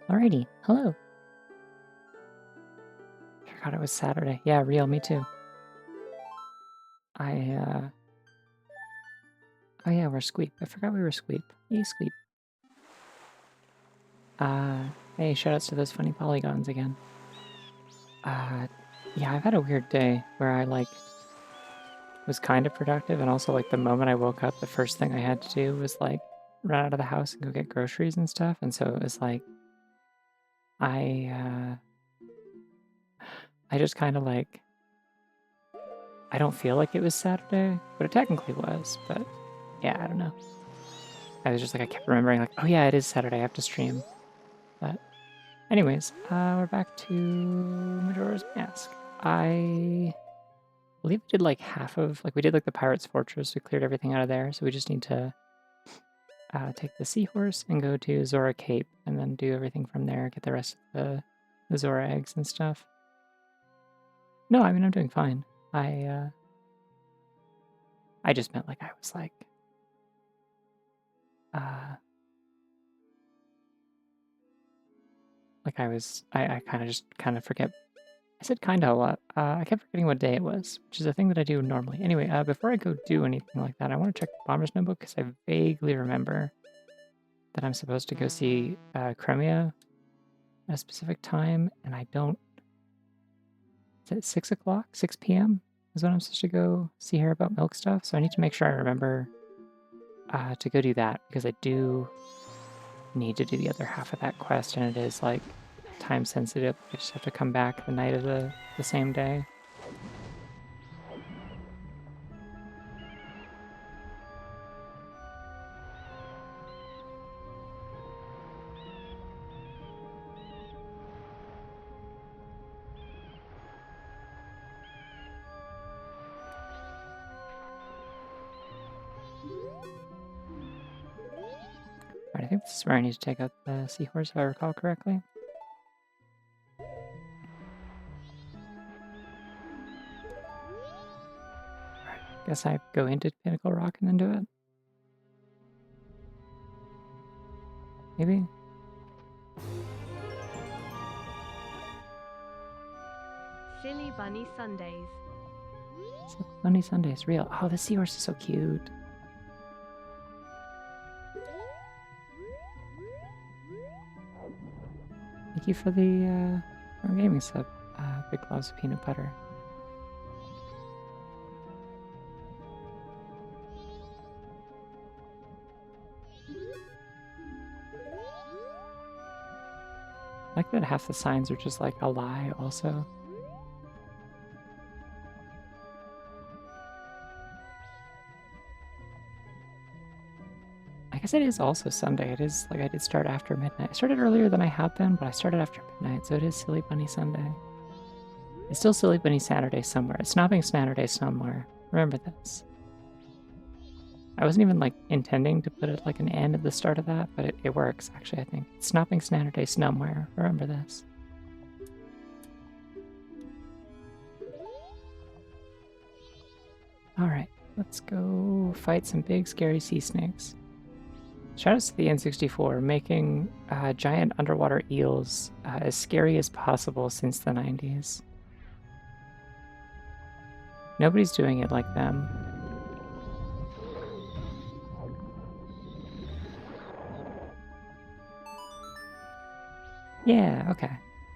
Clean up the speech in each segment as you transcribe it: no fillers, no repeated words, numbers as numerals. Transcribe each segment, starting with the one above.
Alrighty, hello. Forgot it was Saturday. Yeah, real, me too. I, oh yeah, we're Squeep. I forgot we were Squeep. Hey, Squeep. Hey, shoutouts to those funny polygons again. Yeah, I've had a weird day where I, was kind of productive, and also, the moment I woke up, the first thing I had to do was, run out of the house and go get groceries and stuff, and so it was I, I just kind of, I don't feel like it was Saturday, but it technically was, but yeah, I don't know. I was just I kept remembering, oh yeah, it is Saturday, I have to stream. But, anyways, we're back to Majora's Mask. I believe we did half of, we did the Pirate's Fortress, we cleared everything out of there, so we just need to take the seahorse and go to Zora Cape, and then do everything from there, get the rest of the Zora eggs and stuff. No, I mean, I'm doing fine. I just meant I was I kind of forget. I said kind of a lot. I kept forgetting what day it was, which is a thing that I do normally. Anyway, before I go do anything like that, I want to check the Bomber's Notebook because I vaguely remember that I'm supposed to go see Crimea at a specific time, and I don't. Is it 6 o'clock? 6 p.m. is when I'm supposed to go see her about milk stuff, so I need to make sure I remember to go do that because I do need to do the other half of that quest, and it is time sensitive. I just have to come back the night of the same day. Alright, I think this is where I need to take out the seahorse if I recall correctly. Alright, guess I go into Pinnacle Rock and then do it. Maybe? Silly Bunny Sundays. Bunny Sundays, real. Oh, the seahorse is so cute. Thank you for the gaming sub. Big loves of peanut butter. I like that half the signs are just a lie also. I guess it is also Sunday. It is I did start after midnight. I started earlier than I have been, but I started after midnight, so it is Silly Bunny Sunday. It's still Silly Bunny Saturday somewhere. It's Snobbing Saturday somewhere. Remember this. I wasn't even intending to put it an end at the start of that, but it works actually, I think. It's Snobbing Saturday somewhere. Remember this. Alright, let's go fight some big scary sea snakes. Shoutouts to the N64, making giant underwater eels as scary as possible since the 90s. Nobody's doing it like them. Yeah, okay.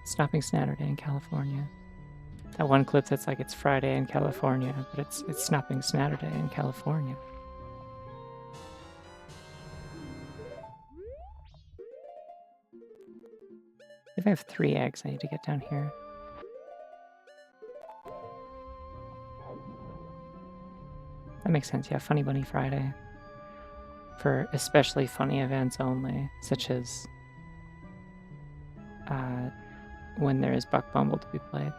Stopping Saturday in California. That one clip that's it's Friday in California, but it's Snapping Saturday in California. If I have 3 eggs, I need to get down here. That makes sense, yeah. Funny Bunny Friday. For especially funny events only, such as when there is Buck Bumble to be played.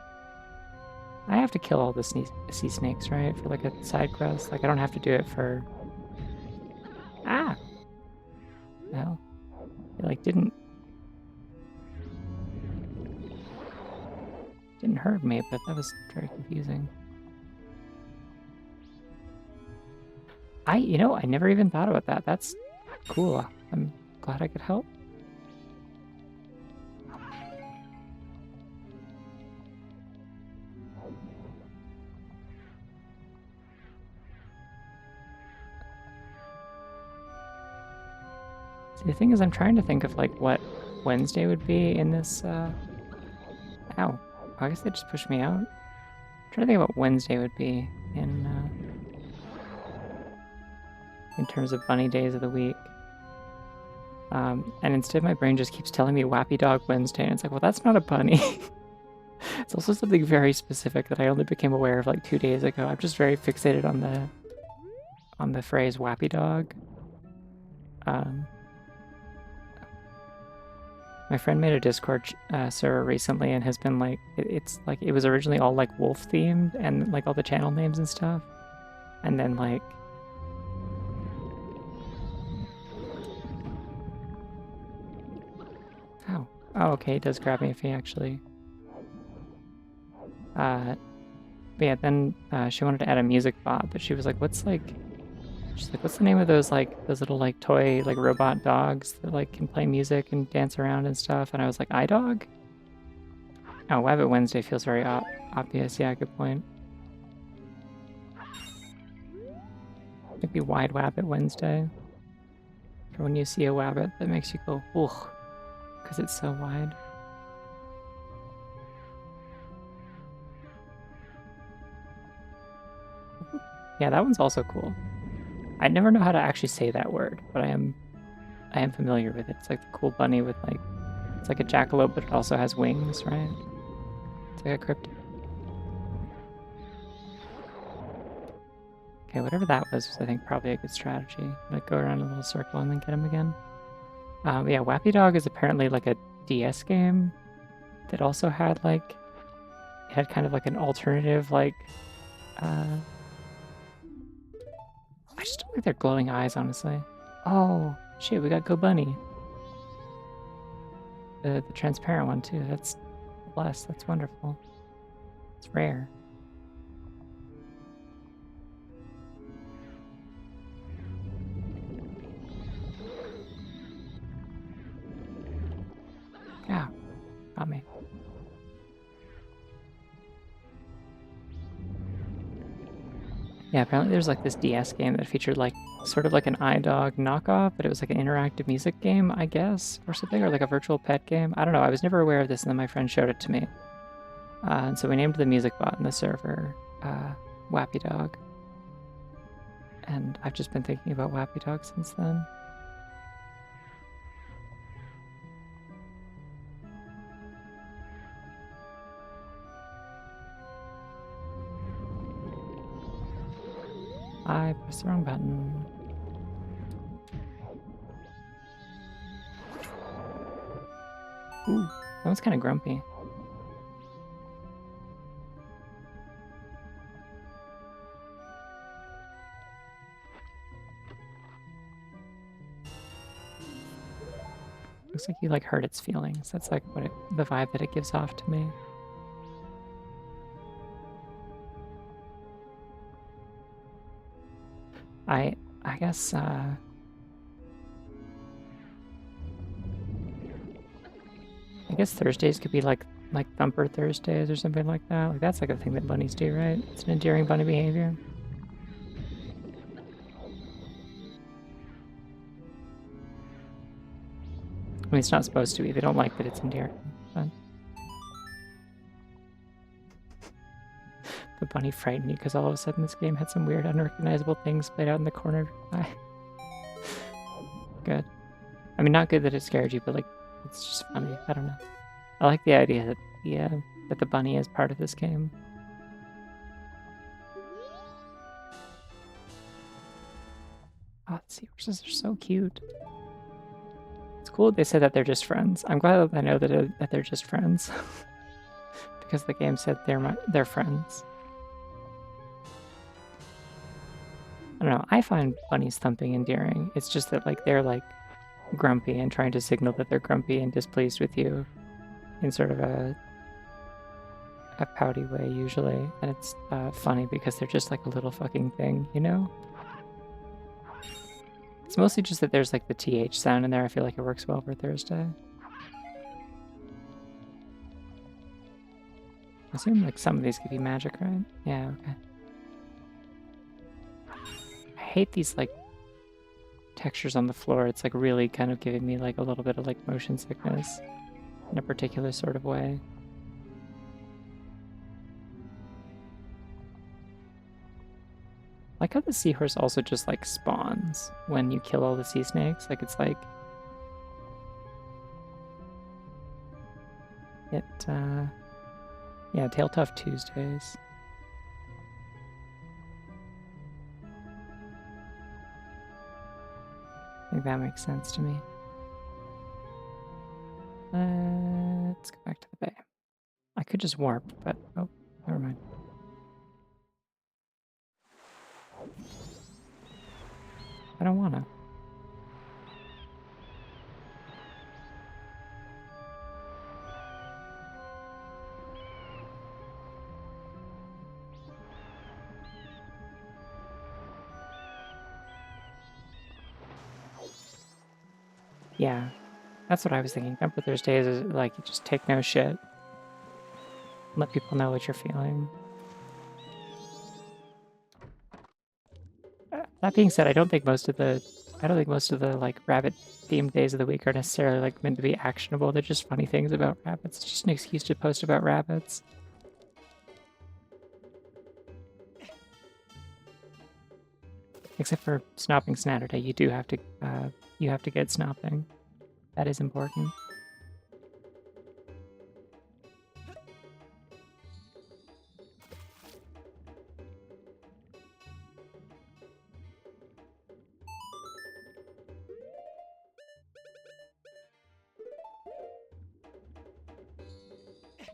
I have to kill all the sea snakes, right? For a side quest. I don't have to do it for... Ah! Well, it didn't hurt me, but that was very confusing. I never even thought about that. That's cool. I'm glad I could help. See, the thing is, I'm trying to think of like what Wednesday would be in this. Ow! I guess they just pushed me out. I'm trying to think of what Wednesday would be in terms of bunny days of the week. And instead, my brain just keeps telling me Wappy Dog Wednesday, and it's like, well, that's not a bunny. It's also something very specific that I only became aware of like 2 days ago. I'm just very fixated on the phrase Wappy Dog. My friend made a Discord server recently and has been like, it's like, it was originally all like wolf themed and like all the channel names and stuff. And then like, oh, okay, it does grab me if he actually. But yeah, then she wanted to add a music bot, but she was like, she's like, what's the name of those little like toy like robot dogs that like can play music and dance around and stuff? And I was like, iDog? Oh, Wabbit Wednesday feels very obvious. Yeah, good point. Maybe Wide Wabbit Wednesday. For when you see a wabbit that makes you go, ugh, because it's so wide. Yeah, that one's also cool. I never know how to actually say that word, but I am familiar with it. It's like the cool bunny with like, it's like a jackalope, but it also has wings, right? It's like a cryptid. Okay, whatever that was I think probably a good strategy. Like go around a little circle and then get him again. Yeah, Wappy Dog is apparently like a DS game that also had like, it had kind of like an alternative like, I just don't like their glowing eyes, honestly. Oh, shit, we got Go Bunny. The transparent one too, that's blessed, that's wonderful. It's rare. Yeah, got me. Yeah, apparently there's like this DS game that featured like sort of like an iDog knockoff, but it was like an interactive music game, I guess, or something, or like a virtual pet game. I don't know. I was never aware of this, and then my friend showed it to me. And so we named the music bot in the server Wappy Dog. And I've just been thinking about Wappy Dog since then. I pressed the wrong button. Ooh, that one's kind of grumpy. Looks like you like hurt its feelings. That's like what the vibe that it gives off to me. I guess I guess Thursdays could be like Thumper Thursdays or something like that. Like that's like a thing that bunnies do, right? It's an endearing bunny behavior. I mean, it's not supposed to be. They don't like that it's endearing, but the bunny frightened you because all of a sudden this game had some weird unrecognizable things played out in the corner of your eye. Good. I mean, not good that it scared you, but like, it's just funny. I don't know. I like the idea that the bunny is part of this game. Oh, the seahorses are so cute. It's cool that they said that they're just friends. I'm glad that I know that they're just friends. Because the game said they're friends. I don't know, I find bunnies thumping endearing. It's just that like they're like grumpy and trying to signal that they're grumpy and displeased with you in sort of a pouty way usually. And it's funny because they're just like a little fucking thing, you know? It's mostly just that there's like the TH sound in there. I feel like it works well for Thursday. I assume like some of these could be magic, right? Yeah, okay. I hate these like textures on the floor, it's like really kind of giving me like a little bit of like motion sickness in a particular sort of way. Like how the seahorse also just like spawns when you kill all the sea snakes. Like it's like it yeah, Tail Tough Tuesdays. I think that makes sense to me. Let's go back to the bay. I could just warp, but oh, never mind. I don't wanna. Yeah, that's what I was thinking. Temper Thursdays is like you just take no shit. Let people know what you're feeling. That being said, I don't think most of the like rabbit themed days of the week are necessarily like meant to be actionable. They're just funny things about rabbits. It's just an excuse to post about rabbits. Except for Snopping Saturday, you do have to get snopping. That is important.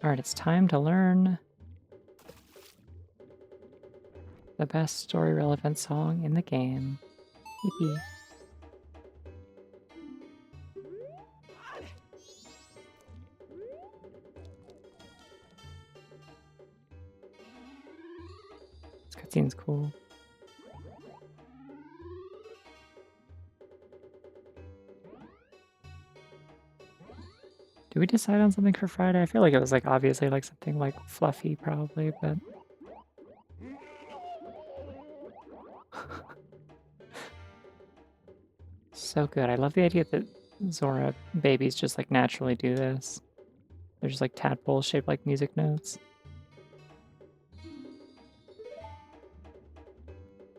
Alright, it's time to learn the best story relevant song in the game. Yippee. This cutscene's cool. Did we decide on something for Friday? I feel like it was like obviously like something like fluffy probably, but so good. I love the idea that Zora babies just like naturally do this. They're just like tadpoles shaped like music notes.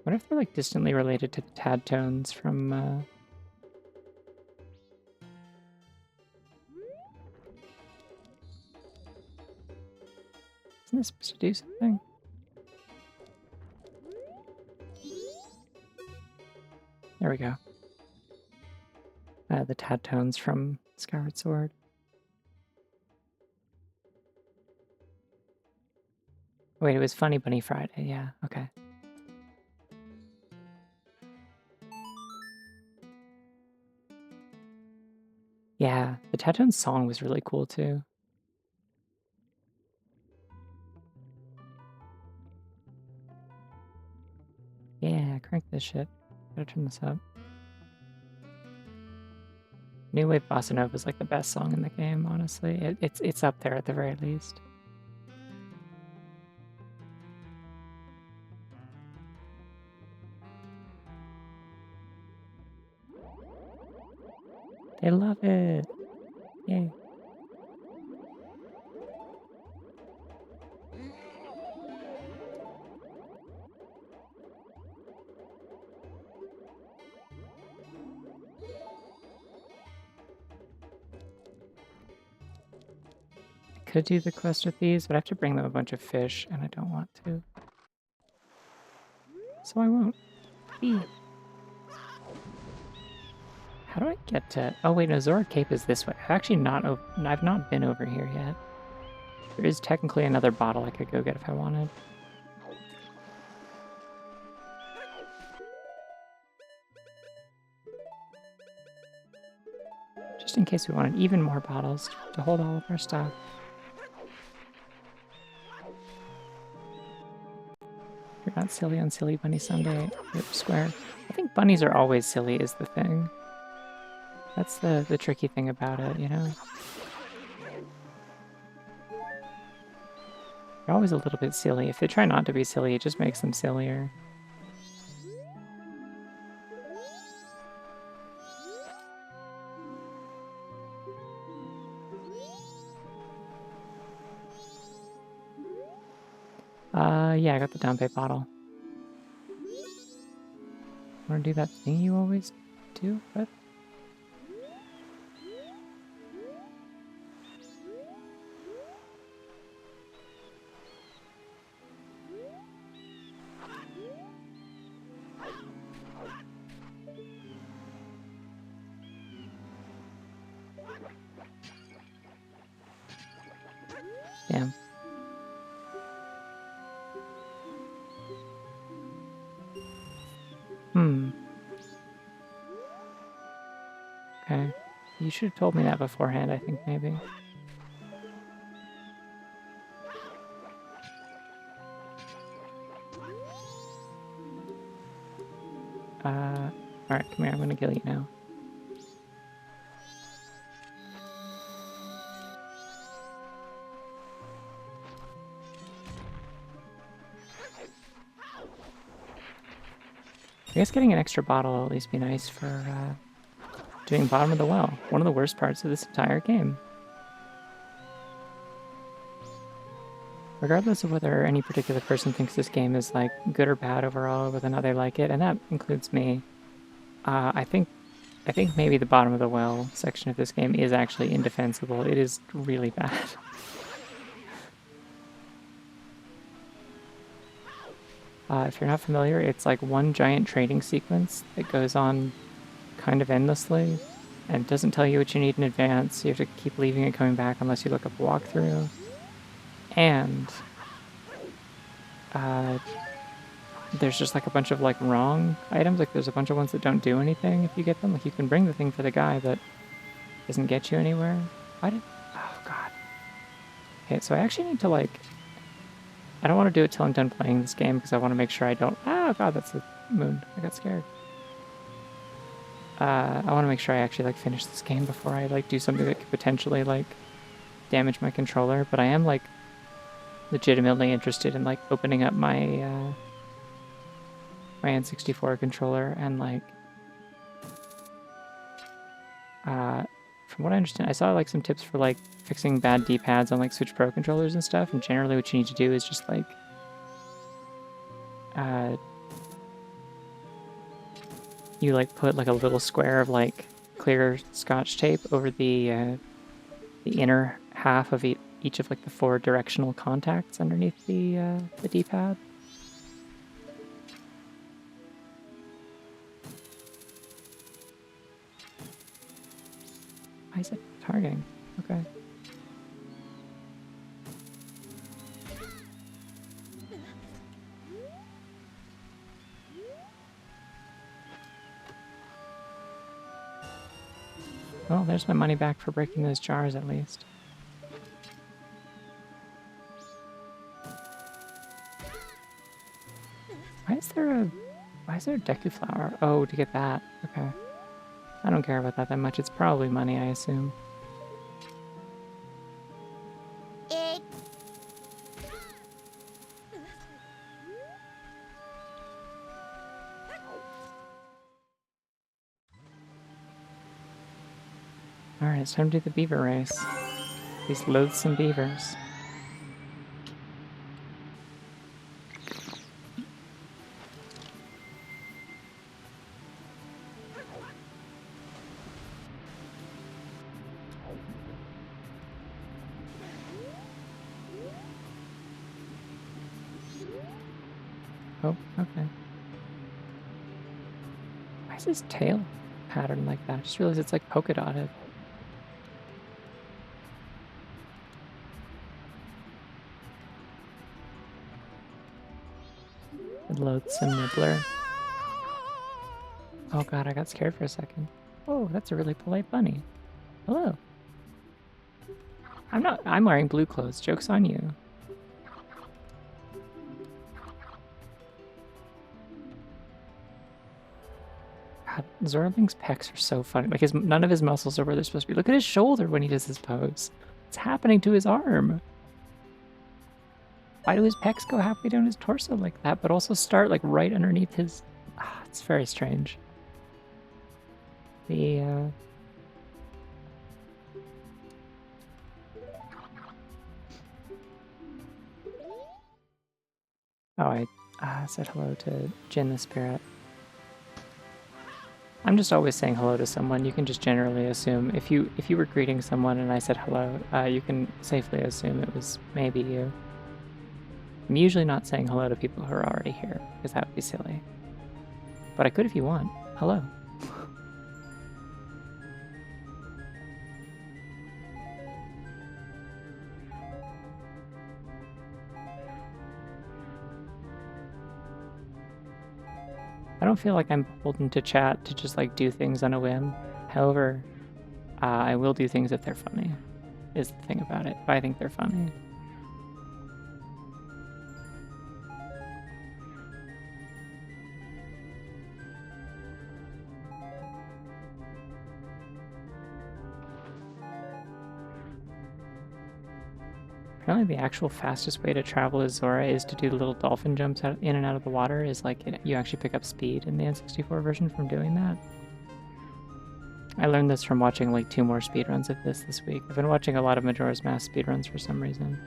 What if they're like distantly related to the tad tones from isn't this supposed to do something? There we go. The tad tones from Skyward Sword. Wait, it was Funny Bunny Friday. Yeah, okay. Yeah, the tad tones song was really cool too. Yeah, crank this shit. Gotta turn this up. New Wave Bossa Nova is like the best song in the game, honestly. It's up there at the very least. They love it. Yay. I could do the quest with these, but I have to bring them a bunch of fish, and I don't want to. So I won't. Eee. How do I get to... Oh wait, no, Zora Cape is this way. I've not been over here yet. There is technically another bottle I could go get if I wanted. Just in case we wanted even more bottles to hold all of our stuff. You're not silly on Silly Bunny Sunday. Rip square. I think bunnies are always silly is the thing. That's the tricky thing about it, you know? They're always a little bit silly. If they try not to be silly, it just makes them sillier. Yeah, I got the down pay bottle. Wanna do that thing you always do? What? Damn. Okay. You should have told me that beforehand, I think, maybe. Alright, come here, I'm gonna kill you now. I guess getting an extra bottle will at least be nice for, doing bottom of the well. One of the worst parts of this entire game. Regardless of whether any particular person thinks this game is, like, good or bad overall, whether or not they like it, and that includes me, I think maybe the bottom of the well section of this game is actually indefensible. It is really bad. If you're not familiar, it's like one giant trading sequence that goes on kind of endlessly and doesn't tell you what you need in advance. You have to keep leaving and coming back unless you look up a walkthrough. And there's just like a bunch of like wrong items. Like there's a bunch of ones that don't do anything if you get them. Like you can bring the thing for the guy, but it doesn't get you anywhere. Why did... Oh, God. Okay, so I actually need to like... I don't want to do it till I'm done playing this game because I want to make sure I don't... Oh, God, that's the moon. I got scared. I want to make sure I actually like finish this game before I like do something that could potentially like damage my controller. But I am like legitimately interested in like opening up my my N64 controller and like from what I understand, I saw like some tips for like fixing bad D-pads on like Switch Pro controllers and stuff. And generally, what you need to do is just like you like put like a little square of like clear Scotch tape over the inner half of each of like the 4 directional contacts underneath the D-pad. Why is it targeting? Okay. Well, there's my money back for breaking those jars at least. Why is there a Deku flower? Oh, to get that. Okay. I don't care about that much. It's probably money, I assume. Alright, it's time to do the beaver race. These loathsome beavers. Oh, okay. Why is his tail patterned like that? I just realized it's like polka dotted. Loathsome nibbler. Oh god, I got scared for a second. Oh, that's a really polite bunny. Hello. I'm wearing blue clothes. Joke's on you. God, Zorling's pecs are so funny. Like none of his muscles are where they're supposed to be. Look at his shoulder when he does this pose. What's happening to his arm? Why do his pecs go halfway down his torso like that, but also start like right underneath his... it's very strange. The, Oh, I said hello to Jin the Spirit. I'm just always saying hello to someone. You can just generally assume if you were greeting someone and I said hello, you can safely assume it was maybe you. I'm usually not saying hello to people who are already here because that would be silly. But I could if you want. Hello. I don't feel like I'm beholden to chat to just like do things on a whim. However, I will do things if they're funny, is the thing about it. If I think they're funny. Apparently the actual fastest way to travel as Zora is to do the little dolphin jumps in and out of the water, is like you actually pick up speed in the N64 version from doing that. I learned this from watching like 2 more speedruns of this week. I've been watching a lot of Majora's Mask speedruns for some reason.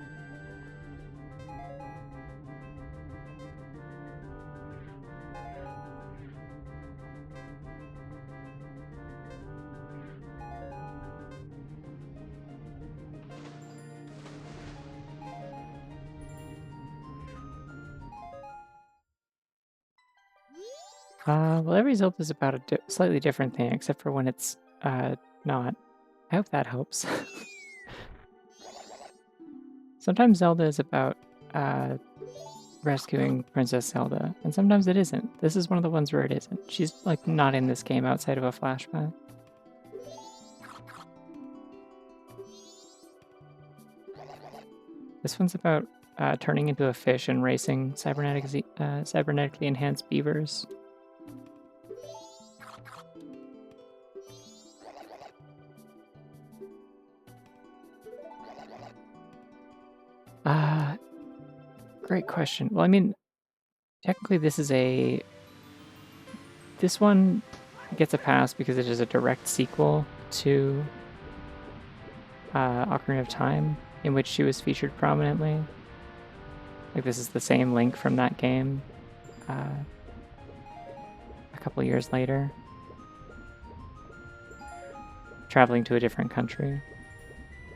Well, every Zelda is about a slightly different thing, except for when it's not. I hope that helps. Sometimes Zelda is about uh, rescuing Princess Zelda, and sometimes it isn't. This is one of the ones where it isn't. She's like not in this game outside of a flashback. This one's about turning into a fish and racing cybernetically enhanced beavers. Uh, Great question. Well, I mean, technically this one gets a pass because it is a direct sequel to Ocarina of Time, in which she was featured prominently. Like, this is the same Link from that game a couple years later, traveling to a different country.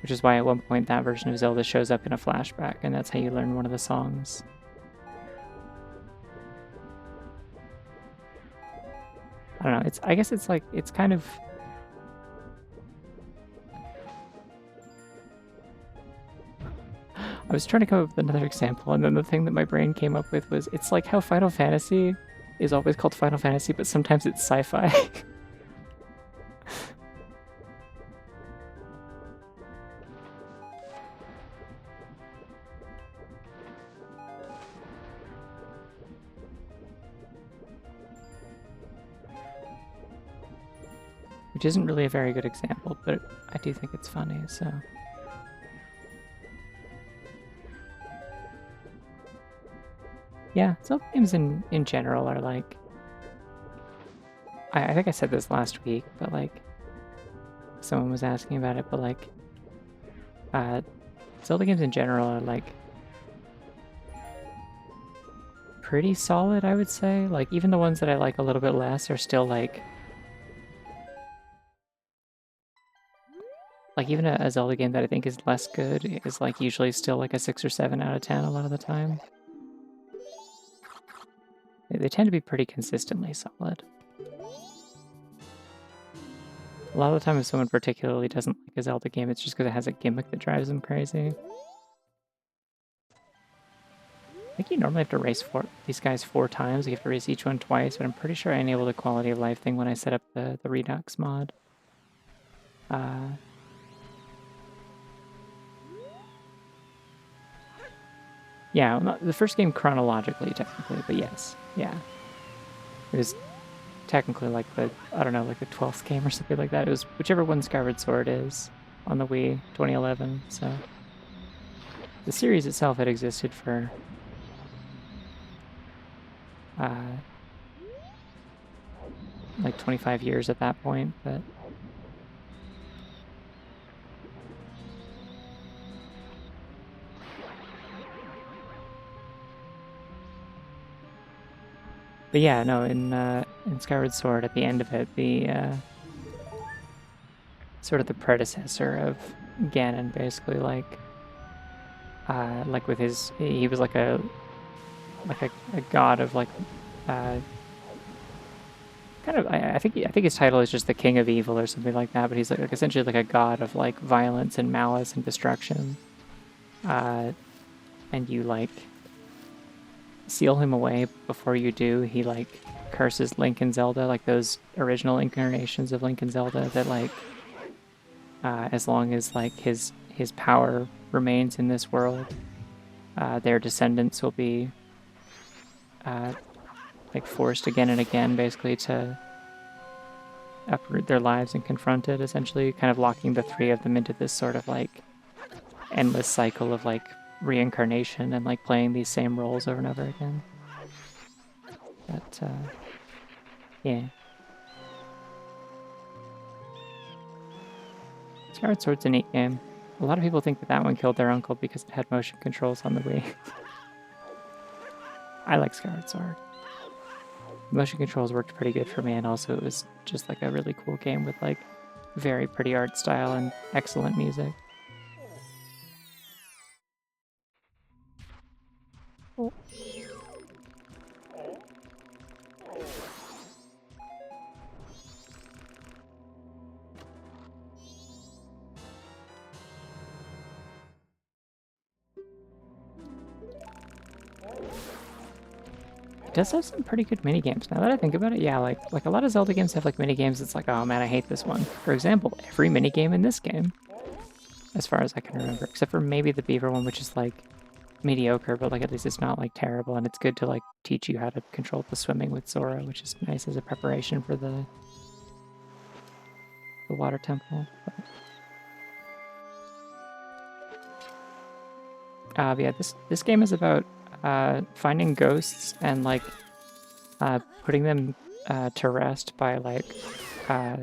Which is why at one point that version of Zelda shows up in a flashback, and that's how you learn one of the songs. I don't know, I guess it's like, it's kind of... I was trying to come up with another example, and then the thing that my brain came up with was, it's like how Final Fantasy is always called Final Fantasy, but sometimes it's sci-fi. Which isn't really a very good example, but I do think it's funny, so... Yeah, Zelda games in general are like... I think I said this last week, but like... Someone was asking about it, but like... Zelda games in general are like... pretty solid, I would say. Like, even the ones that I like a little bit less are still like... Like, even a Zelda game that I think is less good is like usually still like a 6 or 7 out of 10 a lot of the time. They tend to be pretty consistently solid. A lot of the time, if someone particularly doesn't like a Zelda game, it's just because it has a gimmick that drives them crazy. I think you normally have to race these guys 4 times. You have to race each one twice, but I'm pretty sure I enabled the quality of life thing when I set up the Redux mod. Yeah, well, not the first game chronologically, technically, but yes. Yeah. It was technically like the, I don't know, like the 12th game or something like that. It was whichever one Skyward Sword is on the Wii, 2011, so... The series itself had existed for... like 25 years at that point, but... But yeah, no, in Skyward Sword, at the end of it, the sort of the predecessor of Ganon, basically like with his, he was like a god of like uh kind of, I think his title is just the King of Evil or something like that, but he's like essentially like a god of like violence and malice and destruction. And you like seal him away. Before you do, he like curses Link and Zelda, like those original incarnations of Link and Zelda, that like as long as like his power remains in this world, their descendants will be like forced again and again, basically to uproot their lives and confront it. Essentially, kind of locking the three of them into this sort of like endless cycle of like reincarnation and like playing these same roles over and over again. But yeah. Skyward Sword's a neat game. A lot of people think that one killed their uncle because it had motion controls on the Wii. I like Skyward Sword. Motion controls worked pretty good for me, and also it was just like a really cool game with like very pretty art style and excellent music. Oh. It does have some pretty good mini games. Now that I think about it, yeah, like a lot of Zelda games have like mini games. It's like, oh man, I hate this one. For example, every mini game in this game, as far as I can remember, except for maybe the Beaver one, which is like mediocre, but like at least it's not like terrible, and it's good to like teach you how to control the swimming with Zora, which is nice as a preparation for the water temple. But yeah, this game is about finding ghosts and like putting them to rest by like uh,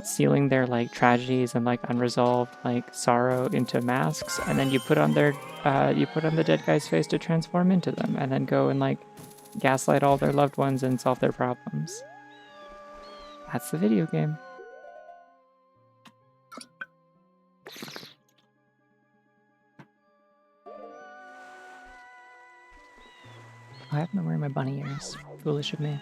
sealing their like tragedies and like unresolved like sorrow into masks, and then you put on the dead guy's face to transform into them, and then go and like gaslight all their loved ones and solve their problems. That's the video game. I happen to wear my bunny ears. Foolish of me.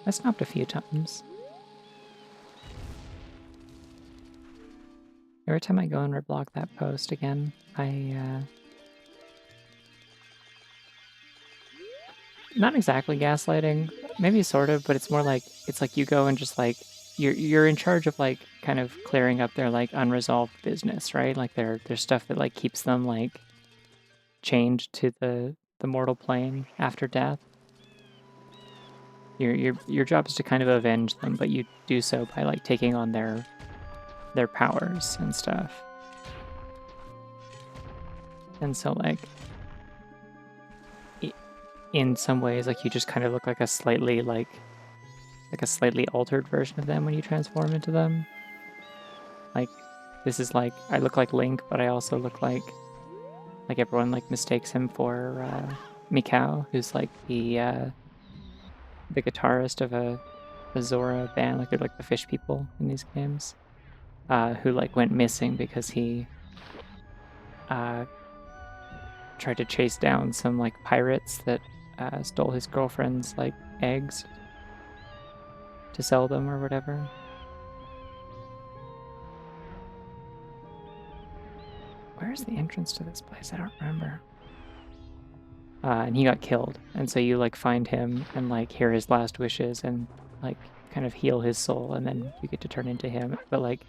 I stopped a few times. Every time I go and reblock that post again, I not exactly gaslighting, maybe sort of, but it's more like it's like you go and just like you're in charge of like kind of clearing up their like unresolved business, right? Like there's stuff that like keeps them like chained to the mortal plane after death. Your job is to kind of avenge them, but you do so by like taking on their powers and stuff. And so like in some ways, like you just kind of look like a slightly altered version of them when you transform into them. Like this is like I look like Link, but I also look like everyone like mistakes him for Mikau, who's like the guitarist of a Zora band, like they're like the fish people in these games, who like went missing because he tried to chase down some like pirates that stole his girlfriend's like eggs to sell them or whatever. Where's the entrance to this place? I don't remember. And he got killed, and so you like find him and like hear his last wishes and like kind of heal his soul, and then you get to turn into him. But like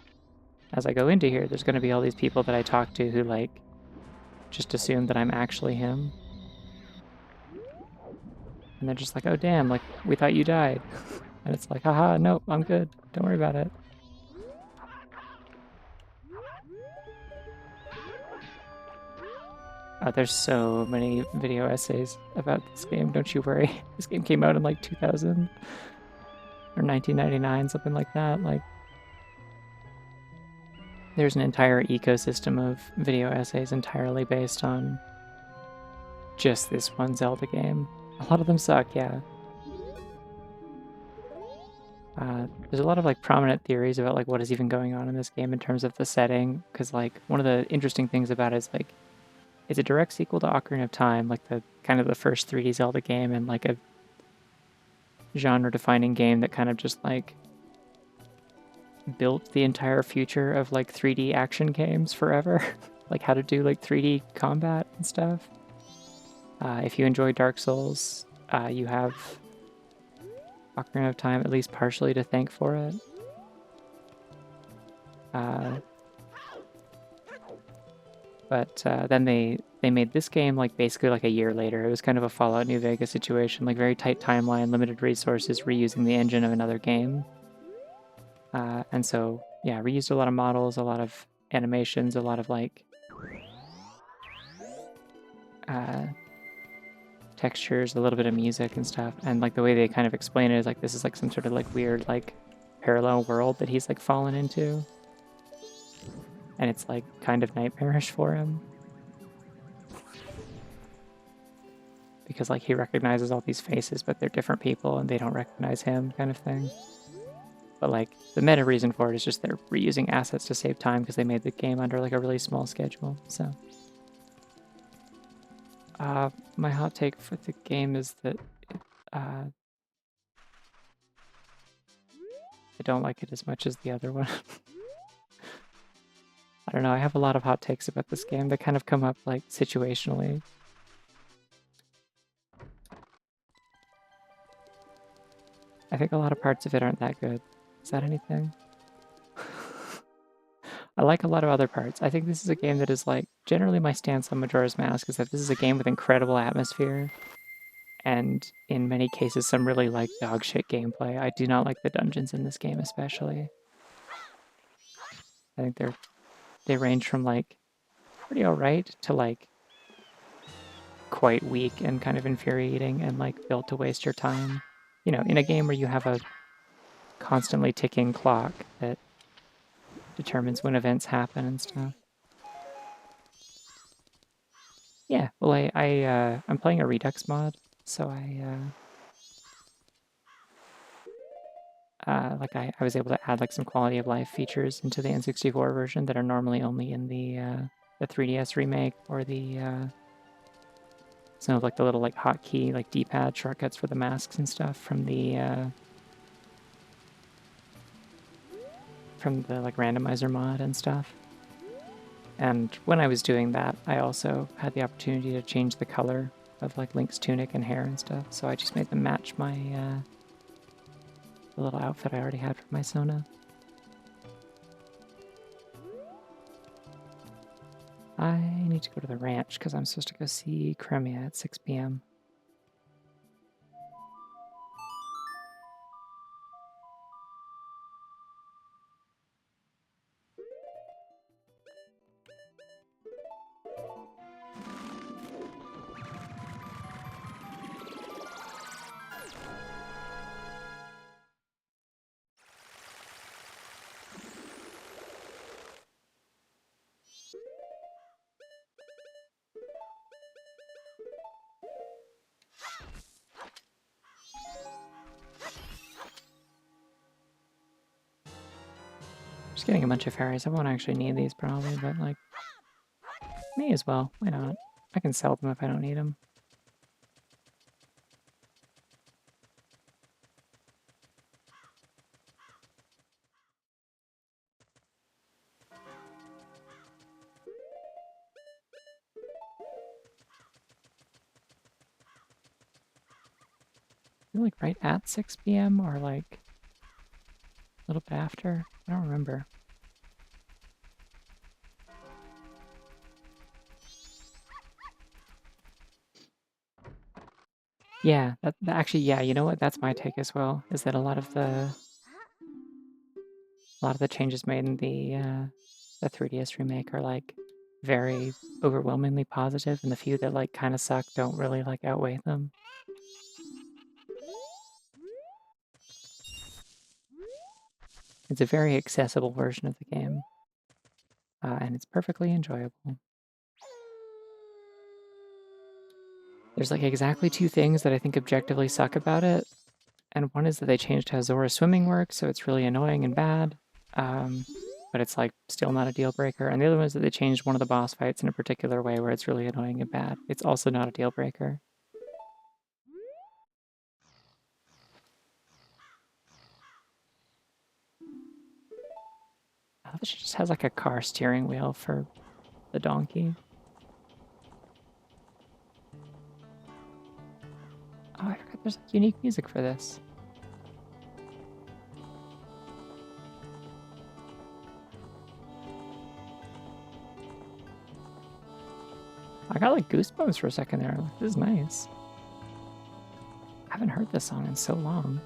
as I go into here, there's going to be all these people that I talk to who like just assume that I'm actually him, and they're just like, oh damn, like we thought you died. And it's like, haha, nope, I'm good, don't worry about it. There's so many video essays about this game, don't you worry. This game came out in like 2000 or 1999, something like that. Like There's an entire ecosystem of video essays entirely based on just this one Zelda game. A lot of them suck, yeah. There's a lot of like prominent theories about like what is even going on in this game in terms of the setting, because like one of the interesting things about it is like it's a direct sequel to Ocarina of Time, like the kind of the first 3D Zelda game, and like a genre-defining game that kind of just like built the entire future of like 3D action games forever, like how to do like 3D combat and stuff. If you enjoy Dark Souls, you have Ocarina of Time at least partially to thank for it. But then they made this game like basically like a year later. It was kind of a Fallout New Vegas situation, like very tight timeline, limited resources, reusing the engine of another game. And so yeah, reused a lot of models, a lot of animations, a lot of like textures, a little bit of music and stuff. And like the way they kind of explain it is like this is like some sort of like weird like parallel world that he's like fallen into. And it's like kind of nightmarish for him. Because like he recognizes all these faces, but they're different people and they don't recognize him, kind of thing. But like the meta reason for it is just they're reusing assets to save time because they made the game under like a really small schedule. So my hot take for the game is that I don't like it as much as the other one. I don't know, I have a lot of hot takes about this game that kind of come up like situationally. I think a lot of parts of it aren't that good. Is that anything? I like a lot of other parts. I think this is a game that is like, generally my stance on Majora's Mask is that this is a game with incredible atmosphere and in many cases some really like dog shit gameplay. I do not like the dungeons in this game especially. I think they range from like pretty alright to like quite weak and kind of infuriating and like built to waste your time. You know, in a game where you have a constantly ticking clock that determines when events happen and stuff. Yeah, well, I'm playing a Redux mod, so I was able to add like some quality of life features into the N64 version that are normally only in the 3DS remake or the some of like the little like hotkey like D-pad shortcuts for the masks and stuff from the like randomizer mod and stuff. And when I was doing that, I also had the opportunity to change the color of like Link's tunic and hair and stuff. So I just made them match my the little outfit I already had for my Sona. I need to go to the ranch because I'm supposed to go see Crimea at 6 p.m. Just getting a bunch of fairies. I won't actually need these probably, but like, may as well. Why not? I can sell them if I don't need them. Like right at 6 p.m. or like a little bit after. I don't remember. Yeah, actually, yeah, you know what? That's my take as well, is that a lot of the changes made in the 3DS remake are like very overwhelmingly positive, and the few that like kind of suck don't really like outweigh them. It's a very accessible version of the game. and it's perfectly enjoyable. There's like exactly two things that I think objectively suck about it, and one is that they changed how Zora's swimming works, so it's really annoying and bad. But it's like still not a deal breaker. And the other one is that they changed one of the boss fights in a particular way where it's really annoying and bad. It's also not a deal breaker. I love that she just has like a car steering wheel for the donkey. Oh, I forgot there's like unique music for this. I got like goosebumps for a second there. Like, this is nice. I haven't heard this song in so long.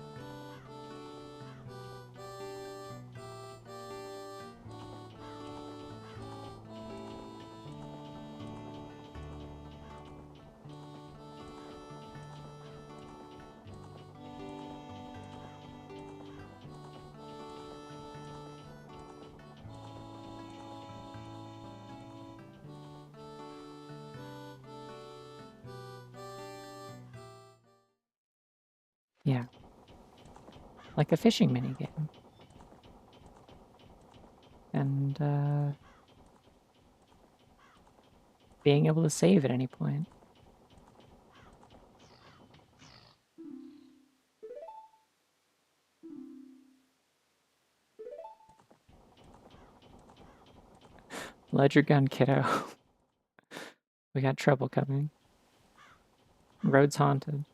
Yeah. Like a fishing minigame. And being able to save at any point. Ledger gun, kiddo. We got trouble coming. Road's haunted.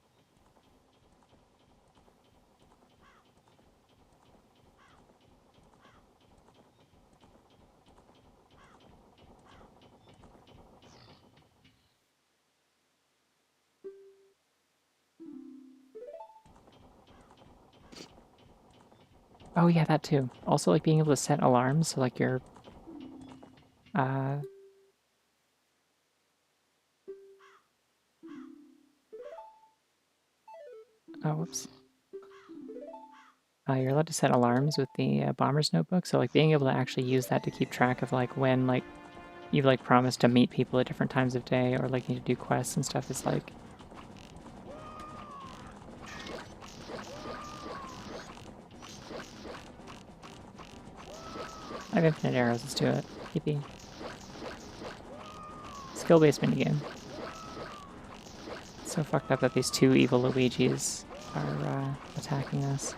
Oh yeah, that too. Also like being able to set alarms, so like your oh whoops. You're allowed to set alarms with the bomber's notebook, so like being able to actually use that to keep track of like when like you've like promised to meet people at different times of day or like need to do quests and stuff is like I have infinite arrows, let's do it. Yippee. Skill-based minigame. It's so fucked up that these two evil Luigis are attacking us.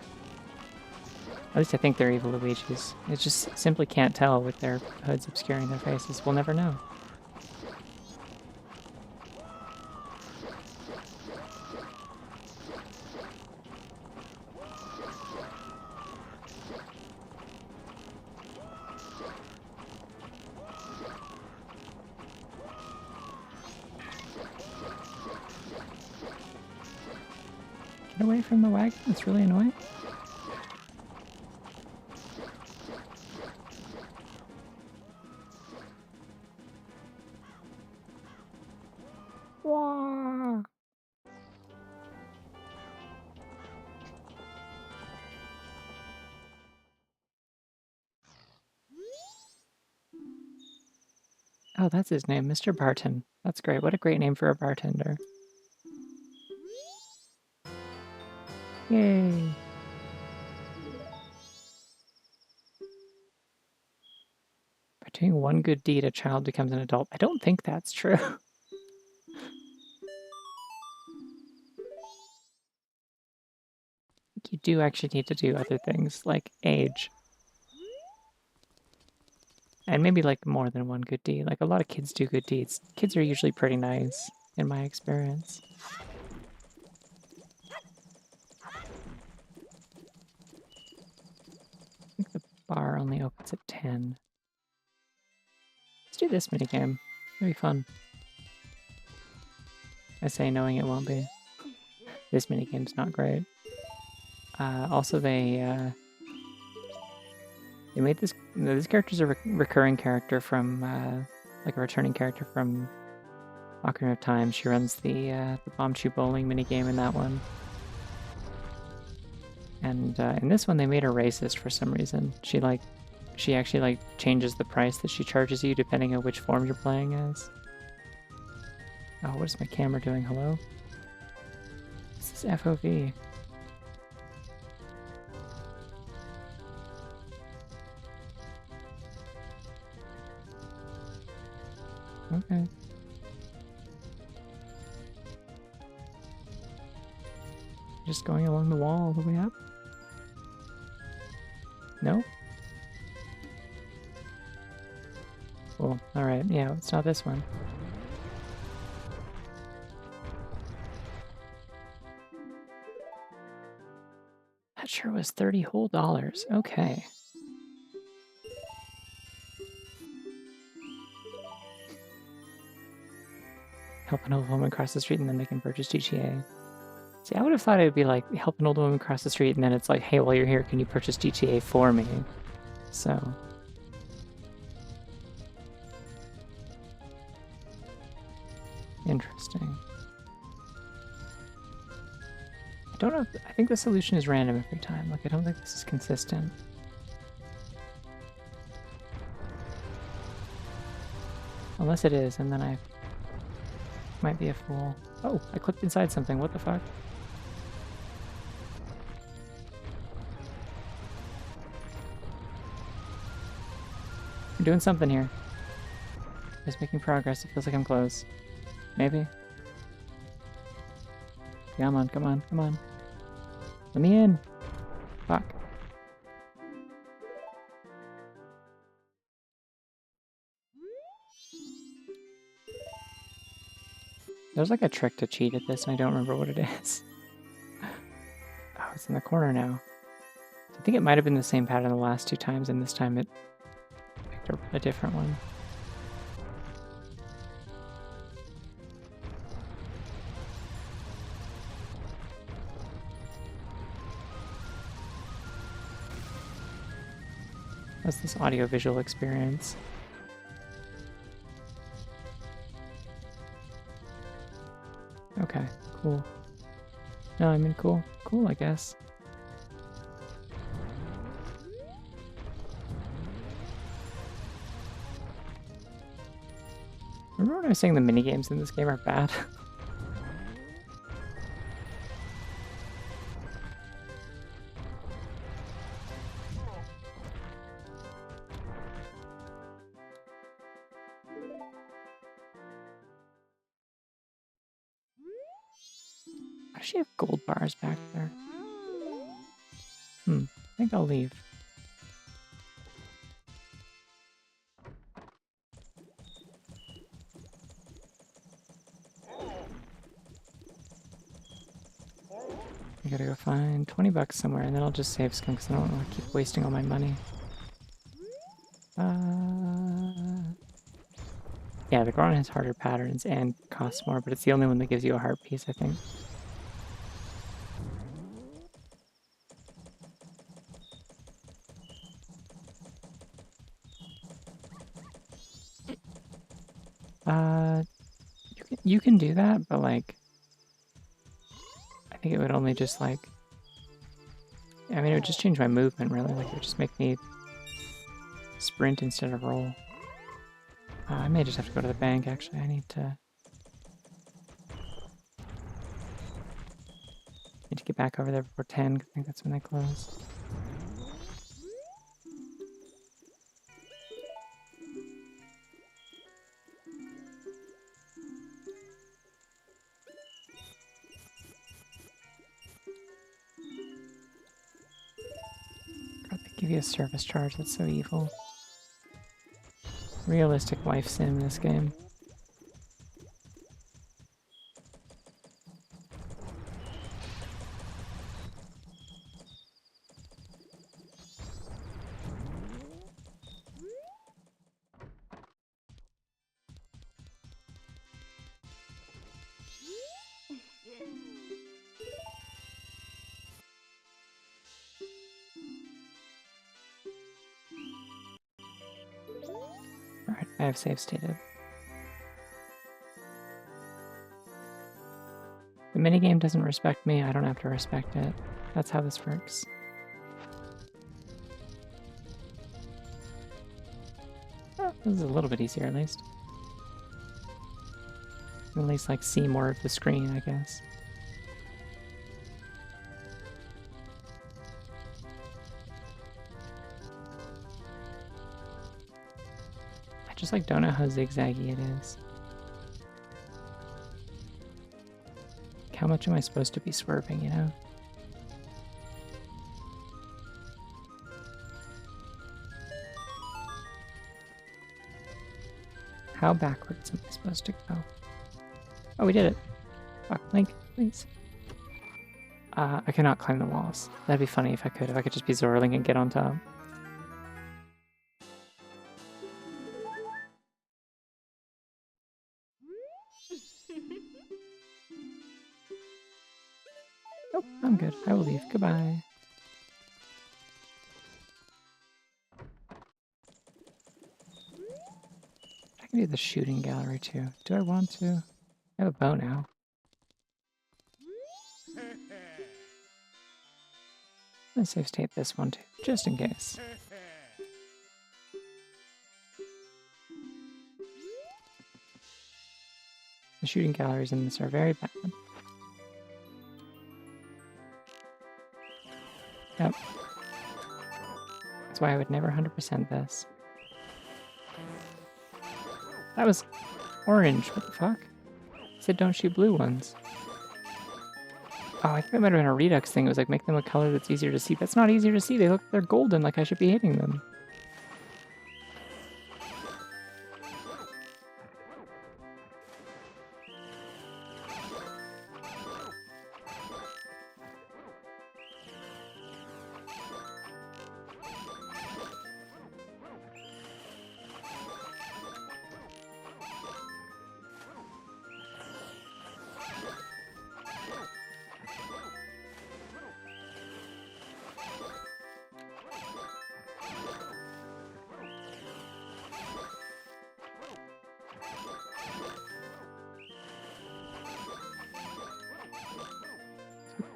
At least I think they're evil Luigis. It just simply can't tell with their hoods obscuring their faces. We'll never know. Get away from the wagon, it's really annoying. Wah! Oh, that's his name, Mr. Barton. That's great. What a great name for a bartender. Yay! By doing one good deed, a child becomes an adult. I don't think that's true. You do actually need to do other things, like age. And maybe like more than one good deed. Like a lot of kids do good deeds. Kids are usually pretty nice, in my experience. I think the bar only opens at 10. Let's do this minigame. It'll be fun. I say knowing it won't be. This minigame's not great. Also, they made this. This character's a recurring character from, like a returning character from Ocarina of Time. She runs the Bombchu bowling minigame in that one. And in this one, they made her racist for some reason. She like she actually like changes the price that she charges you depending on which form you're playing as. Oh, what is my camera doing? Hello? This is FOV. Okay. Just going along the wall all the way up? No? Cool. Alright, yeah, it's not this one. That sure was $30 whole. Okay. Help an old woman cross the street and then they can purchase GTA. See, I would have thought it would be like, help an old woman cross the street and then it's like, hey, while you're here, can you purchase GTA for me? So... interesting. I don't know if... I think the solution is random every time. Like, I don't think this is consistent. Unless it is, and then I might be a fool. Oh, I clipped inside something. What the fuck? I'm doing something here. Just making progress. It feels like I'm close. Maybe. Come on, come on, come on. Let me in. Fuck. There's like a trick to cheat at this, and I don't remember what it is. Oh, it's in the corner now. I think it might have been the same pattern the last two times, and this time it picked a different one. What's this audio-visual experience? Okay, cool. No, I mean cool. Cool, I guess. Remember when I was saying the minigames in this game are bad? Why does she have gold bars back there? I think I'll leave. I gotta go find 20 bucks somewhere, and then I'll just save some because I don't want to keep wasting all my money. Yeah, the Goron has harder patterns and costs more, but it's the only one that gives you a heart piece, I think. You can do that, but like, I think it would only just like, I mean, it would just change my movement, really. Like, it would just make me sprint instead of roll. I may just have to go to the bank, actually. I need to get back over there before 10, 'cause I think that's when they close. God, they give you a service charge. That's so evil. Realistic life sim in this game. Alright, I have save stated. The minigame doesn't respect me, I don't have to respect it. That's how this works. This is a little bit easier, at least. At least, like, see more of the screen, I guess. I just, like, don't know how zigzaggy it is. How much am I supposed to be swerving, you know? How backwards am I supposed to go? Oh, we did it. Fuck, Link, please. I cannot climb the walls. That'd be funny if I could just be Zorling and get on top. Nope, I'm good. I will leave. Goodbye. I can do the shooting gallery too. Do I want to? I have a bow now. Let's save state this one too, just in case. The shooting galleries in this are very bad. Yep. That's why I would never 100% this. That was orange. What the fuck? It said don't shoot blue ones. Oh, I think that might have been a Redux thing. It was like, make them a color that's easier to see. That's not easier to see. They're golden, like I should be hitting them.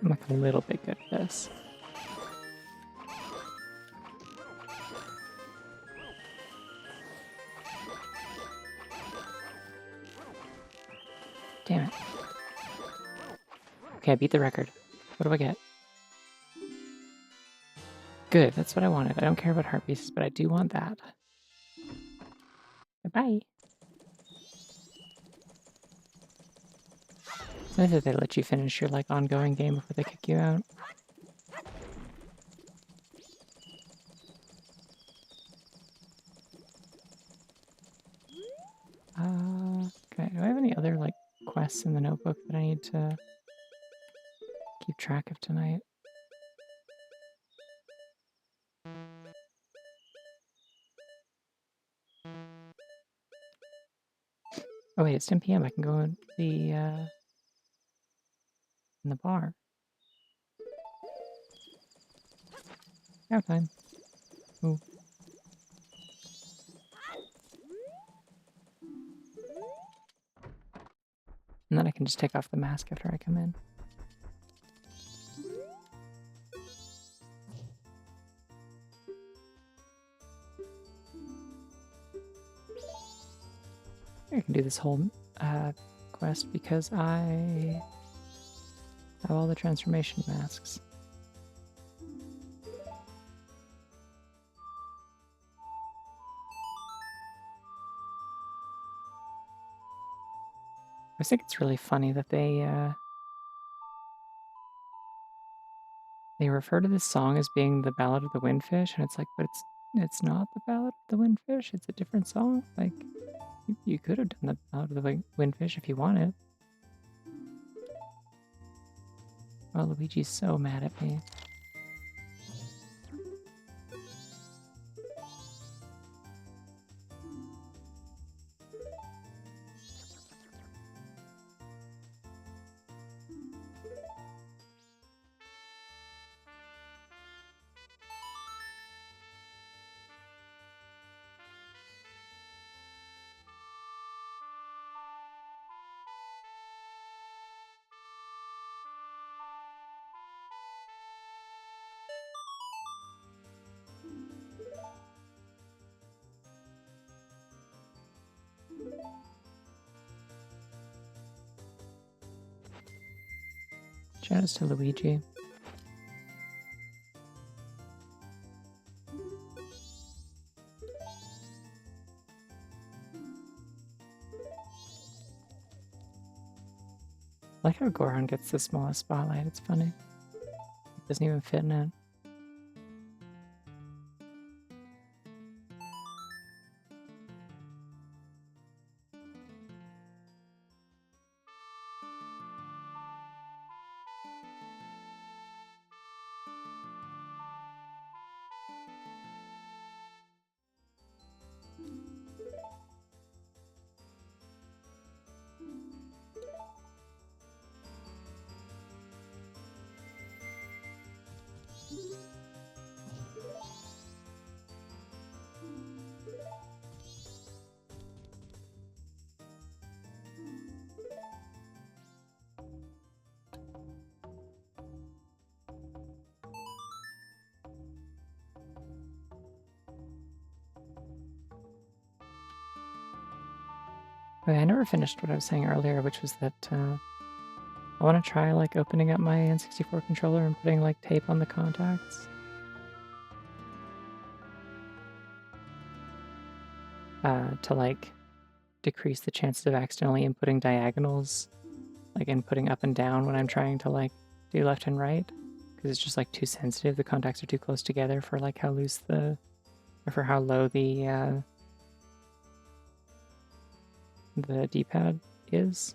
I'm like a little bit good at this. Damn it. Okay, I beat the record. What do I get? Good, that's what I wanted. I don't care about heart pieces, but I do want that. Bye-bye. It's nice that they let you finish your, like, ongoing game before they kick you out. Okay, do I have any other, like, quests in the notebook that I need to keep track of tonight? Oh wait, it's 10 p.m. I can go in the bar. Now time. Ooh. And then I can just take off the mask after I come in. I can do this whole quest because I have all the transformation masks. I think it's really funny that they refer to this song as being the Ballad of the Windfish, and it's like, but it's not the Ballad of the Windfish. It's a different song. Like, you could have done the Ballad of the Windfish if you wanted. Oh, Luigi's so mad at me. Shout outs to Luigi. I like how Goron gets the smallest spotlight. It's funny. It doesn't even fit in it. Okay, I never finished what I was saying earlier, which was that I want to try like opening up my N64 controller and putting like tape on the contacts. To like decrease the chances of accidentally inputting diagonals, like inputting up and down when I'm trying to like do left and right, because it's just like too sensitive. The contacts are too close together for like how loose or for how low the D-pad is.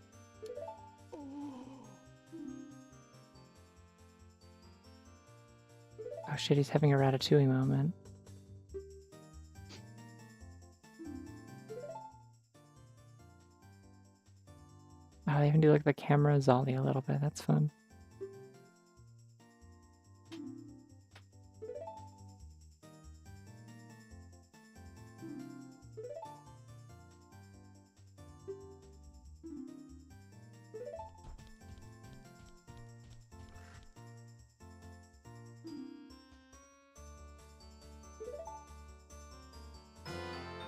Oh shit, he's having a Ratatouille moment. Oh, they even do like the camera Zolly a little bit. That's fun.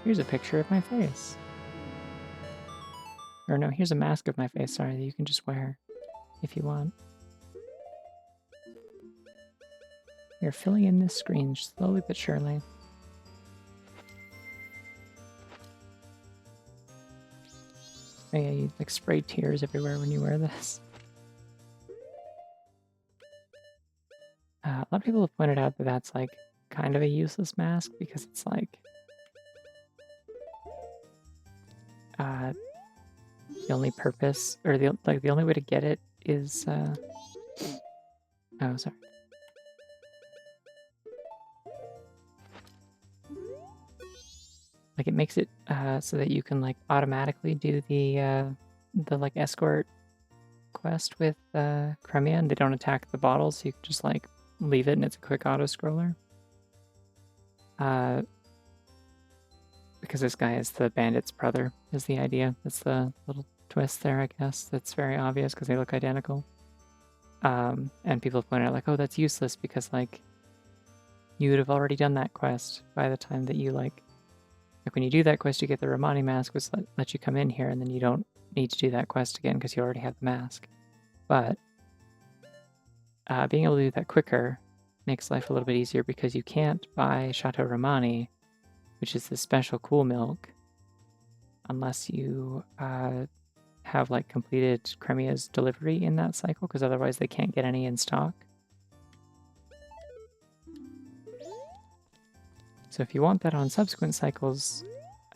Here's a picture of my face. Or no, here's a mask of my face, sorry, that you can just wear if you want. You're filling in this screen slowly but surely. Oh yeah, you like spray tears everywhere when you wear this. A lot of people have pointed out that that's like kind of a useless mask because it's like the only purpose, or the only way to get it is oh sorry. Like it makes it so that you can like automatically do the like escort quest with Crimea, and they don't attack the bottles, so you can just like leave it and it's a quick auto scroller. Because this guy is the bandit's brother is the idea. That's the little twist there, I guess. That's very obvious because they look identical. And people have pointed out like, oh, that's useless because like you would have already done that quest by the time that you like when you do that quest, you get the Romani mask, which lets you come in here, and then you don't need to do that quest again because you already have the mask. But being able to do that quicker makes life a little bit easier because you can't buy Chateau Romani, which is the special cool milk, unless you have like completed Crimea's delivery in that cycle, because otherwise they can't get any in stock. So if you want that on subsequent cycles,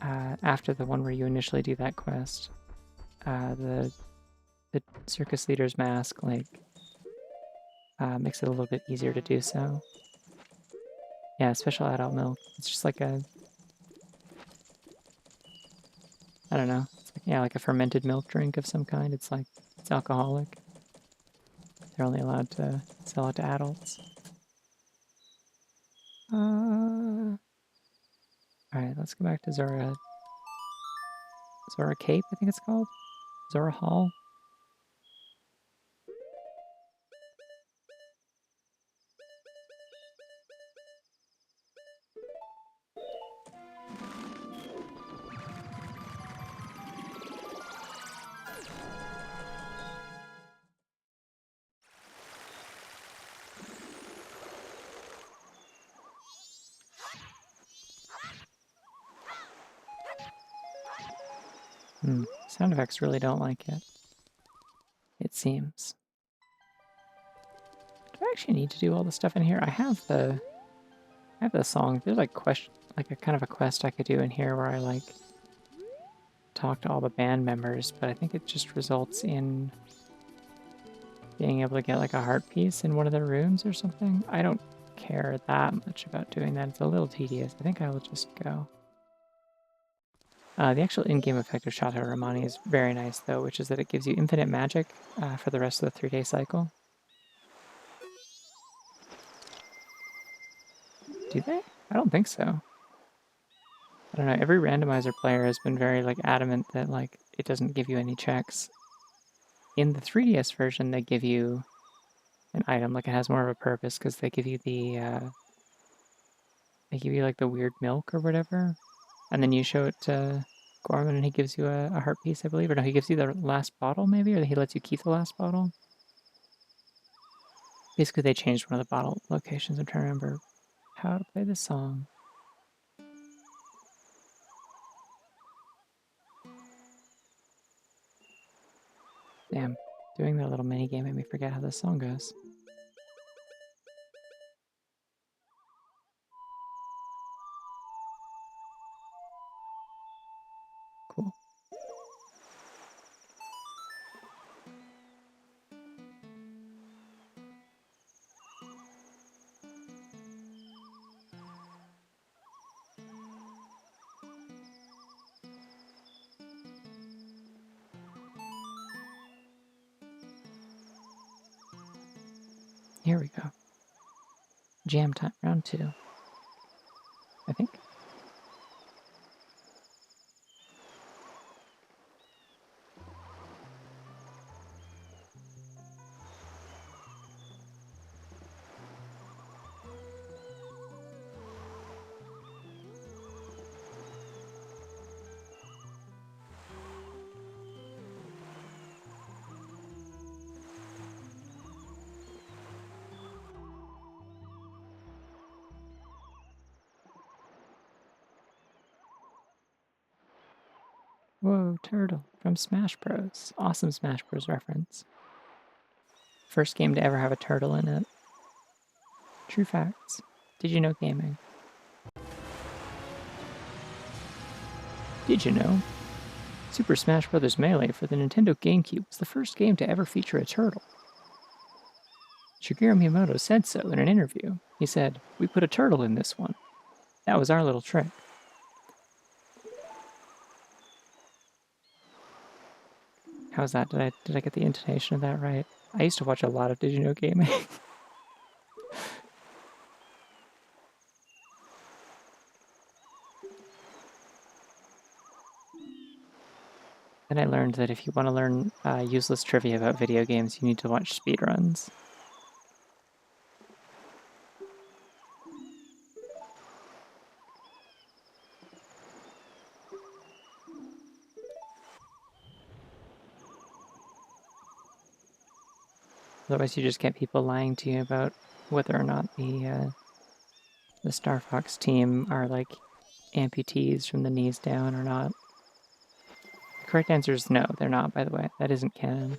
after the one where you initially do that quest, the circus leader's mask like makes it a little bit easier to do so. Yeah, special adult milk. It's just like a, I don't know. It's like, yeah, like a fermented milk drink of some kind. It's like it's alcoholic. They're only allowed to sell it to adults. Alright, let's go back to Zora Cape, I think it's called. Zora Hall. Sound effects really don't like it. It seems. Do I actually need to do all the stuff in here? I have the song. There's like a kind of a quest I could do in here where I like talk to all the band members, but I think it just results in being able to get like a heart piece in one of the rooms or something. I don't care that much about doing that. It's a little tedious. I think I will just go. The actual in-game effect of Shadow Ramani is very nice, though, which is that it gives you infinite magic for the rest of the 3-day cycle. Do they? I don't think so. I don't know. Every randomizer player has been very like adamant that like it doesn't give you any checks. In the 3DS version, they give you an item, like it has more of a purpose because they give you like the weird milk or whatever, and then you show it to Gorman and he gives you a heart piece, I believe, or no, he gives you the last bottle maybe, or he lets you keep the last bottle. Basically, they changed one of the bottle locations. I'm trying to remember how to play this song. Damn, doing that little mini game made me forget how this song goes. Cool. Here we go. Jam time, round 2. I think. Whoa, Turtle from Smash Bros. Awesome Smash Bros. Reference. First game to ever have a turtle in it. True facts. Did you know gaming? Did you know? Super Smash Bros. Melee for the Nintendo GameCube was the first game to ever feature a turtle. Shigeru Miyamoto said so in an interview. He said, "We put a turtle in this one. That was our little trick." How's that? Did I get the intonation of that right? I used to watch a lot of Did You Know Gaming. And I learned that if you want to learn useless trivia about video games, you need to watch speedruns. Otherwise, you just get people lying to you about whether or not the Star Fox team are like amputees from the knees down or not. The correct answer is no, they're not, by the way. That isn't canon.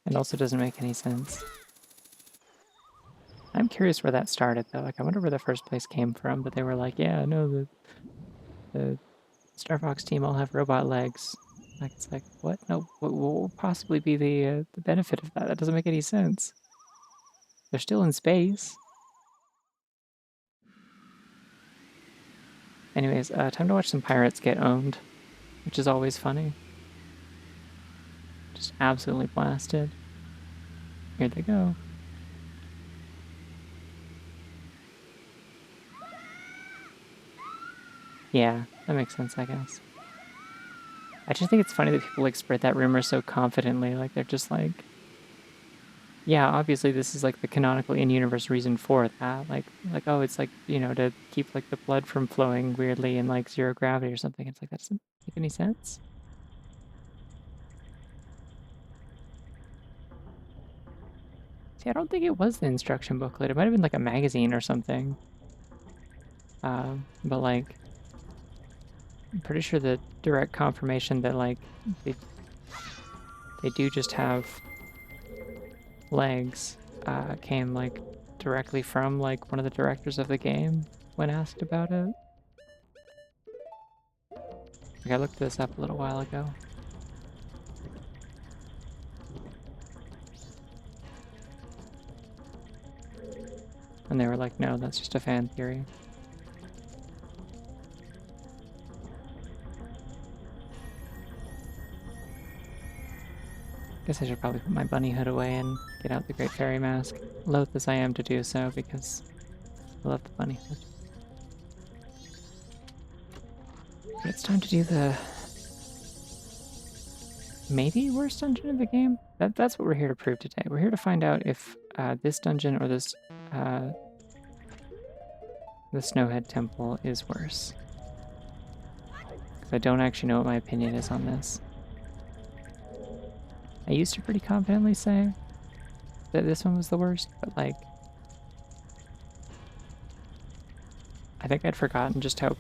It also doesn't make any sense. I'm curious where that started, though. Like, I wonder where the first place came from, but they were like, yeah, no, the Star Fox team all have robot legs. Like, it's like, what? No, what will possibly be the benefit of that? That doesn't make any sense. They're still in space. Anyways, time to watch some pirates get owned, which is always funny. Just absolutely blasted. Here they go. Yeah, that makes sense, I guess. I just think it's funny that people like spread that rumor so confidently. Like they're just like, yeah, obviously this is like the canonical in-universe reason for that. Like oh, it's like, you know, to keep like the blood from flowing weirdly in like zero gravity or something. It's like that doesn't make any sense. See, I don't think it was the instruction booklet. It might have been like a magazine or something. But like, I'm pretty sure the direct confirmation that like they they do just have legs came like directly from like one of the directors of the game when asked about it. Like I looked this up a little while ago. And they were like, no, that's just a fan theory. Guess I should probably put my bunny hood away and get out the Great Fairy Mask. Loath as I am to do so because I love the bunny hood. But it's time to do the maybe worst dungeon of the game? That's what we're here to prove today. We're here to find out if this dungeon or this the Snowhead Temple is worse. Because I don't actually know what my opinion is on this. I used to pretty confidently say that this one was the worst, but like, I think I'd forgotten just how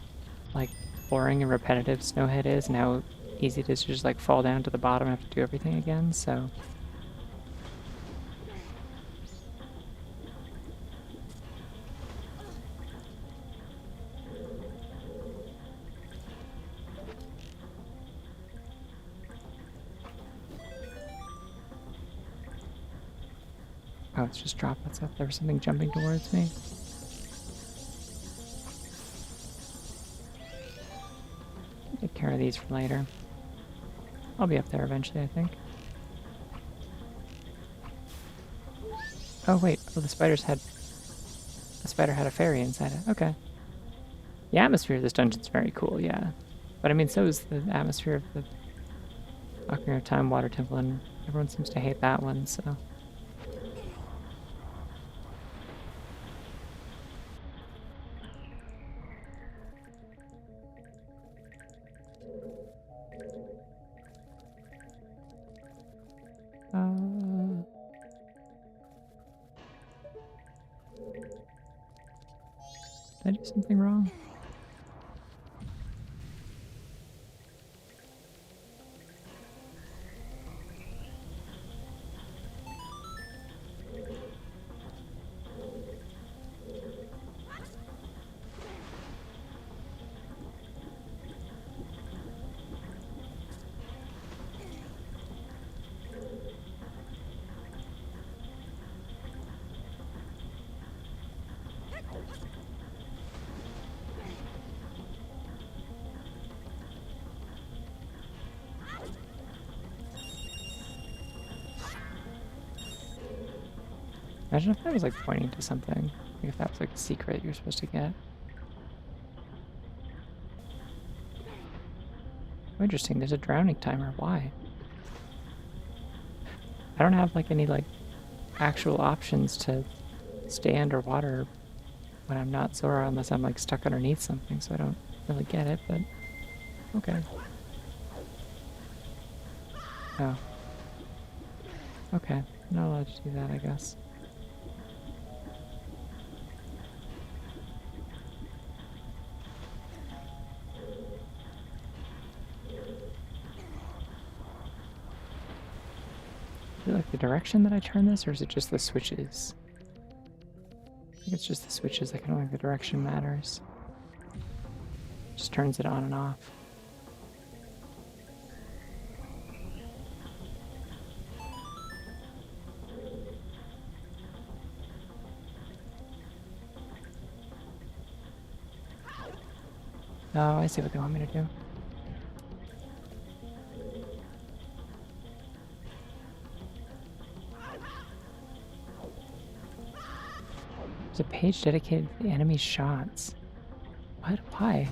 like boring and repetitive Snowhead is and how easy it is to just like fall down to the bottom and have to do everything again, so. Oh, it's just droplets up. There was something jumping towards me. Take care of these for later. I'll be up there eventually, I think. Oh wait, oh the spider had a fairy inside it. Okay. The atmosphere of this dungeon's very cool, yeah. But I mean, so is the atmosphere of the Ocarina of Time Water Temple, and everyone seems to hate that one, so. Did I do something wrong? Imagine if that was like pointing to something. Like if that was like a secret you're supposed to get. Oh, interesting, there's a drowning timer. Why? I don't have like any like actual options to stay underwater when I'm not Zora unless I'm like stuck underneath something, so I don't really get it, but okay. Oh. Okay, not allowed to do that, I guess. Is it like the direction that I turn this, or is it just the switches? I think it's just the switches. Like, I don't think the direction matters. Just turns it on and off. Oh, I see what they want me to do. There's a page dedicated to the enemy's shots. What? Why?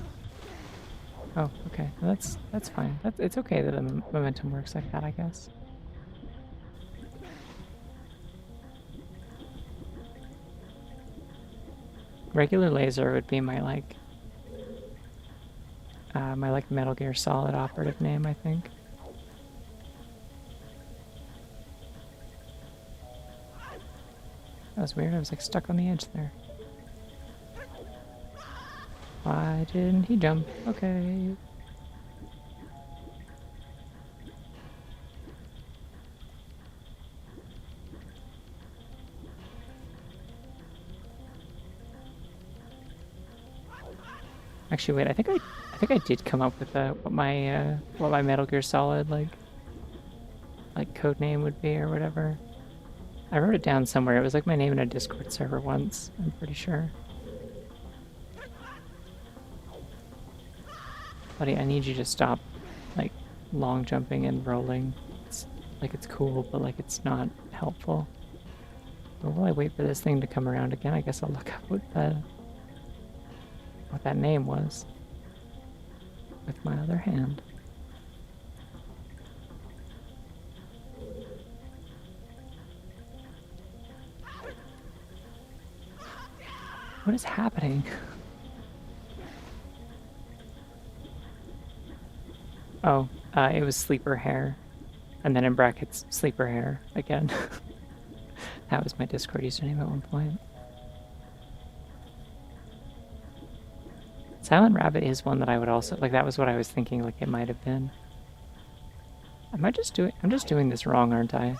Oh, okay. Well, that's fine. It's okay that the momentum works like that, I guess. Regular laser would be my like Metal Gear Solid operative name, I think. That was weird. I was like stuck on the edge there. Why didn't he jump? Okay. Actually, wait. I think I did come up with what my Metal Gear Solid like code name would be or whatever. I wrote it down somewhere. It was like my name in a Discord server once. I'm pretty sure. Buddy, I need you to stop like long jumping and rolling. It's like it's cool, but like it's not helpful. But while I wait for this thing to come around again, I guess I'll look up what that name was with my other hand. What is happening? Oh, it was sleeper hair. And then in brackets, sleeper hair again. That was my Discord username at one point. Silent Rabbit is one that I would also like. That was what I was thinking. Like it might have been. I'm just doing this wrong, aren't I?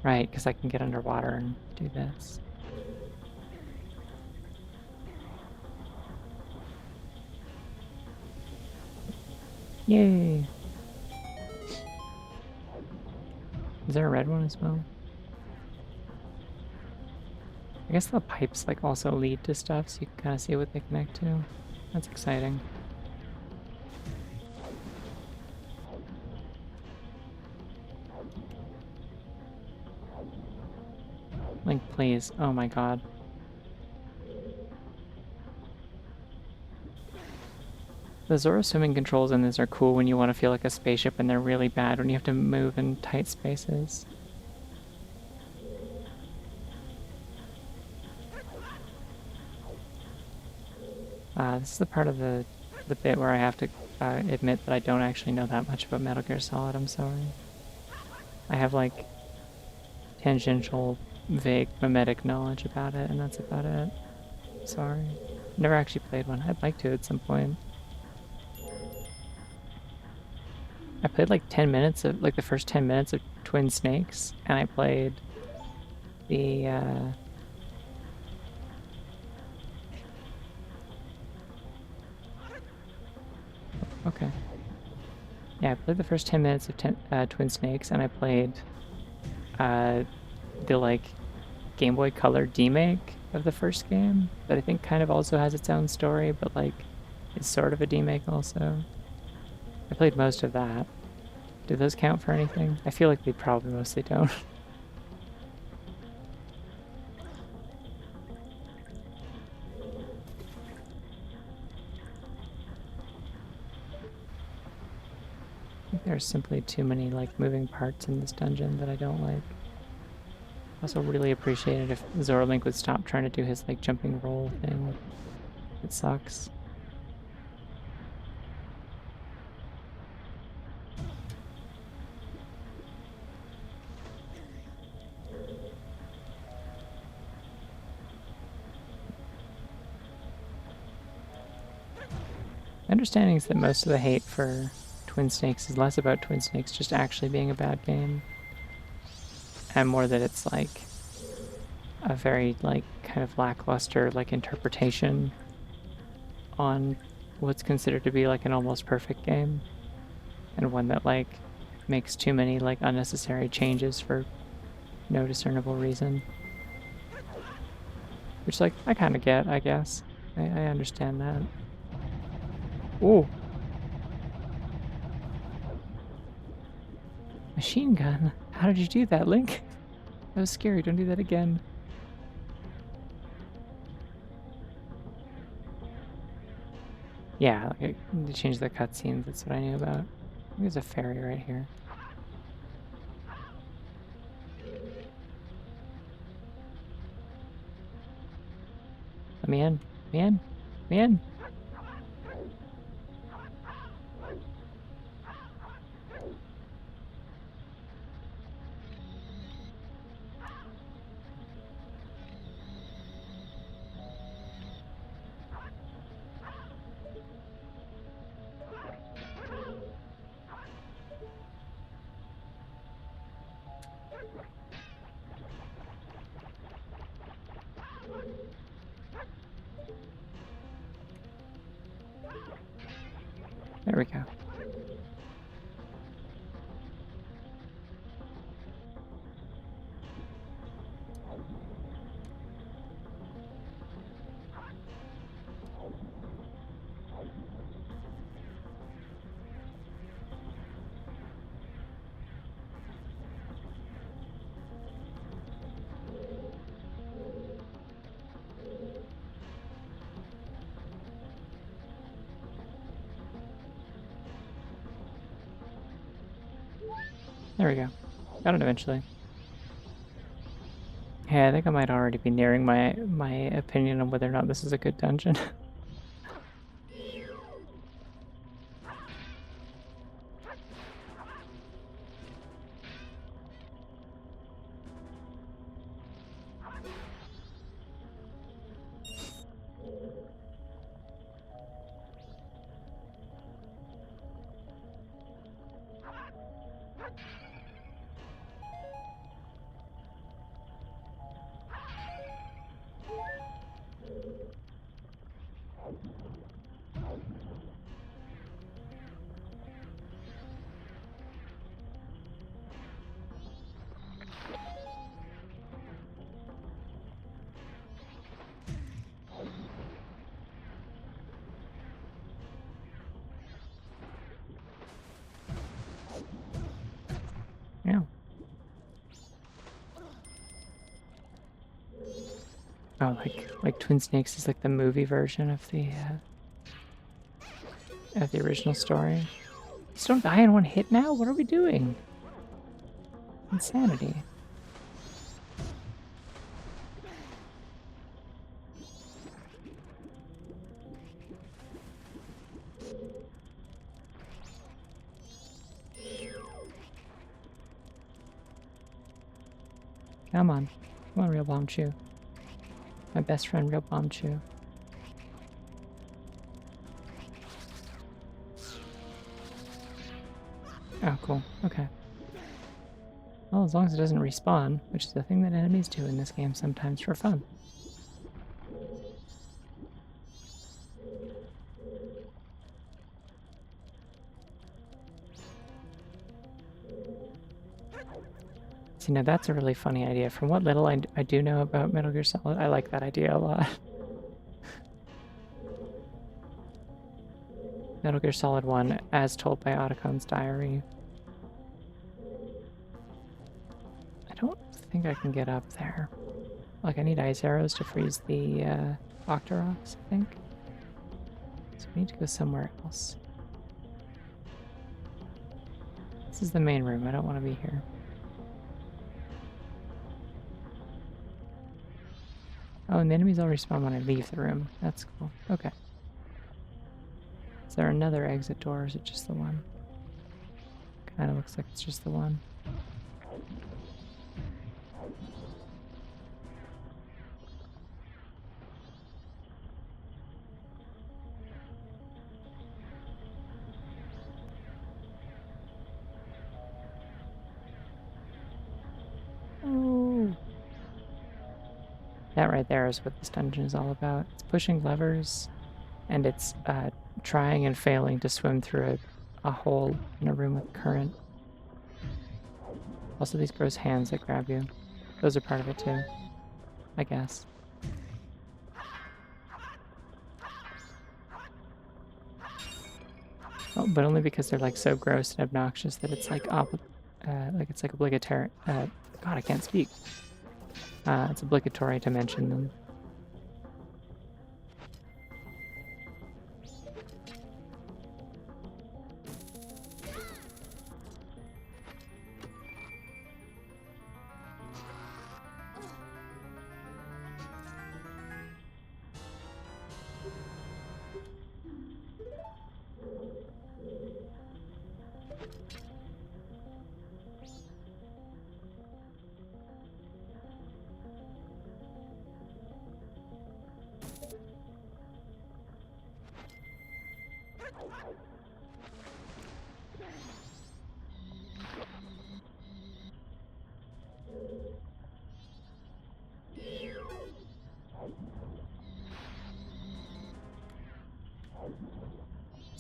Right, because I can get underwater and do this. Yay! Is there a red one as well? I guess the pipes like also lead to stuff, so you can kind of see what they connect to. That's exciting. Link, please. Oh my god. The Zora swimming controls in this are cool when you want to feel like a spaceship, and they're really bad when you have to move in tight spaces. This is the part of the bit where I have to admit that I don't actually know that much about Metal Gear Solid. I'm sorry. I have like tangential, vague, mimetic knowledge about it, and that's about it. Sorry. Never actually played one. I'd like to at some point. I played like 10 minutes of, like the first 10 minutes of Twin Snakes, and I played the, okay. Yeah, I played the first 10 minutes of Twin Snakes, and I played, the, like, Game Boy Color demake of the first game, that I think kind of also has its own story, but, like, it's sort of a demake also. I played most of that. Do those count for anything? I feel like they probably mostly don't. I think there are simply too many like moving parts in this dungeon that I don't like. I also really appreciate it if Zorlink would stop trying to do his like jumping roll thing. It sucks. My understanding is that most of the hate for Twin Snakes is less about Twin Snakes just actually being a bad game, and more that it's like a very like kind of lackluster like interpretation on what's considered to be like an almost perfect game, and one that like makes too many like unnecessary changes for no discernible reason. Which like I kind of get, I guess. I understand that. Ooh. Machine gun? How did you do that, Link? That was scary. Don't do that again. Yeah, like, they changed the cutscenes. That's what I knew about. There's a ferry right here. Let me in. Let me in. Let me in. There we go. There we go. Got it eventually. Yeah, I think I might already be nearing my opinion on whether or not this is a good dungeon. Yeah. Oh, like Twin Snakes is like the movie version of the original story. Just don't die in one hit now? What are we doing? Insanity. Come on. Come on, Real Bomb Chew. My best friend, Real Bomb Chew. Oh, cool. Okay. Well, as long as it doesn't respawn, which is the thing that enemies do in this game sometimes for fun. See, now that's a really funny idea. From what little I do know about Metal Gear Solid, I like that idea a lot. Metal Gear Solid 1, as told by Otacon's diary. I don't think I can get up there. Like, I need ice arrows to freeze the Octoroks, I think. So we need to go somewhere else. This is the main room. I don't want to be here. Oh, and the enemies all respawn when I leave the room. That's cool. Okay. Is there another exit door, or is it just the one? Kind of looks like it's just the one. Oh. That right there is what this dungeon is all about. It's pushing levers, and it's trying and failing to swim through a hole in a room with current. Also, these gross hands that grab you. Those are part of it too, I guess. Oh, but only because they're like so gross and obnoxious that it's like obligatory. God, I can't speak. It's obligatory to mention them.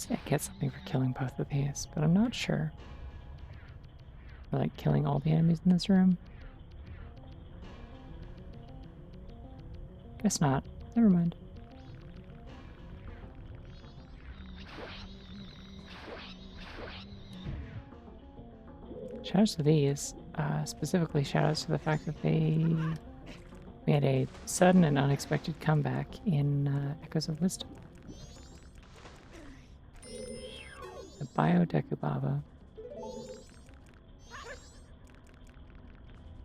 say I get something for killing both of these, but I'm not sure. Or like killing all the enemies in this room. Guess not. Never mind. Shoutouts to these. Specifically, shoutouts to the fact that we had a sudden and unexpected comeback in Echoes of Wisdom. The Biodecubaba.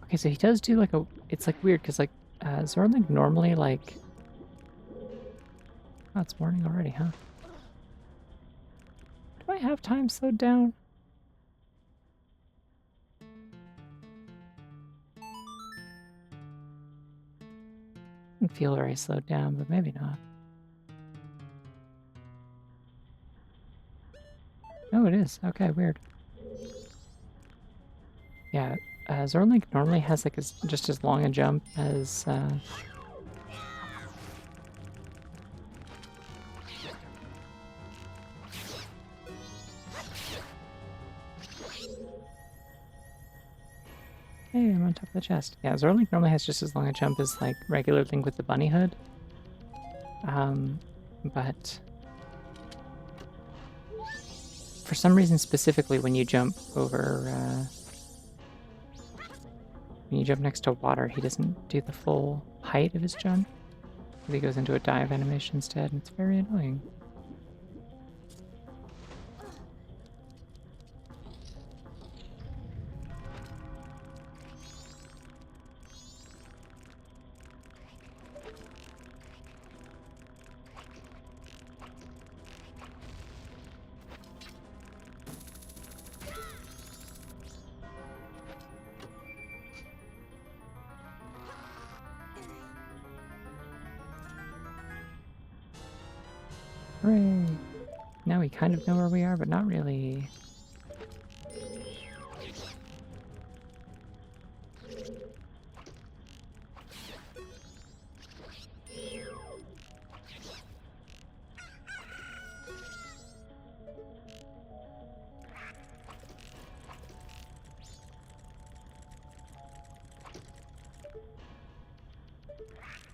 Okay, so he does do like a... It's like weird, because like Zorlink normally like... Oh, it's morning already, huh? Do I have time slowed down? Doesn't feel very slowed down, but maybe not. Oh, it is. Okay, weird. Yeah, Zorlink normally has like just as long a jump as... Hey, I'm on top of the chest. Yeah, Zorlink normally has just as long a jump as like regular Link with the bunny hood. But for some reason, specifically when you jump over, when you jump next to water, he doesn't do the full height of his jump. He goes into a dive animation instead, and it's very annoying. Hooray! Now we kind of know where we are, but not really.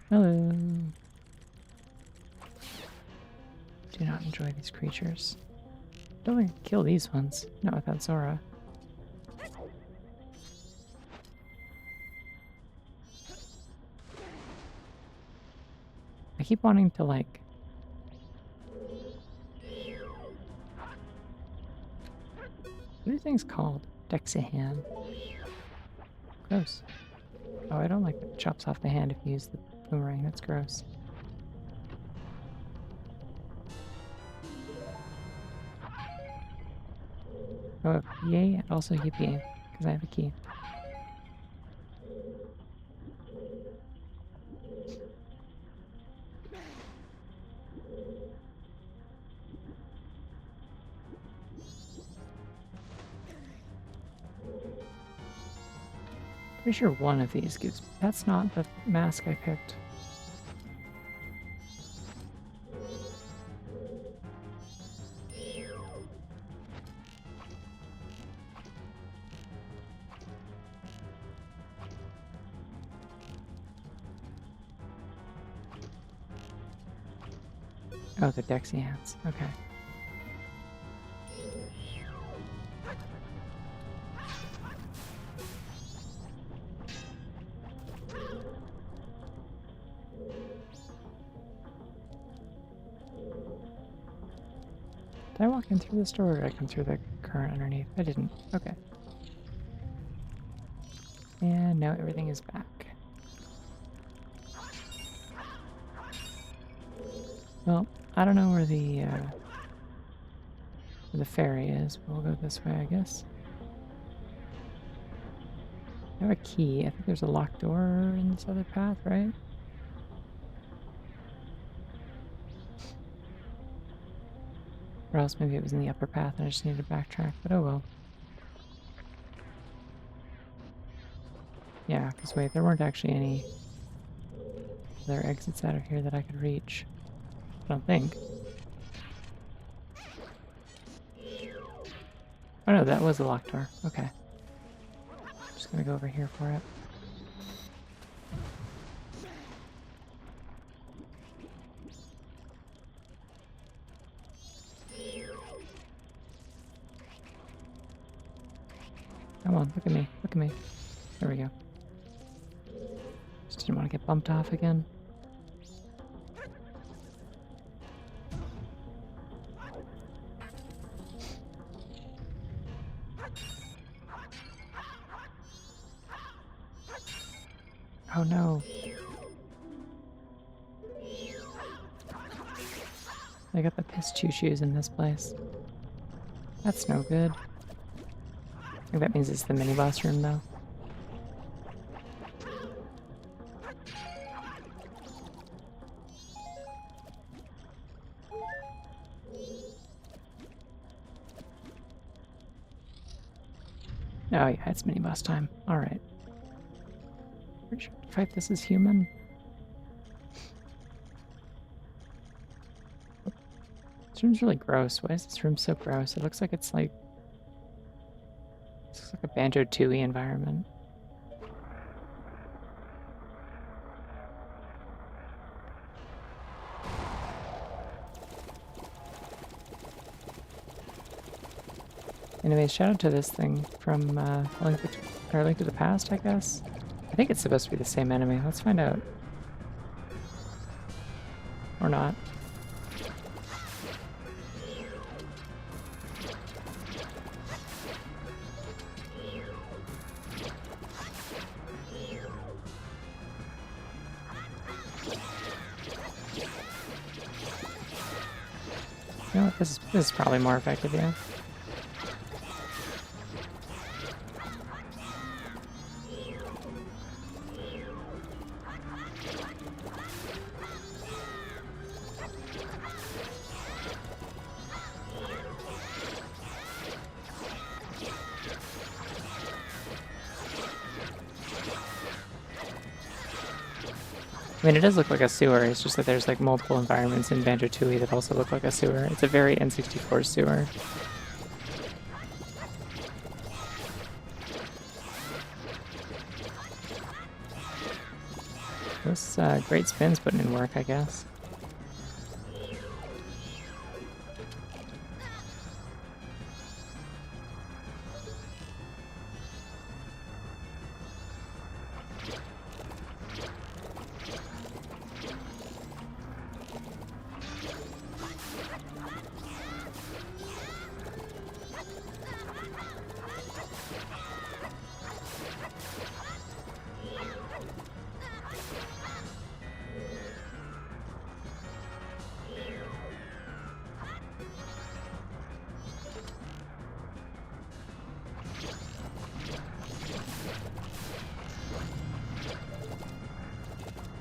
Hello. Do not enjoy these creatures. Don't want to kill these ones. Not without Zora. I keep wanting to like... What are these things called? Dexihan. Gross. Oh, I don't like that it chops off the hand if you use the boomerang. That's gross. Oh, yay, and also yippee, because I have a key. Pretty sure one of these gives... That's not the mask I picked. Oh, the Dexians. Okay. Did I walk in through this door or did I come through the current underneath? I didn't. Okay. And now everything is back. Well, I don't know where the ferry is, but we'll go this way, I guess. I have a key. I think there's a locked door in this other path, right? Or else maybe it was in the upper path and I just needed to backtrack, but oh well. Yeah, because wait, there weren't actually any other exits out of here that I could reach. I don't think. Oh no, that was a locked door. Okay. Just gonna go over here for it. Come on, look at me. Look at me. There we go. Just didn't want to get bumped off again. Oh no. I got the piss choo-choos in this place. That's no good. I think that means it's the mini boss room though. Oh yeah, it's mini boss time. Alright. Pretty sure to fight this is human. This room's really gross. Why is this room so gross? It looks like it's like... This looks like a Banjo-Tooie environment. Anyways, shout out to this thing from Link to the Past, I guess. I think it's supposed to be the same enemy. Let's find out. Or not. You know what? This is probably more effective, yeah. I mean, it does look like a sewer, it's just that there's like multiple environments in Banjo-Tooie that also look like a sewer. It's a very N64 sewer. This great spin's putting in work, I guess.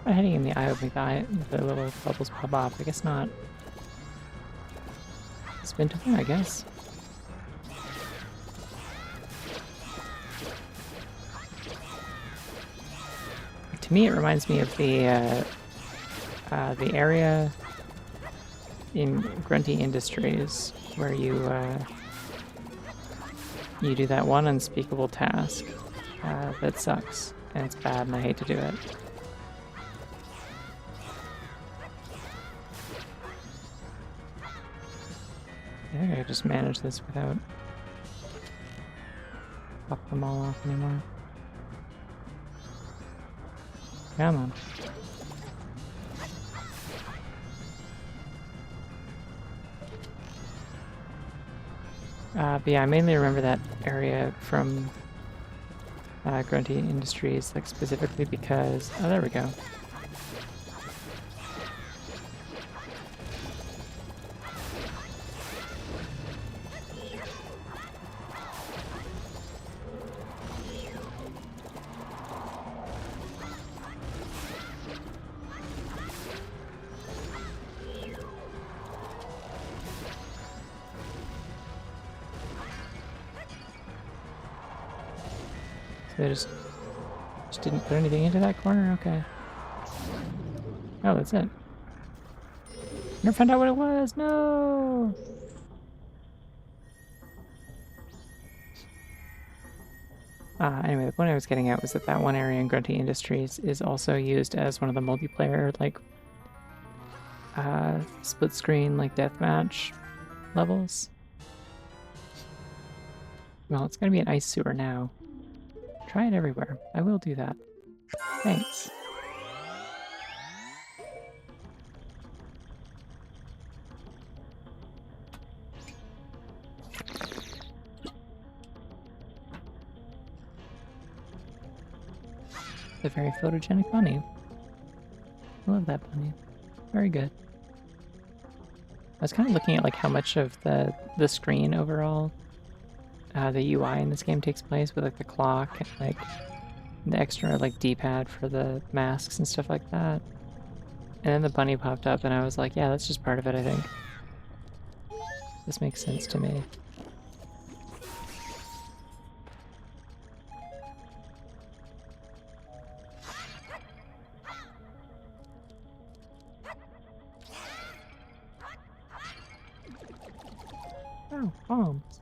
Hitting in the eye would make the little bubbles pop off. I guess not. Spin to win, I guess. To me, it reminds me of the area in Grunty Industries where you do that one unspeakable task that sucks and it's bad and I hate to do it. I think I could just manage this without pop them all off anymore. Come on. But yeah, I mainly remember that area from Grunty Industries, like specifically because... Oh, there we go. They just didn't put anything into that corner? Okay. Oh, that's it. Never found out what it was! No! Anyway, the point I was getting at was that that one area in Grunty Industries is also used as one of the multiplayer, like, split screen, like, deathmatch levels. Well, it's gonna be an ice sewer now. Try it everywhere. I will do that. Thanks. It's a very photogenic bunny. I love that bunny. Very good. I was kind of looking at like how much of the screen overall, the UI in this game takes place with like the clock and like the extra like D-pad for the masks and stuff like that. And then the bunny popped up and I was like, yeah, that's just part of it, I think. This makes sense to me. Oh, bombs.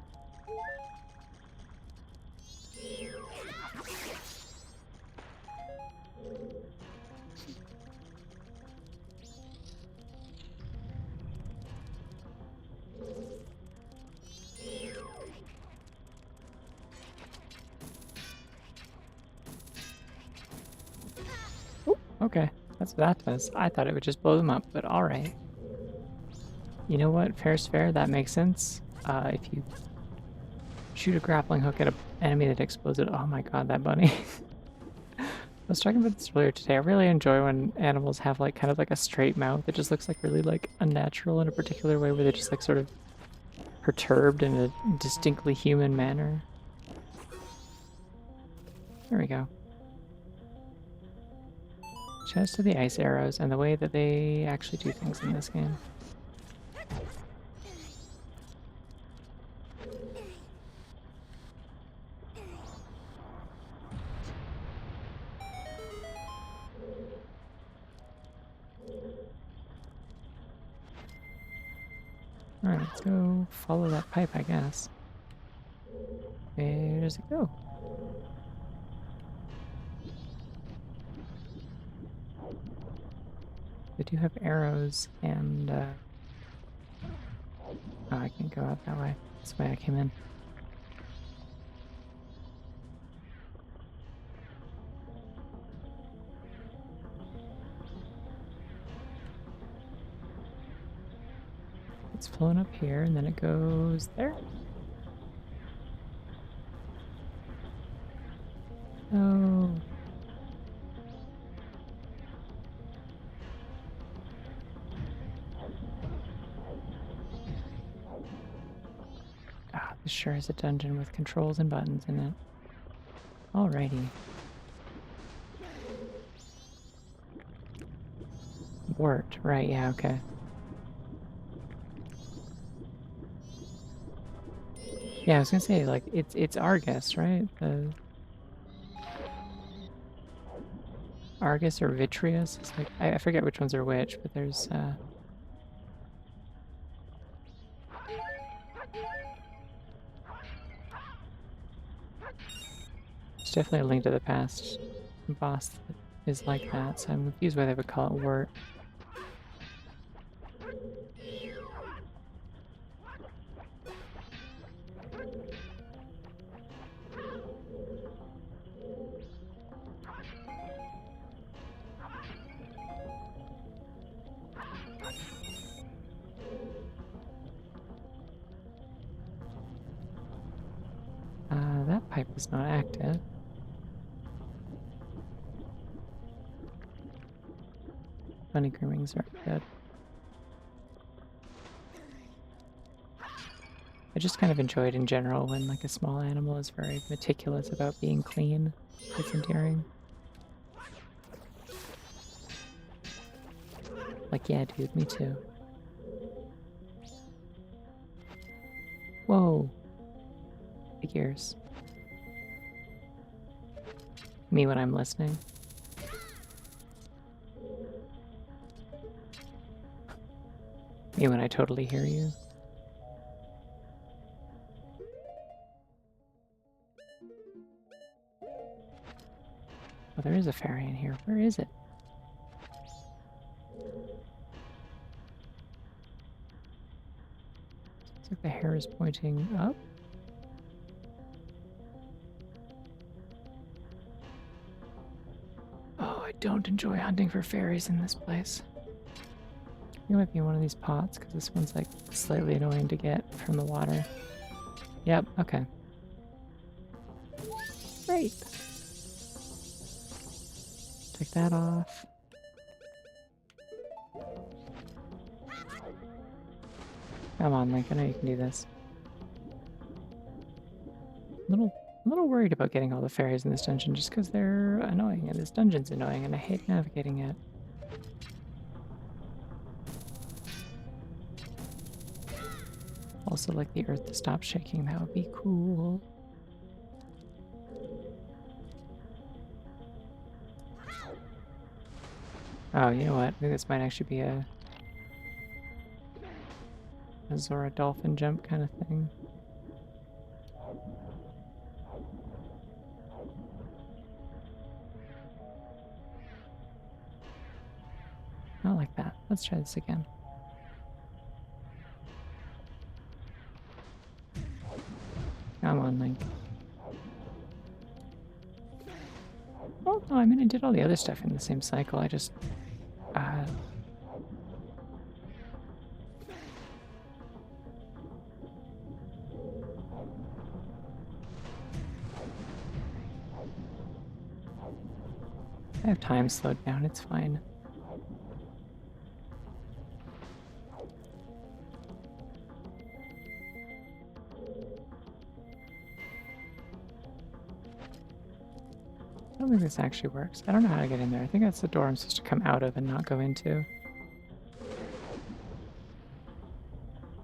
Ooh, okay, that's what that does. I thought it would just blow them up, but alright. You know what? Fair's fair, that makes sense. If you shoot a grappling hook at an enemy that explodes it, oh my god, that bunny. I was talking about this earlier today. I really enjoy when animals have like kind of like a straight mouth. It just looks like really like unnatural in a particular way where they're just like sort of perturbed in a distinctly human manner. There we go. Just to the ice arrows and the way that they actually do things in this game. Alright, let's go follow that pipe, I guess. Where does it go? They do have arrows and, oh, I can't go out that way. That's the way I came in. It's flowing up here and then it goes there. Oh. Ah, this sure is a dungeon with controls and buttons in it. Alrighty. Wort, right, yeah, okay. Yeah, I was gonna say, like, it's Argus, right? The Argus or Vitreous? It's like, I forget which ones are which, but there's, there's definitely a Link to the Past boss that is like that, so I'm confused why they would call it Wort. That pipe is not active. Bunny groomings are good. I just kind of enjoyed in general when like a small animal is very meticulous about being clean. It's endearing. Like, yeah, dude, me too. Whoa. Big ears. Me when I'm listening. Me when I totally hear you. there is a fairy in here. Where is it? Looks like the hair is pointing up. Oh, I don't enjoy hunting for fairies in this place. You might be in one of these pots, because this one's like slightly annoying to get from the water. Yep, okay. Great. Take that off. Come on, Link, I know you can do this. A little worried about getting all the fairies in this dungeon just because they're annoying, and this dungeon's annoying, and I hate navigating it. Also like the earth to stop shaking, that would be cool. Oh, you know what? I think this might actually be a Zora dolphin jump kind of thing. Not like that. Let's try this again. Come on, Link. Oh, no, I mean, I did all the other stuff in the same cycle. I just... I have time slowed down, it's fine. I don't think this actually works. I don't know how to get in there. I think that's the door I'm supposed to come out of and not go into.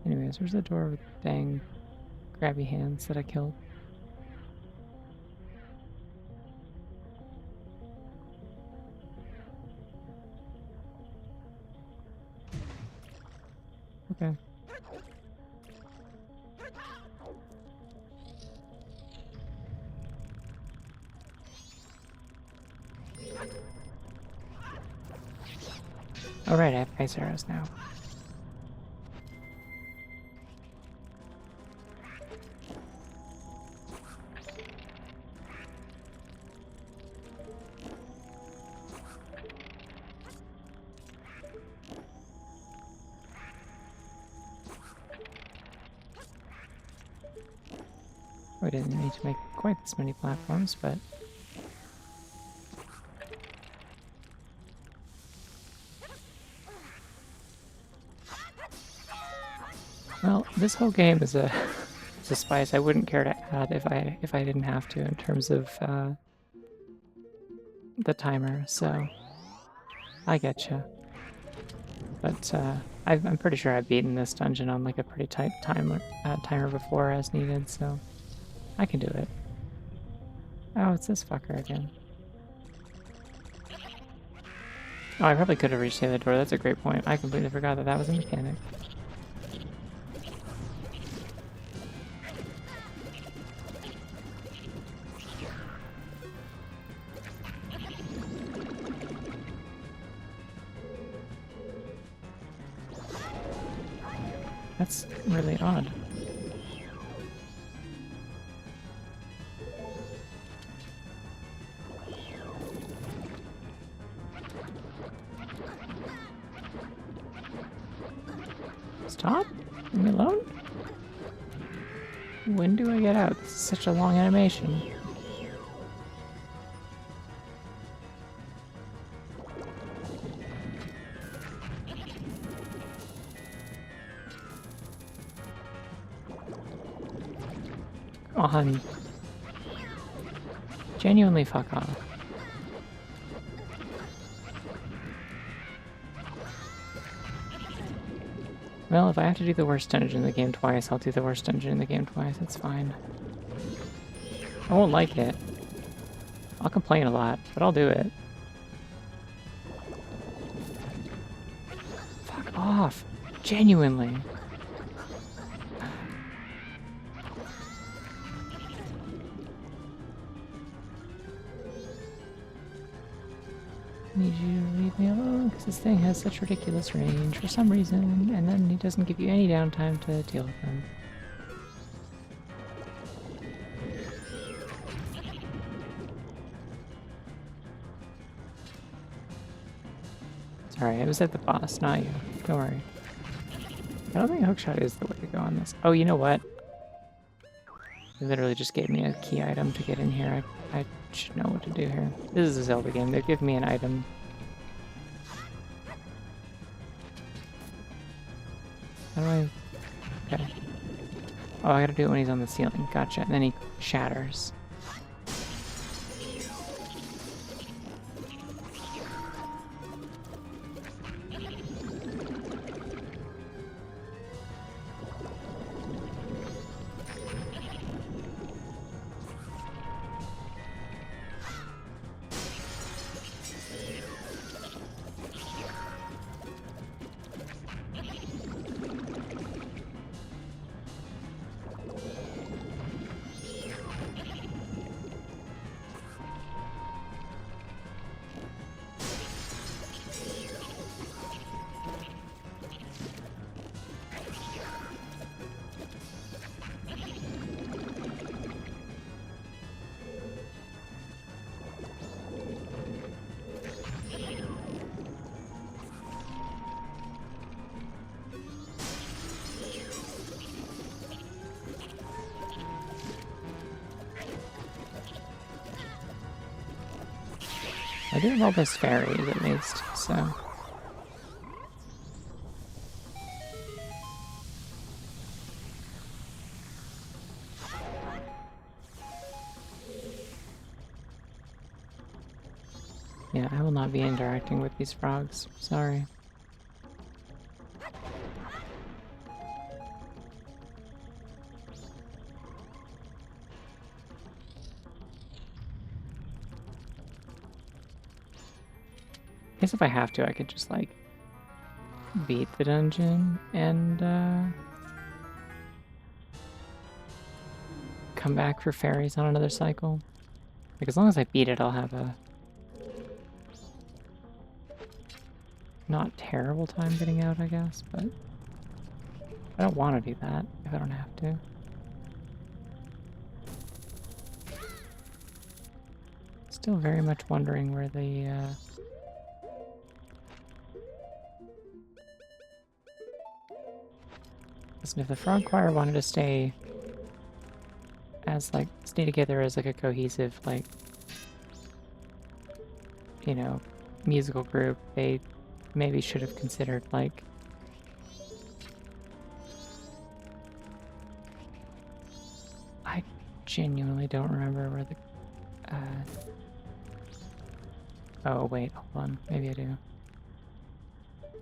Anyways, where's the door with the dang grabby hands that I killed? Okay. Alright, I have ice arrows now. We didn't need to make quite this many platforms, but... Well, this whole game is a, is a spice I wouldn't care to add if I didn't have to in terms of the timer, so I getcha. But I'm pretty sure I've beaten this dungeon on like a pretty tight timer before as needed, so I can do it. Oh, it's this fucker again. Oh, I probably could have reached the other door. That's a great point. I completely forgot that that was a mechanic. That's really odd. Stop? Leave me alone? When do I get out? This is such a long animation. Come on. Genuinely fuck off. Well, if I have to do the worst dungeon in the game twice, I'll do the worst dungeon in the game twice. It's fine. I won't like it. I'll complain a lot, but I'll do it. Fuck off. Genuinely. Yellow, because this thing has such ridiculous range for some reason, and then he doesn't give you any downtime to deal with them. Sorry, I was at the boss, not you. Don't worry. I don't think hookshot is the way to go on this. Oh, you know what? They literally just gave me a key item to get in here. I should know what to do here. This is a Zelda game. They've given me an item. How do I... Okay. Oh, I gotta do it when he's on the ceiling. Gotcha. And then he shatters. I do have all those fairies, at least, so... Yeah, I will not be interacting with these frogs. Sorry. I guess if I have to, I could just, like, beat the dungeon and, come back for fairies on another cycle. Like, as long as I beat it, I'll have a not terrible time getting out, I guess, but I don't want to do that if I don't have to. Still very much wondering where the, Listen, if the Frog Choir wanted to stay as, like, stay together as, like, a cohesive, like, you know, musical group, they maybe should have considered, like, I genuinely don't remember where the, oh, wait, hold on, maybe I do.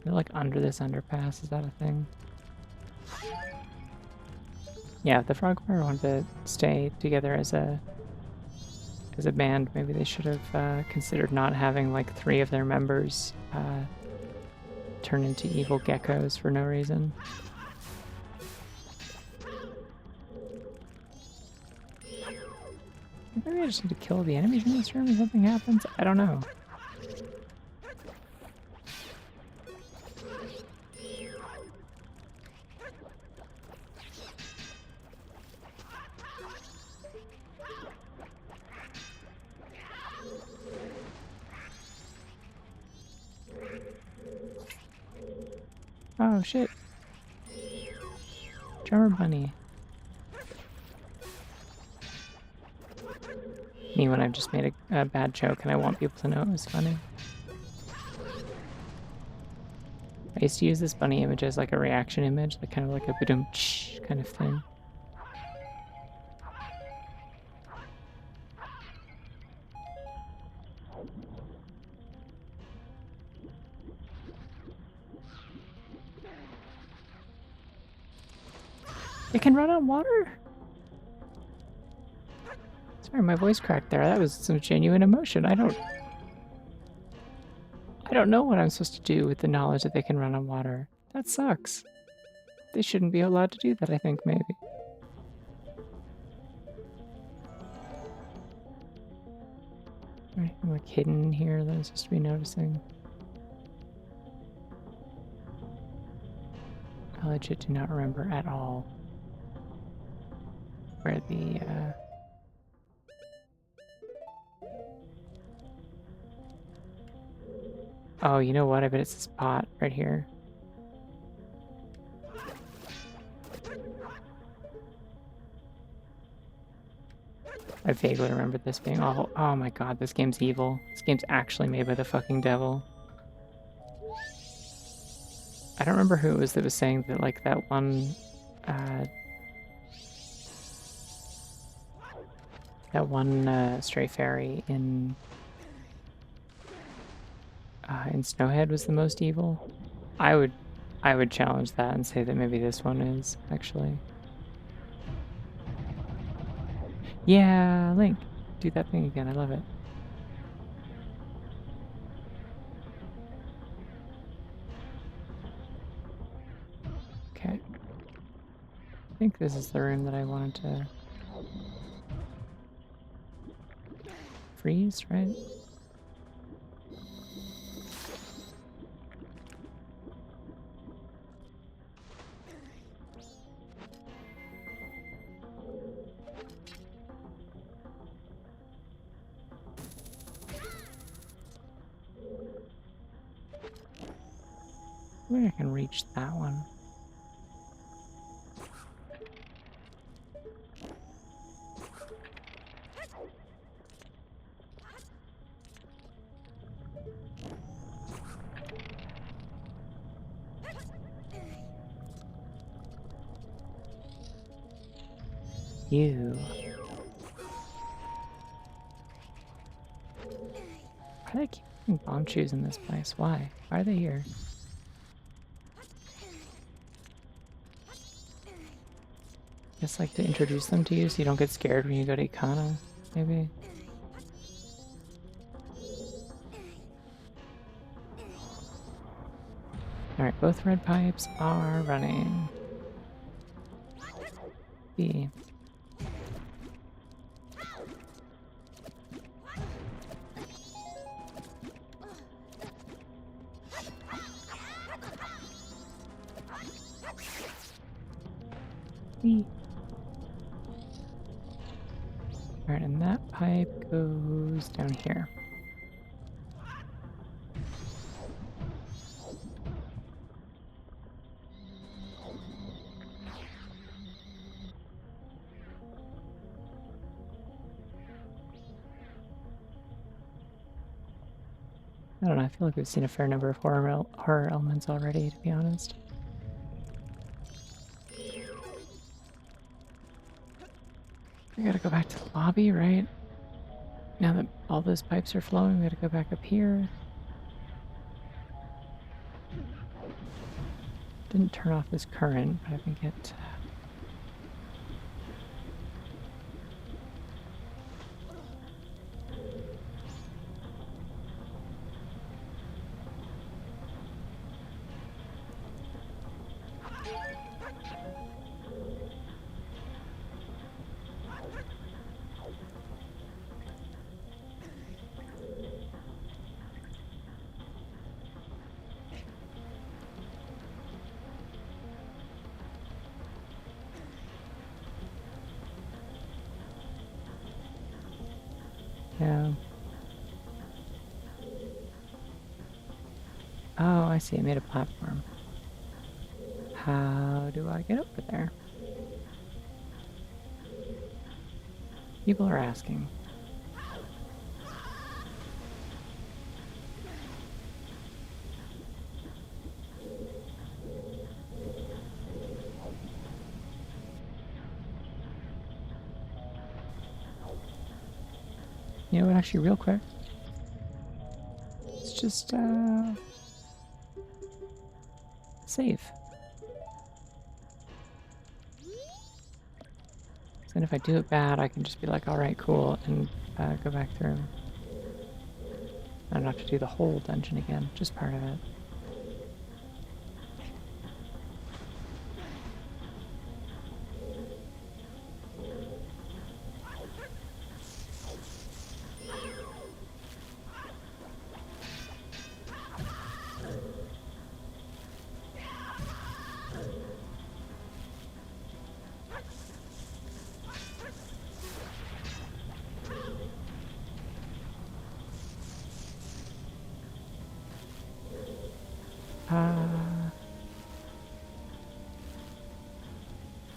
Is it, like, under this underpass? Is that a thing? Yeah, if the Frog Choir wanted to stay together as a band, maybe they should have considered not having like 3 of their members turn into evil geckos for no reason. Maybe I just need to kill the enemies in this room and something happens? I don't know. Oh shit. Drummer Bunny. Me when I've just made a bad joke and I want people to know it was funny. I used to use this bunny image as like a reaction image, like kind of like a ba-dum tsh kind of thing. It can run on water? Sorry, my voice cracked there. That was some genuine emotion. I don't know what I'm supposed to do with the knowledge that they can run on water. That sucks. They shouldn't be allowed to do that, I think, maybe. Anything like hidden here that I'm supposed to be noticing? I legit do not remember at all where the, Oh, you know what? I bet it's this pot right here. I vaguely remember this being awful. Oh my god, this game's evil. This game's actually made by the fucking devil. I don't remember who it was that was saying that, like, that one, stray fairy in Snowhead was the most evil. I would challenge that and say that maybe this one is, actually. Yeah, Link. Do that thing again. I love it. Okay. I think this is the room that I wanted to freeze, right? Maybe I can reach that one. You. Why do they keep putting bomb shoes in this place? Why? Why are they here? Just like to introduce them to you so you don't get scared when you go to Ikana, maybe? Alright, both red pipes are running. B. B. Alright, and that pipe goes down here. I don't know, I feel like we've seen a fair number of horror elements already, to be honest. We gotta go back to the lobby, right? Now that all those pipes are flowing, we gotta go back up here. Didn't turn off this current, but I think it... Yeah. Oh, I see. I made a platform. How do I get over there? People are asking. You know what, actually, real quick. Let's just, save. And if I do it bad, I can just be like, alright, cool, and go back through. I don't have to do the whole dungeon again, just part of it.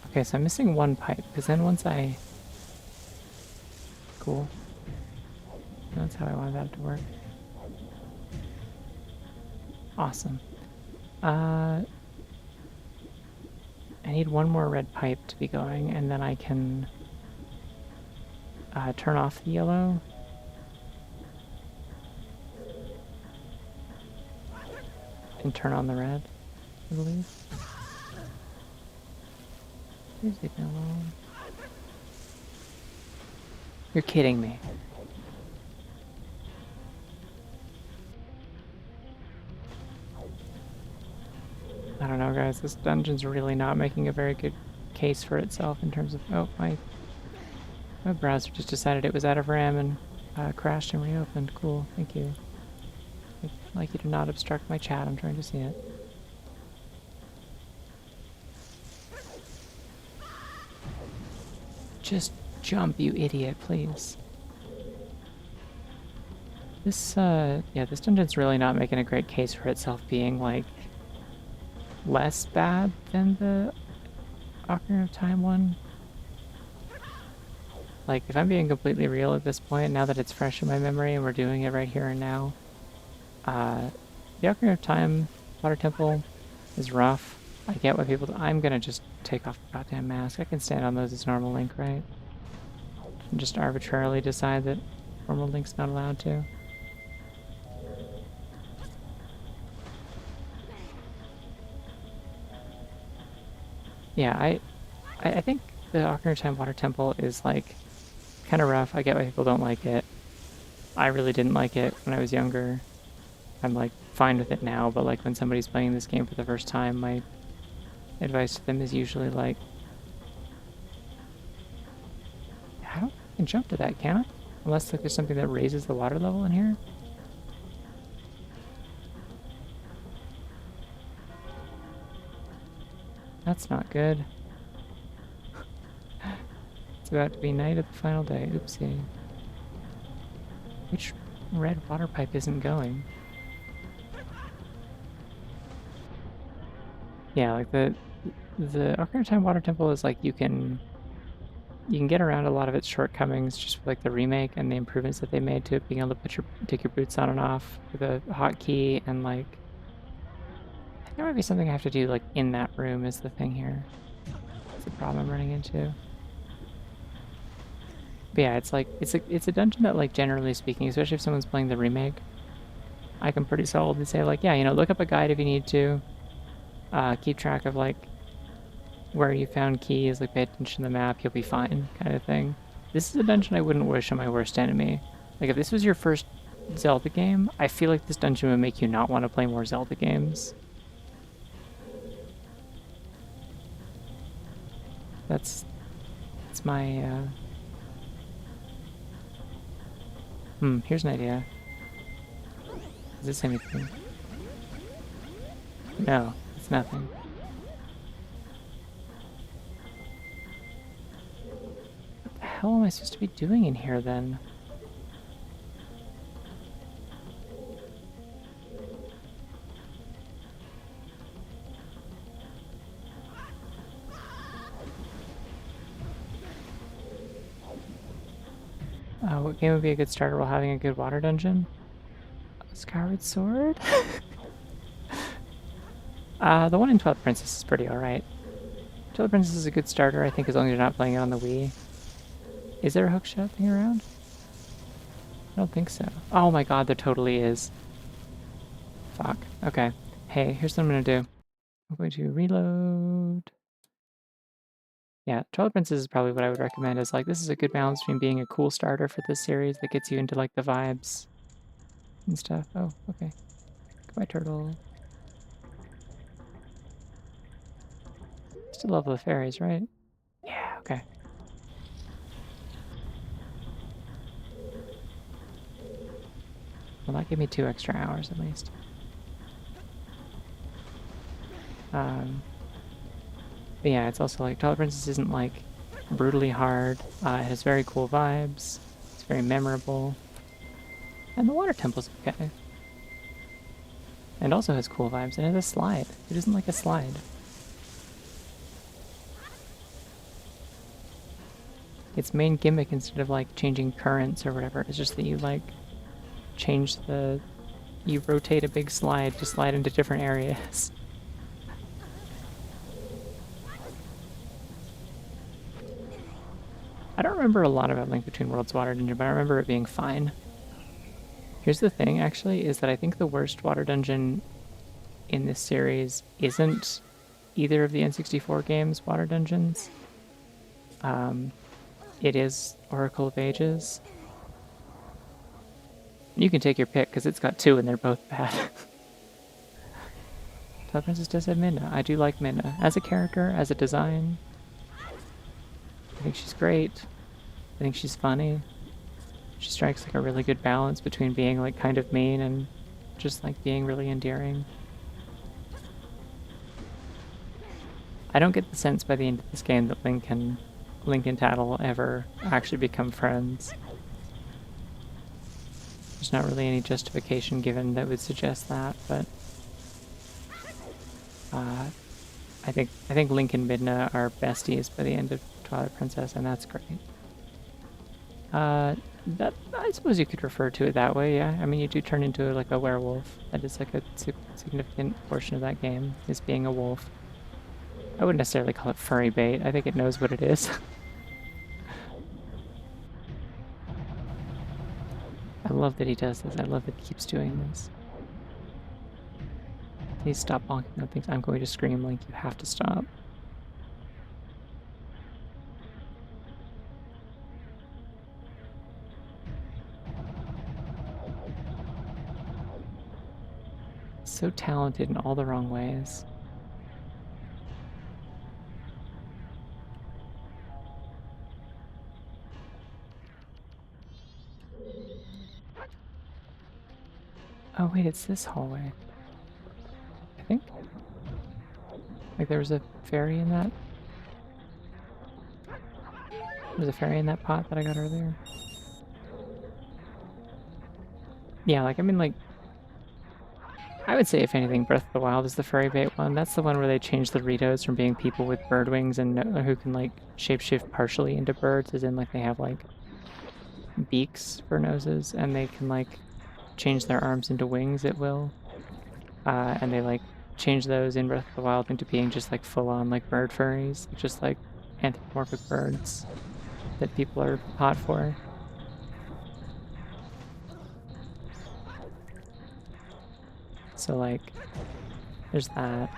Okay, so I'm missing one pipe, because then once I... Cool. That's how I wanted that to work. Awesome. I need one more red pipe to be going, and then I can turn off the yellow. And turn on the red, I believe. Please leave me alone. You're kidding me. I don't know, guys. This dungeon's really not making a very good case for itself in terms of... Oh, my browser just decided it was out of RAM and crashed and reopened. Cool, thank you. I'd like you to not obstruct my chat. I'm trying to see it. Just jump, you idiot, please. This, yeah, this dungeon's really not making a great case for itself being, like, less bad than the Ocarina of Time one. Like, if I'm being completely real at this point, now that it's fresh in my memory and we're doing it right here and now, the Ocarina of Time Water Temple is rough. I get what people do. I'm gonna just take off the goddamn mask. I can stand on those as normal Link, right? And just arbitrarily decide that normal Link's not allowed to. Yeah, I think the Ocarina of Time Water Temple is, like, kind of rough. I get why people don't like it. I really didn't like it when I was younger. I'm, like, fine with it now, but, like, when somebody's playing this game for the first time, my advice to them is usually, like... I don't think I can jump to that, can I? Unless, like, there's something that raises the water level in here? That's not good. It's about to be night of the final day. Oopsie. Which red water pipe isn't going? Yeah, like the Ocarina of Time Water Temple is like you can get around a lot of its shortcomings just with like the remake and the improvements that they made to it, being able to take your boots on and off with a hotkey, and like I think there might be something I have to do like in that room is the thing here. That's the problem I'm running into. But yeah, it's like it's a dungeon that, like, generally speaking, especially if someone's playing the remake, I can pretty solidly say, like, yeah, you know, look up a guide if you need to. Keep track of like where you found keys, like pay attention to the map, you'll be fine, kind of thing. This is a dungeon I wouldn't wish on my worst enemy. Like, if this was your first Zelda game, I feel like this dungeon would make you not want to play more Zelda games. That's my, here's an idea. Is this anything? No, it's nothing. What the hell am I supposed to be doing in here, then? What game would be a good starter while having a good water dungeon? Skyward Sword? The one in Twilight Princess is pretty alright. Twilight Princess is a good starter, I think, as long as you're not playing it on the Wii. Is there a hookshot thing around? I don't think so. Oh my god, there totally is. Fuck. Okay. Hey, here's what I'm gonna do. I'm going to reload. Yeah, Twilight Princess is probably what I would recommend, as like, this is a good balance between being a cool starter for this series that gets you into like the vibes and stuff. Oh, okay. Goodbye, turtle. Still love the fairies, right? Yeah, okay. Well, that gave me 2 extra hours at least. But yeah, it's also like, Twilight Princess isn't like brutally hard. It has very cool vibes. It's very memorable. And the water temple's okay. And also has cool vibes, and it has a slide. It isn't like a slide. its main gimmick, instead of like changing currents or whatever, is just that you like you rotate a big slide to slide into different areas. I don't remember a lot about Link Between Worlds Water Dungeon, but I remember it being fine. Here's the thing, actually, is that I think the worst water dungeon in this series isn't either of the N64 games' water dungeons. It is Oracle of Ages. You can take your pick, because it's got two and they're both bad. Twilight Princess does have Midna. I do like Midna. As a character, as a design, I think she's great. I think she's funny. She strikes like a really good balance between being like kind of mean and just like being really endearing. I don't get the sense by the end of this game that Link and Tattle ever actually become friends. There's not really any justification given that would suggest that, but I think Link and Midna are besties by the end of Twilight Princess, and that's great. That I suppose you could refer to it that way, yeah. I mean, you do turn into like a werewolf. That is like a significant portion of that game, is being a wolf. I wouldn't necessarily call it furry bait. I think it knows what it is. I love that he does this. I love that he keeps doing this. Please stop bonking on things. I'm going to scream, Link. You have to stop. So talented in all the wrong ways. Oh wait, it's this hallway. I think. Like there was a fairy in that. There was a fairy in that pot that I got earlier. Yeah, like I mean, like I would say if anything, Breath of the Wild is the furry bait one. That's the one where they changed the Ritos from being people with bird wings and who can like shapeshift partially into birds, as in like they have like beaks for noses and they can like change their arms into wings at will. And they like change those in Breath of the Wild into being just like full on like bird furries, just like anthropomorphic birds that people are hot for. So like, there's that.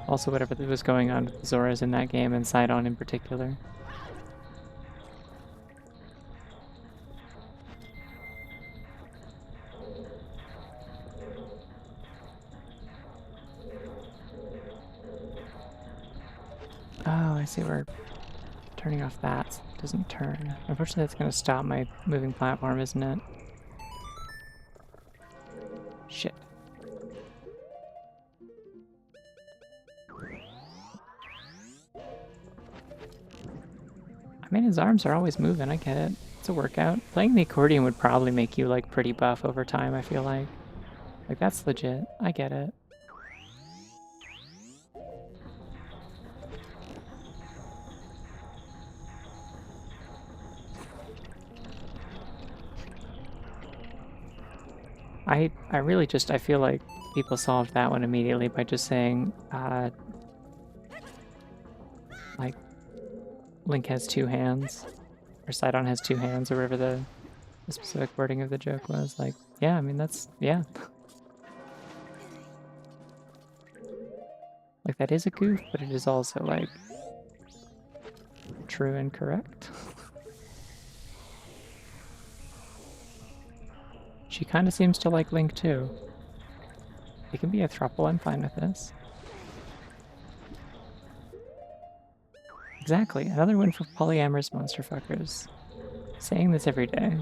Also, whatever was going on with the Zoras in that game and Sidon in particular. Oh, I see. We're turning off that so it doesn't turn. Unfortunately, that's going to stop my moving platform, isn't it? Shit. I mean, his arms are always moving. I get it. It's a workout. Playing the accordion would probably make you, like, pretty buff over time, I feel like. Like, that's legit. I get it. I really just, I feel like people solved that one immediately by just saying, like, Link has two hands, or Sidon has two hands, or whatever the specific wording of the joke was. Like, yeah, I mean, that's, yeah. Like, that is a goof, but it is also, like, true and correct. She kind of seems to like Link, too. It can be a throuple, I'm fine with this. Exactly, another win for polyamorous monster fuckers. Saying this every day.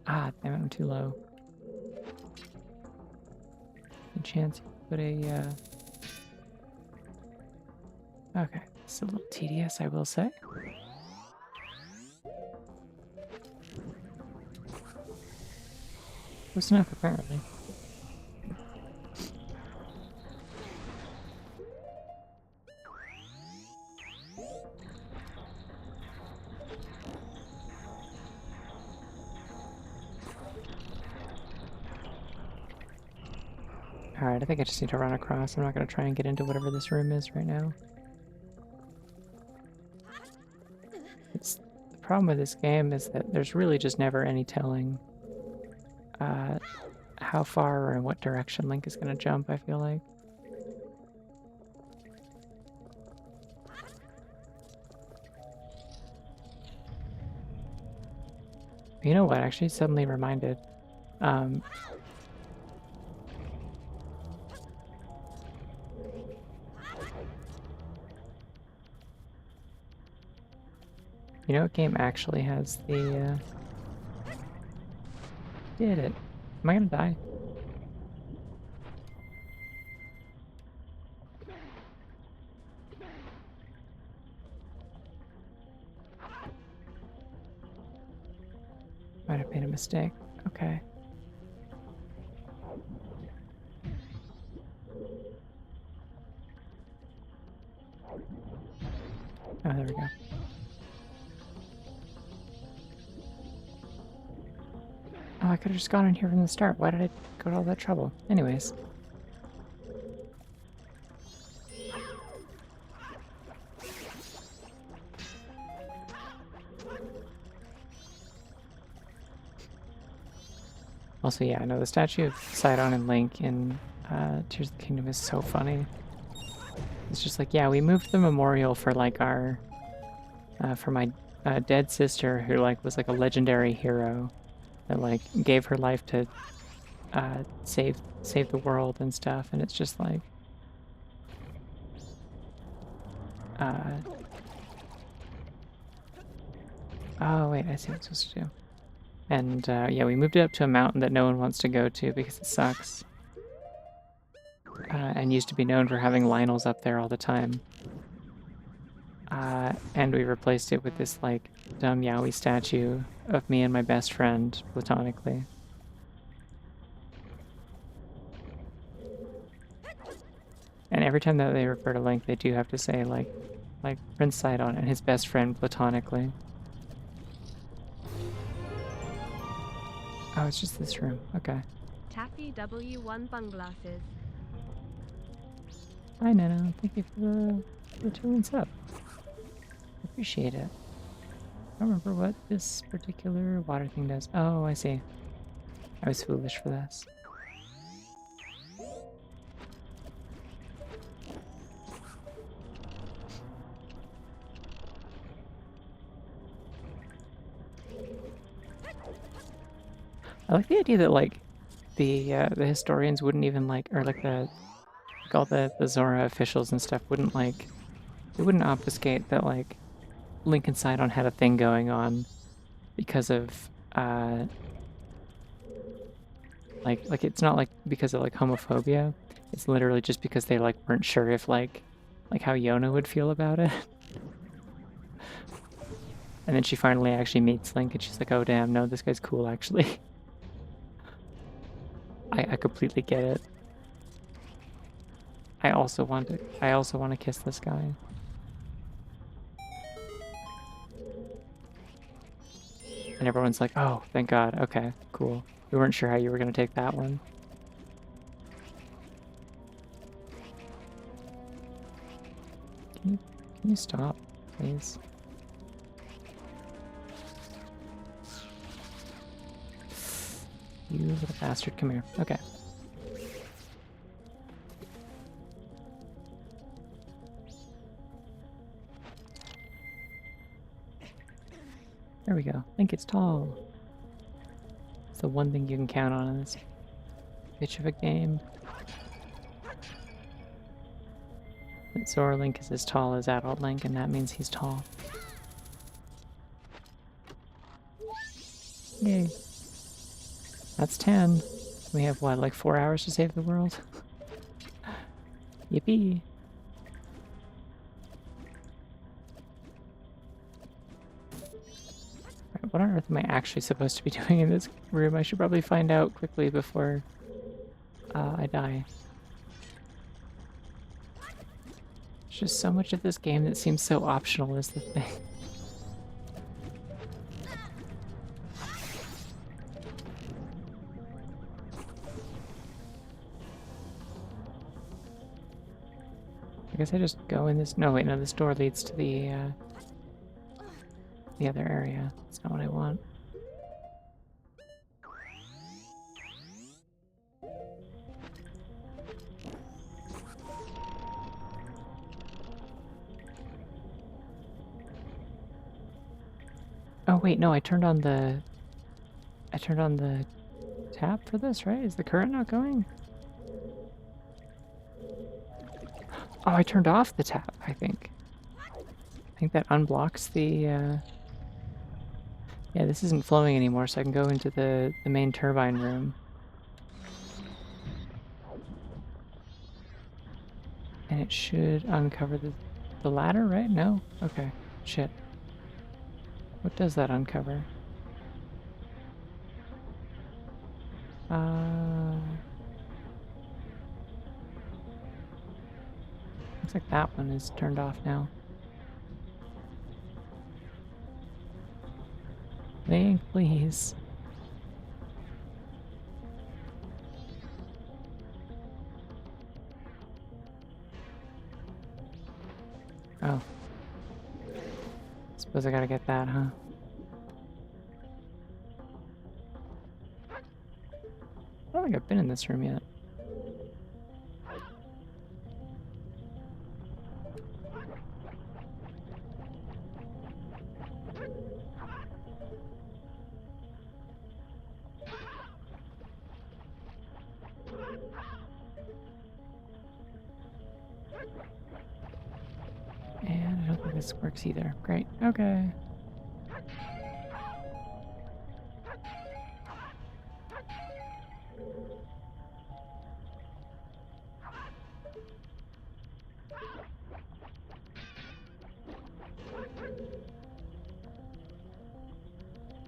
Ah, damn it, I'm too low. Good chance you put a, Okay, it's a little tedious, I will say. Close enough, apparently. Alright, I think I just need to run across. I'm not going to try and get into whatever this room is right now. The problem with this game is that there's really just never any telling how far or in what direction Link is going to jump, I feel like. You know what? Actually, suddenly reminded. You know what game actually has the, Did it. Am I gonna die? Might have made a mistake. Okay. Oh, there we go. Oh, I could have just gone in here from the start. Why did I go to all that trouble? Anyways. Also, yeah, I know the statue of Sidon and Link in Tears of the Kingdom is so funny. It's just like, yeah, we moved the memorial for like our, for my dead sister who like was like a legendary hero that like gave her life to save the world and stuff, and it's just like, oh wait, I see what I'm supposed to do. And yeah, we moved it up to a mountain that no one wants to go to because it sucks. And used to be known for having Lionels up there all the time. And we replaced it with this like dumb Yowie statue of me and my best friend platonically. And every time that they refer to Link, they do have to say like Prince Sidon and his best friend platonically. Oh, it's just this room. Okay. Taffy W1 Bunglasses. Hi, Nano. Thank you for the 2 and sub. Appreciate it. I don't remember what this particular water thing does. Oh, I see. I was foolish for this. I like the idea that like the historians wouldn't even like, or like all the Zora officials and stuff wouldn't like, they wouldn't obfuscate that like Link and Sidon had a thing going on because of like it's not like because of like homophobia. It's literally just because they like weren't sure if like how Yona would feel about it. And then she finally actually meets Link and she's like, oh damn, no, this guy's cool actually. I completely get it. I also want to kiss this guy. And everyone's like, oh, thank God. Okay, cool. We weren't sure how you were going to take that one. Can you stop, please? You little bastard, come here. Okay. There we go. Link is tall. It's the one thing you can count on in this bitch of a game. That Zora Link is as tall as adult Link, and that means he's tall. Yay. That's 10. We have what, like 4 hours to save the world? Yippee. Right, What on earth am I actually supposed to be doing in this room? I should probably find out quickly before I die. There's just so much of this game that seems so optional is the thing. I guess I just go in this... No, wait, no, this door leads to the other area. That's not what I want. Oh, wait, no, I turned on the tap for this, right? Is the current not going? Oh, I turned off the tap, I think. I think that unblocks the, Yeah, this isn't flowing anymore, so I can go into the main turbine room. And it should uncover the ladder, right? No? Okay. Shit. What does that uncover? Looks like that one is turned off now. Link, please. Oh. Suppose I gotta get that, huh? I don't think I've been in this room yet. And I don't think this works either. Great. Okay.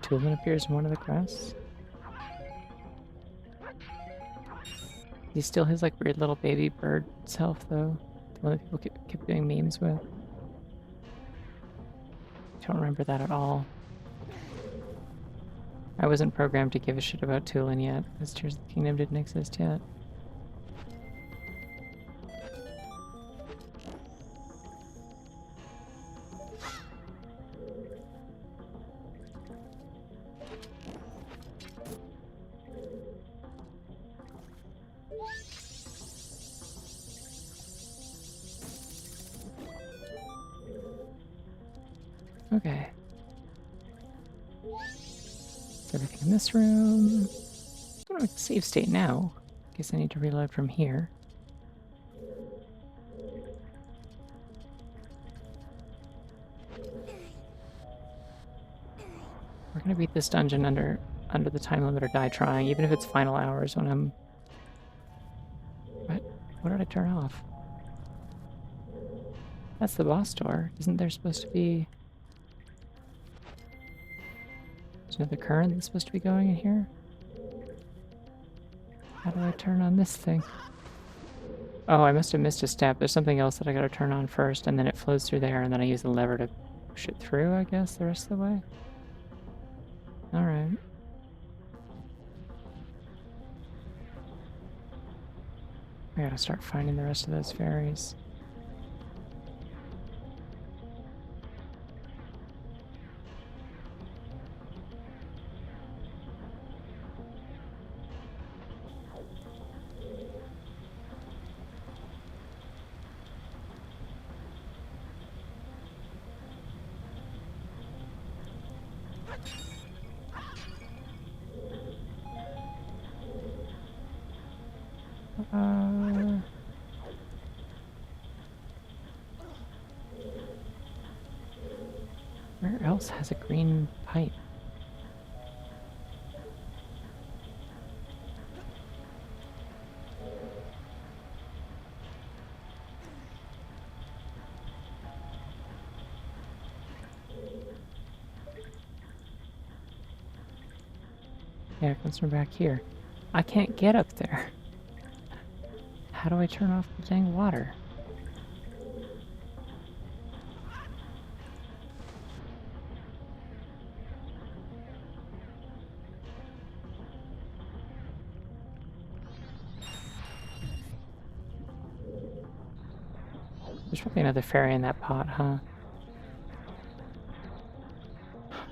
Tulin appears in one of the quests. He still his like weird little baby bird self though. The one that people kept doing memes with. I don't remember that at all. I wasn't programmed to give a shit about Tulin yet, because Tears of the Kingdom didn't exist yet. Okay. Is everything in this room? I'm gonna make the save state now. Guess I need to reload from here. We're gonna beat this dungeon under the time limit or die trying, even if it's final hours when I'm... What did I turn off? That's the boss door. Isn't there supposed to be... There's another current that's supposed to be going in here? How do I turn on this thing? Oh, I must have missed a step. There's something else that I gotta turn on first, and then it flows through there, and then I use the lever to push it through, I guess, the rest of the way? Alright. I gotta start finding the rest of those fairies. Where else has a green pipe? Yeah, it comes from back here. I can't get up there. How do I turn off the dang water? There's probably another fairy in that pot, huh?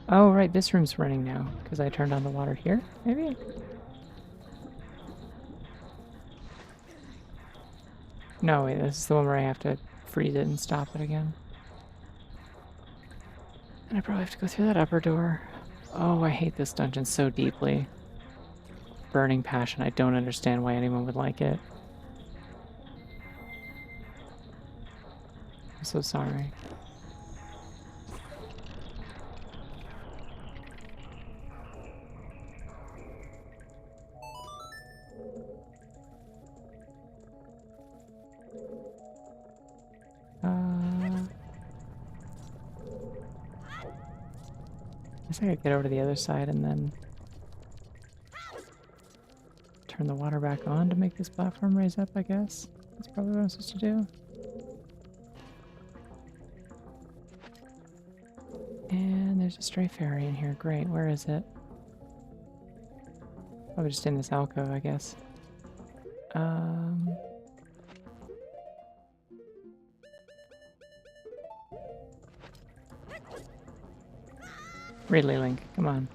Oh, right, this room's running now, because I turned on the water here, maybe? No, wait, this is the one where I have to freeze it and stop it again. And I probably have to go through that upper door. Oh, I hate this dungeon so deeply. Burning passion, I don't understand why anyone would like it. I'm so sorry. I guess I could get over to the other side and then turn the water back on to make this platform raise up, I guess. That's probably what I'm supposed to do. And there's a stray fairy in here. Great, where is it? Probably just in this alcove, I guess. Ridley Link, come on.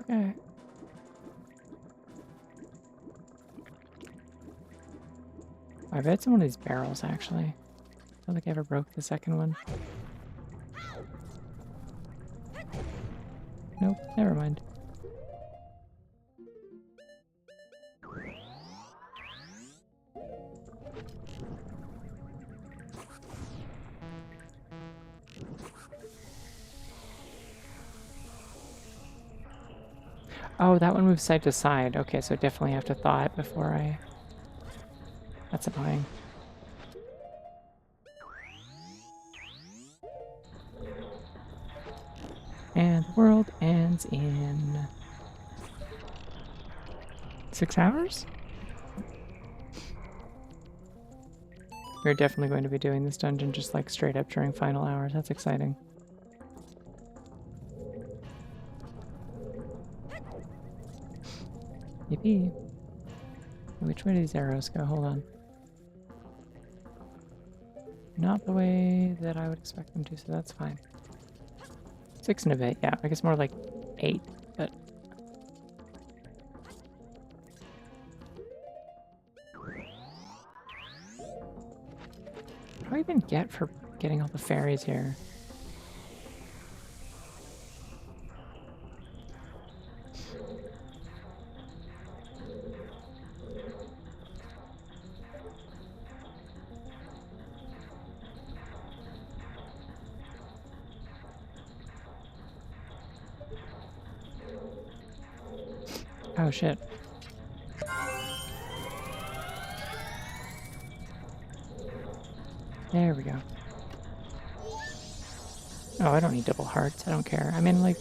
Okay. I bet it's in one of these barrels, actually. I don't think I ever broke the second one. Nope, never mind. Oh, that one moves side to side. Okay, so definitely have to thaw it before I... That's annoying. And the world ends in... 6 hours? We're definitely going to be doing this dungeon just like straight up during final hours. That's exciting. Yippee. Which way do these arrows go? Hold on. Not the way that I would expect them to, so that's fine. 6 and a bit, yeah. I guess more like 8, but... What do I even get for getting all the fairies here? Oh shit. There we go. Oh, I don't need double hearts. I don't care. I mean, like,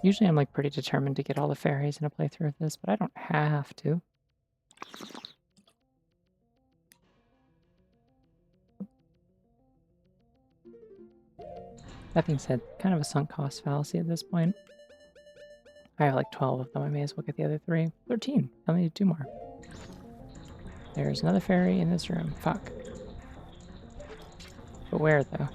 usually I'm like pretty determined to get all the fairies in a playthrough of this, but I don't have to. That being said, kind of a sunk cost fallacy at this point. I have like 12 of them. I may as well get the other 3. 13. I only need 2 more. There's another fairy in this room. Fuck. But where, though?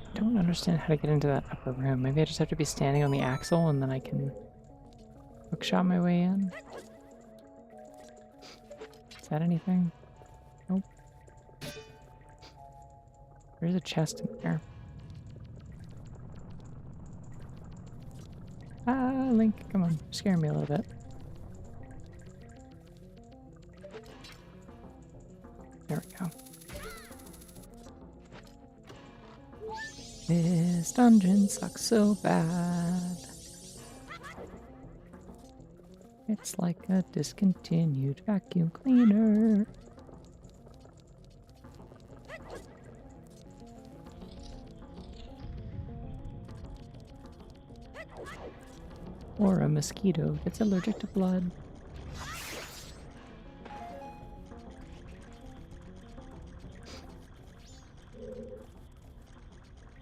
I don't understand how to get into that upper room. Maybe I just have to be standing on the axle and then I can hookshot my way in. Is that anything? Nope. There's a chest in there. Ah, Link, come on. You're scaring me a little bit. There we go. This dungeon sucks so bad. It's like a discontinued vacuum cleaner. Or a mosquito that's allergic to blood.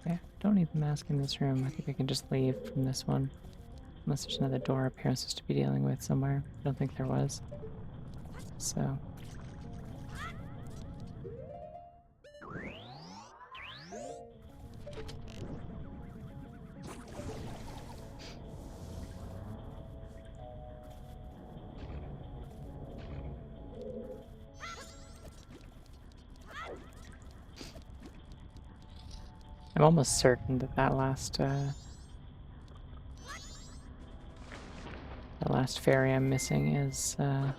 Yeah, don't need the mask in this room. I think I can just leave from this one. Unless there's another door appearances to be dealing with somewhere. I don't think there was. So. I'm almost certain that that last fairy I'm missing is okay,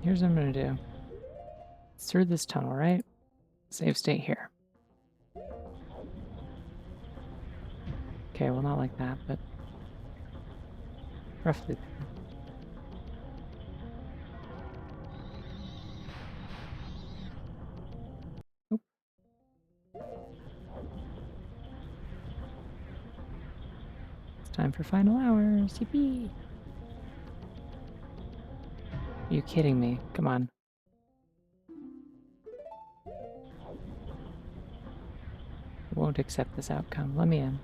here's what I'm gonna do. It's through this tunnel, right? Save state here. Okay, well not like that, but roughly there. Nope. It's time for final hours. Yippee! Are you kidding me? Come on. I won't accept this outcome. Let me in.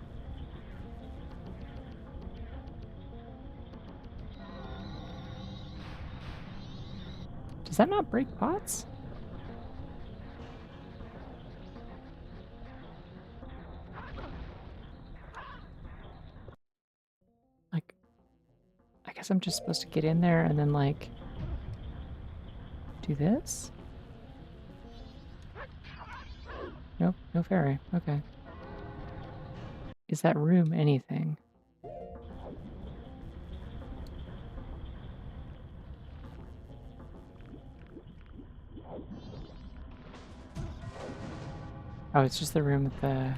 Does that not break pots? Like, I guess I'm just supposed to get in there and then, like, do this? Nope, no fairy. Okay. Is that room anything? Oh, it's just the room with the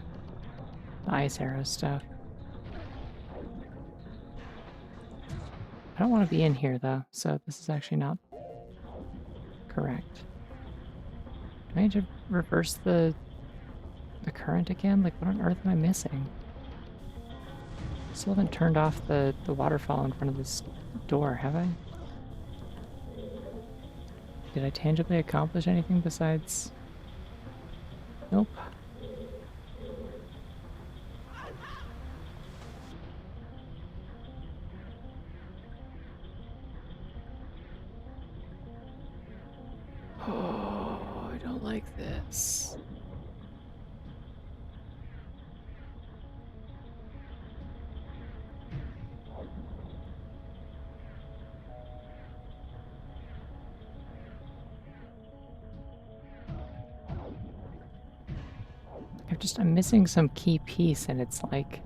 ice arrow stuff. I don't want to be in here, though, so this is actually not correct. Do I need to reverse the current again? Like, what on earth am I missing? Still haven't turned off the waterfall in front of this door, have I? Did I tangibly accomplish anything besides... Nope. Oh, I don't like this. I'm missing some key piece and it's like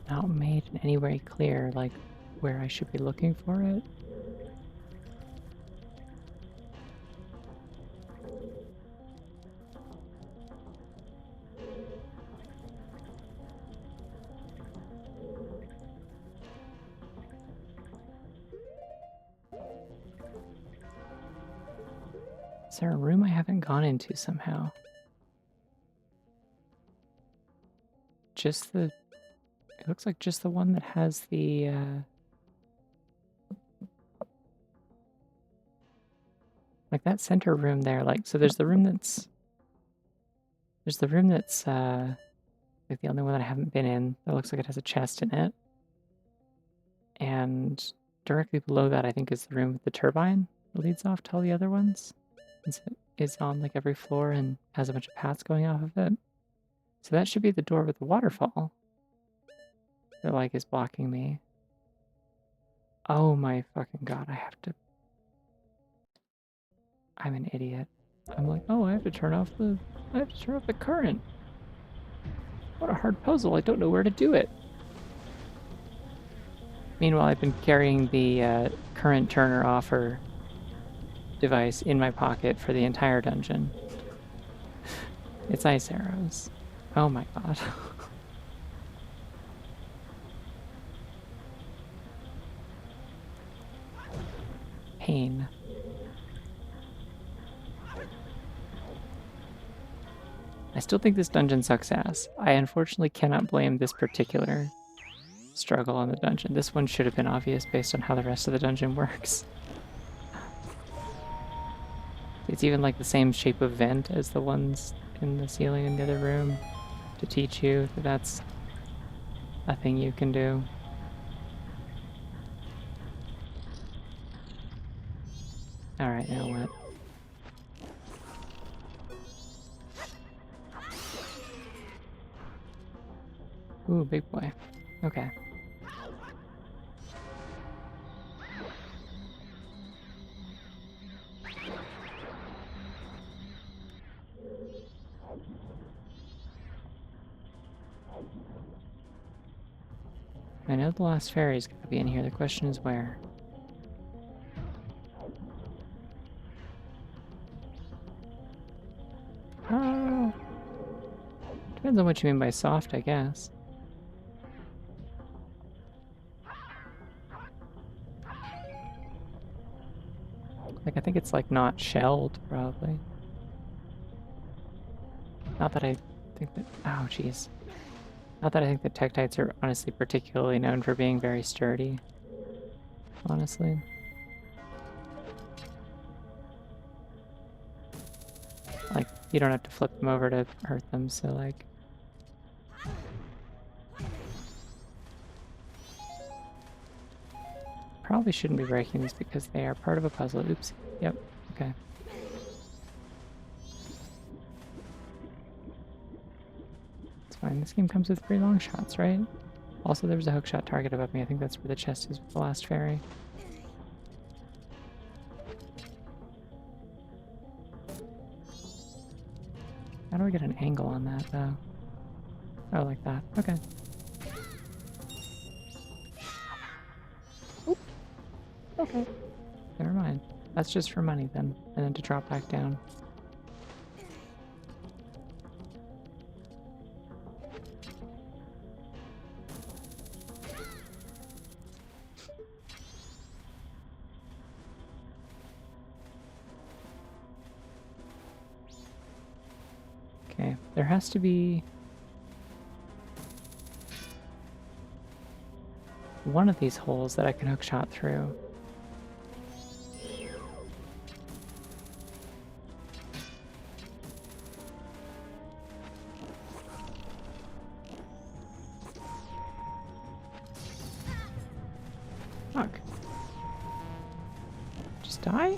not made in any way clear like where I should be looking for it. Is there a room I haven't gone into somehow? Just the... It looks like just the one that has the, like that center room there, like, so there's the room that's... There's the room that's, like the only one that I haven't been in. That looks like it has a chest in it. And directly below that, I think, is the room with the turbine that leads off to all the other ones. since it is on like every floor and has a bunch of paths going off of it. So that should be the door with the waterfall that like is blocking me. Oh my fucking god, I'm an idiot. I'm like, oh, I have to turn off the current. What a hard puzzle. I don't know where to do it. Meanwhile, I've been carrying the current turner offer device in my pocket for the entire dungeon. It's ice arrows. Oh my god. Pain. I still think this dungeon sucks ass. I unfortunately cannot blame this particular struggle on the dungeon. This one should have been obvious based on how the rest of the dungeon works. It's even like the same shape of vent as the ones in the ceiling in the other room to teach you that that's a thing you can do. Alright, now what? Ooh, big boy. Okay. I know the last fairy's gotta be in here. The question is where? Oh! Depends on what you mean by soft, I guess. Like, I think it's, like, not shelled, probably. Not that I think that... Oh, jeez. Not that I think that Tektites are honestly particularly known for being very sturdy. Honestly. Like, you don't have to flip them over to hurt them, so, like... Probably shouldn't be breaking these because they are part of a puzzle. Oops. Yep. Okay. It's fine. This game comes with free long shots, right? Also, there was a hookshot target above me. I think that's where the chest is with the last fairy. How do I get an angle on that, though? Oh, like that. Okay. Oop. Okay. Never mind. That's just for money, then. And then to drop back down. Okay. There has to be... one of these holes that I can hookshot through. Fuck. Just die?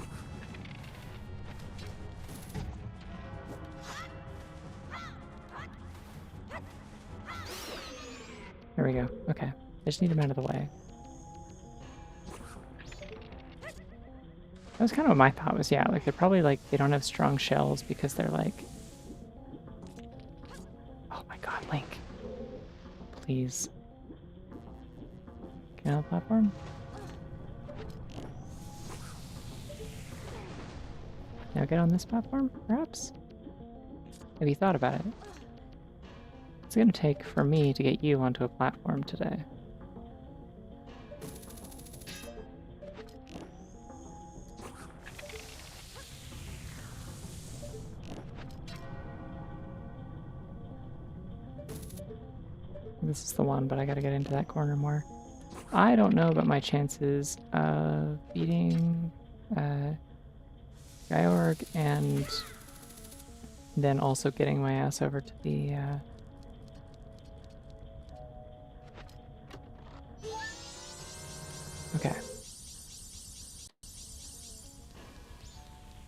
There we go. Okay. I just need him out of the way. That was kind of what my thought was, yeah, like they're probably like, they don't have strong shells because they're like... Oh my god, Link. Please. Get on the platform? Now get on this platform, perhaps? Have you thought about it? It's gonna take for me to get you onto a platform today. This is the one, but I gotta get into that corner more. I don't know about my chances of beating Georg and then also getting my ass over to the Okay.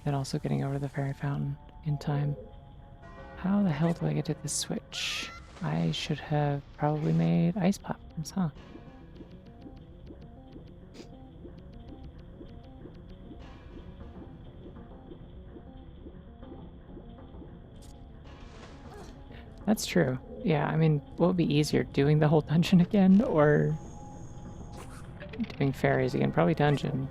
and also getting over to the fairy fountain in time. How the hell do I get to this switch? I should have probably made ice platforms, huh? That's true. Yeah, I mean, what would be easier, doing the whole dungeon again or doing fairies again? Probably dungeon.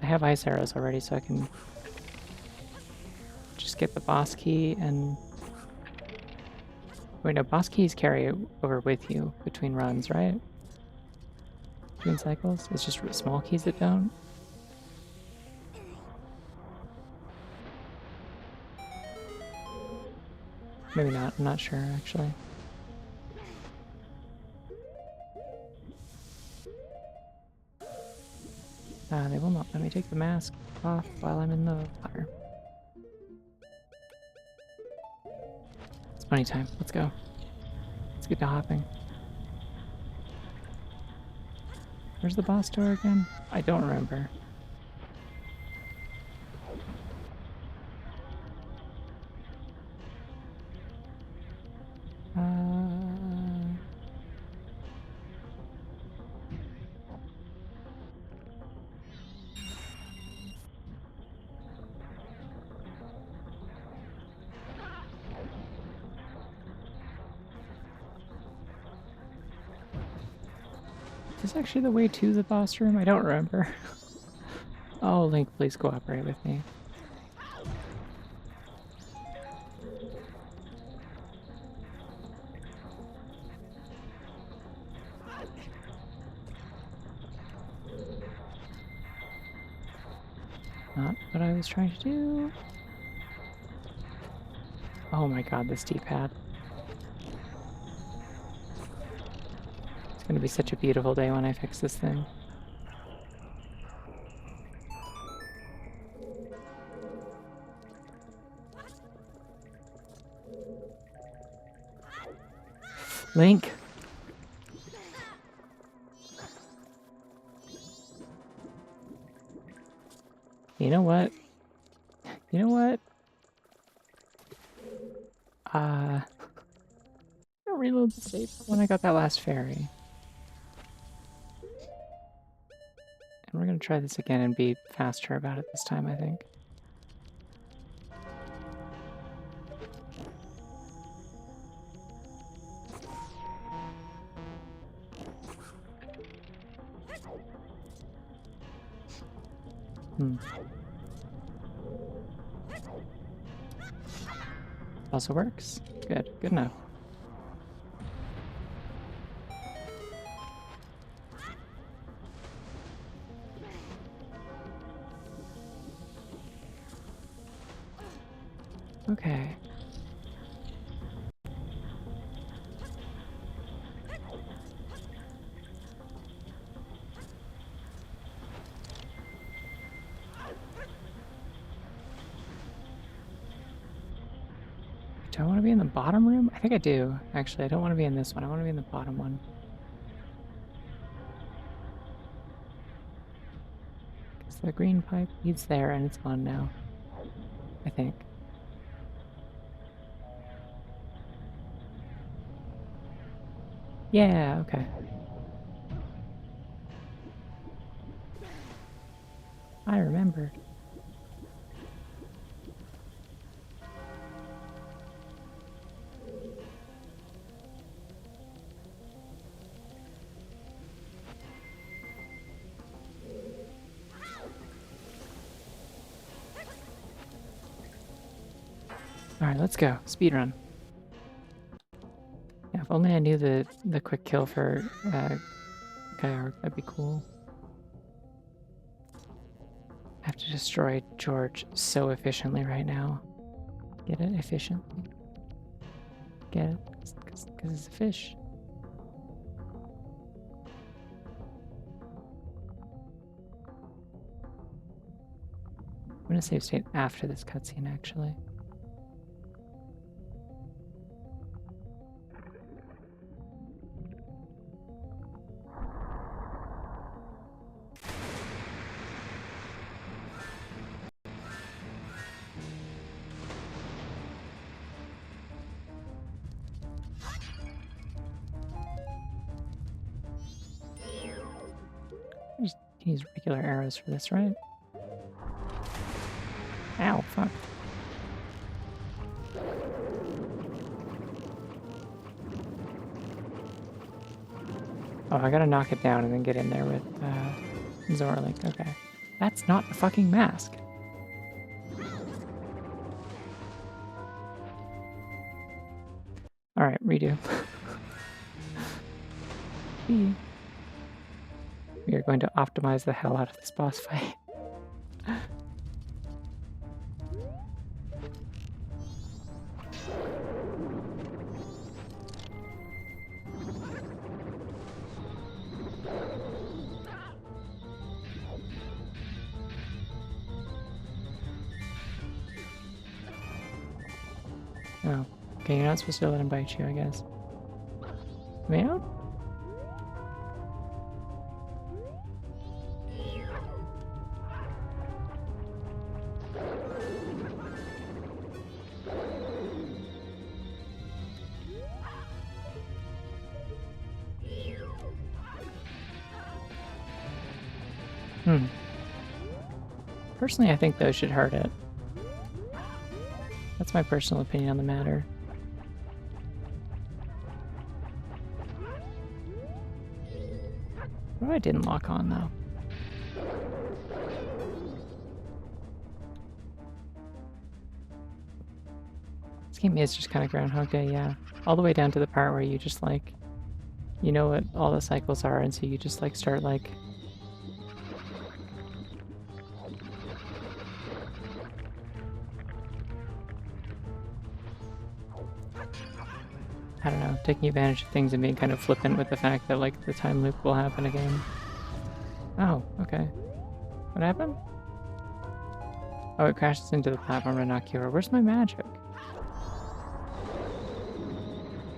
I have ice arrows already, so I can just get the boss key and... Wait, no, boss keys carry over with you between runs, right? Between cycles? It's just small keys that don't? Maybe not, I'm not sure, actually. They will not let me take the mask off while I'm in the water. It's bunny time. Let's go. Let's get to hopping. Where's the boss door again? I don't remember. Is this actually the way to the boss room? I don't remember. Oh, Link, please cooperate with me. Not what I was trying to do. Oh my god, this D-pad. It's gonna be such a beautiful day when I fix this thing. Link! You know what? You know what? I'll reload the save when I got that last fairy. And we're gonna try this again and be faster about it this time, I think. Also works. Good. Good enough. Okay. Do I want to be in the bottom room? I think I do. Actually, I don't want to be in this one. I want to be in the bottom one. Because the green pipe leads there and it's gone now. I think. Yeah, okay. I remembered. Alright, let's go. Speedrun. Yeah, if only I knew the quick kill for Gyark, that'd be cool. I have to destroy George so efficiently right now. Get it? Efficiently. Get it? Because it's a fish. I'm gonna save state after this cutscene, actually. can use regular arrows for this, right? Ow, fuck. Oh, I gotta knock it down and then get in there with Zorlink. Okay. That's not a fucking mask. Alright, redo. We are going to optimize the hell out of this boss fight. Oh, okay, you're not supposed to let him bite you, I guess. Me out? Personally, I think those should hurt it. That's my personal opinion on the matter. What I didn't lock on, though? This game is just kind of Groundhog Day, yeah. All the way down to the part where you just, like, you know what all the cycles are, and so you just, like, start, like... I don't know, taking advantage of things and being kind of flippant with the fact that, like, the time loop will happen again. Oh, okay. What happened? Oh, it crashes into the platform to knock you over. Where's my magic?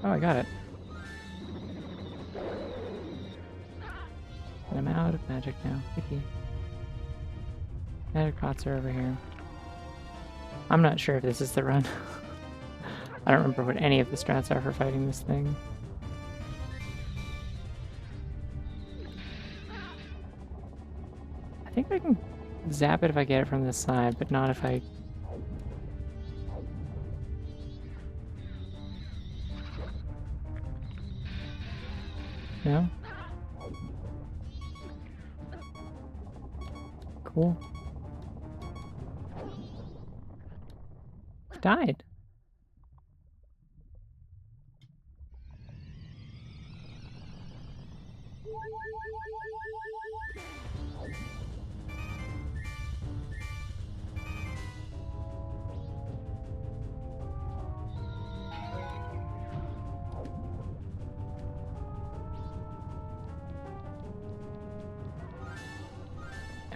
Oh, I got it. And I'm out of magic now. Yippee. Magic pots are over here. I'm not sure if this is the run. I don't remember what any of the strats are for fighting this thing. I think I can zap it if I get it from this side, but not if I... No? Cool. Died.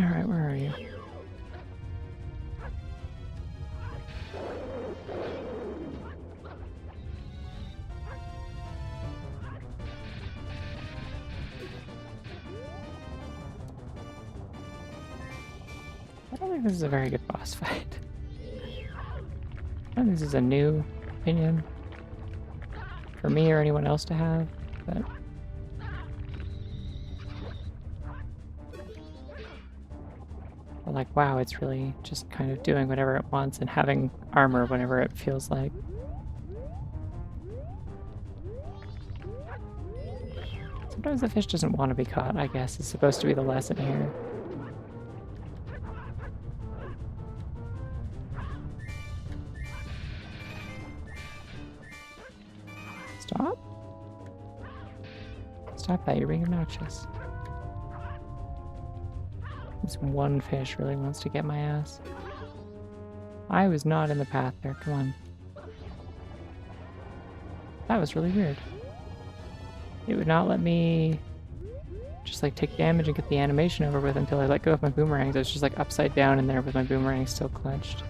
Alright, where are you? I don't think this is a very good boss fight. I don't think this is a new opinion for me or anyone else to have, but... like, wow, it's really just kind of doing whatever it wants and having armor whenever it feels like. Sometimes the fish doesn't want to be caught, I guess, is supposed to be the lesson here. Stop? Stop that, you're being obnoxious. This one fish really wants to get my ass. I was not in the path there, come on. That was really weird. It would not let me just like take damage and get the animation over with until I let go of my boomerangs. I was just like upside down in there with my boomerang still clenched.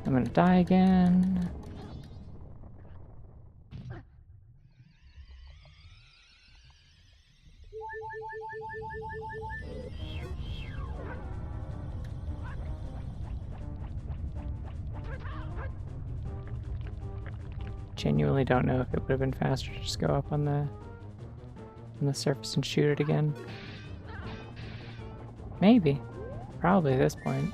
I'm gonna die again. genuinely don't know if it would have been faster to just go up on the surface and shoot it again. Maybe. Probably at this point.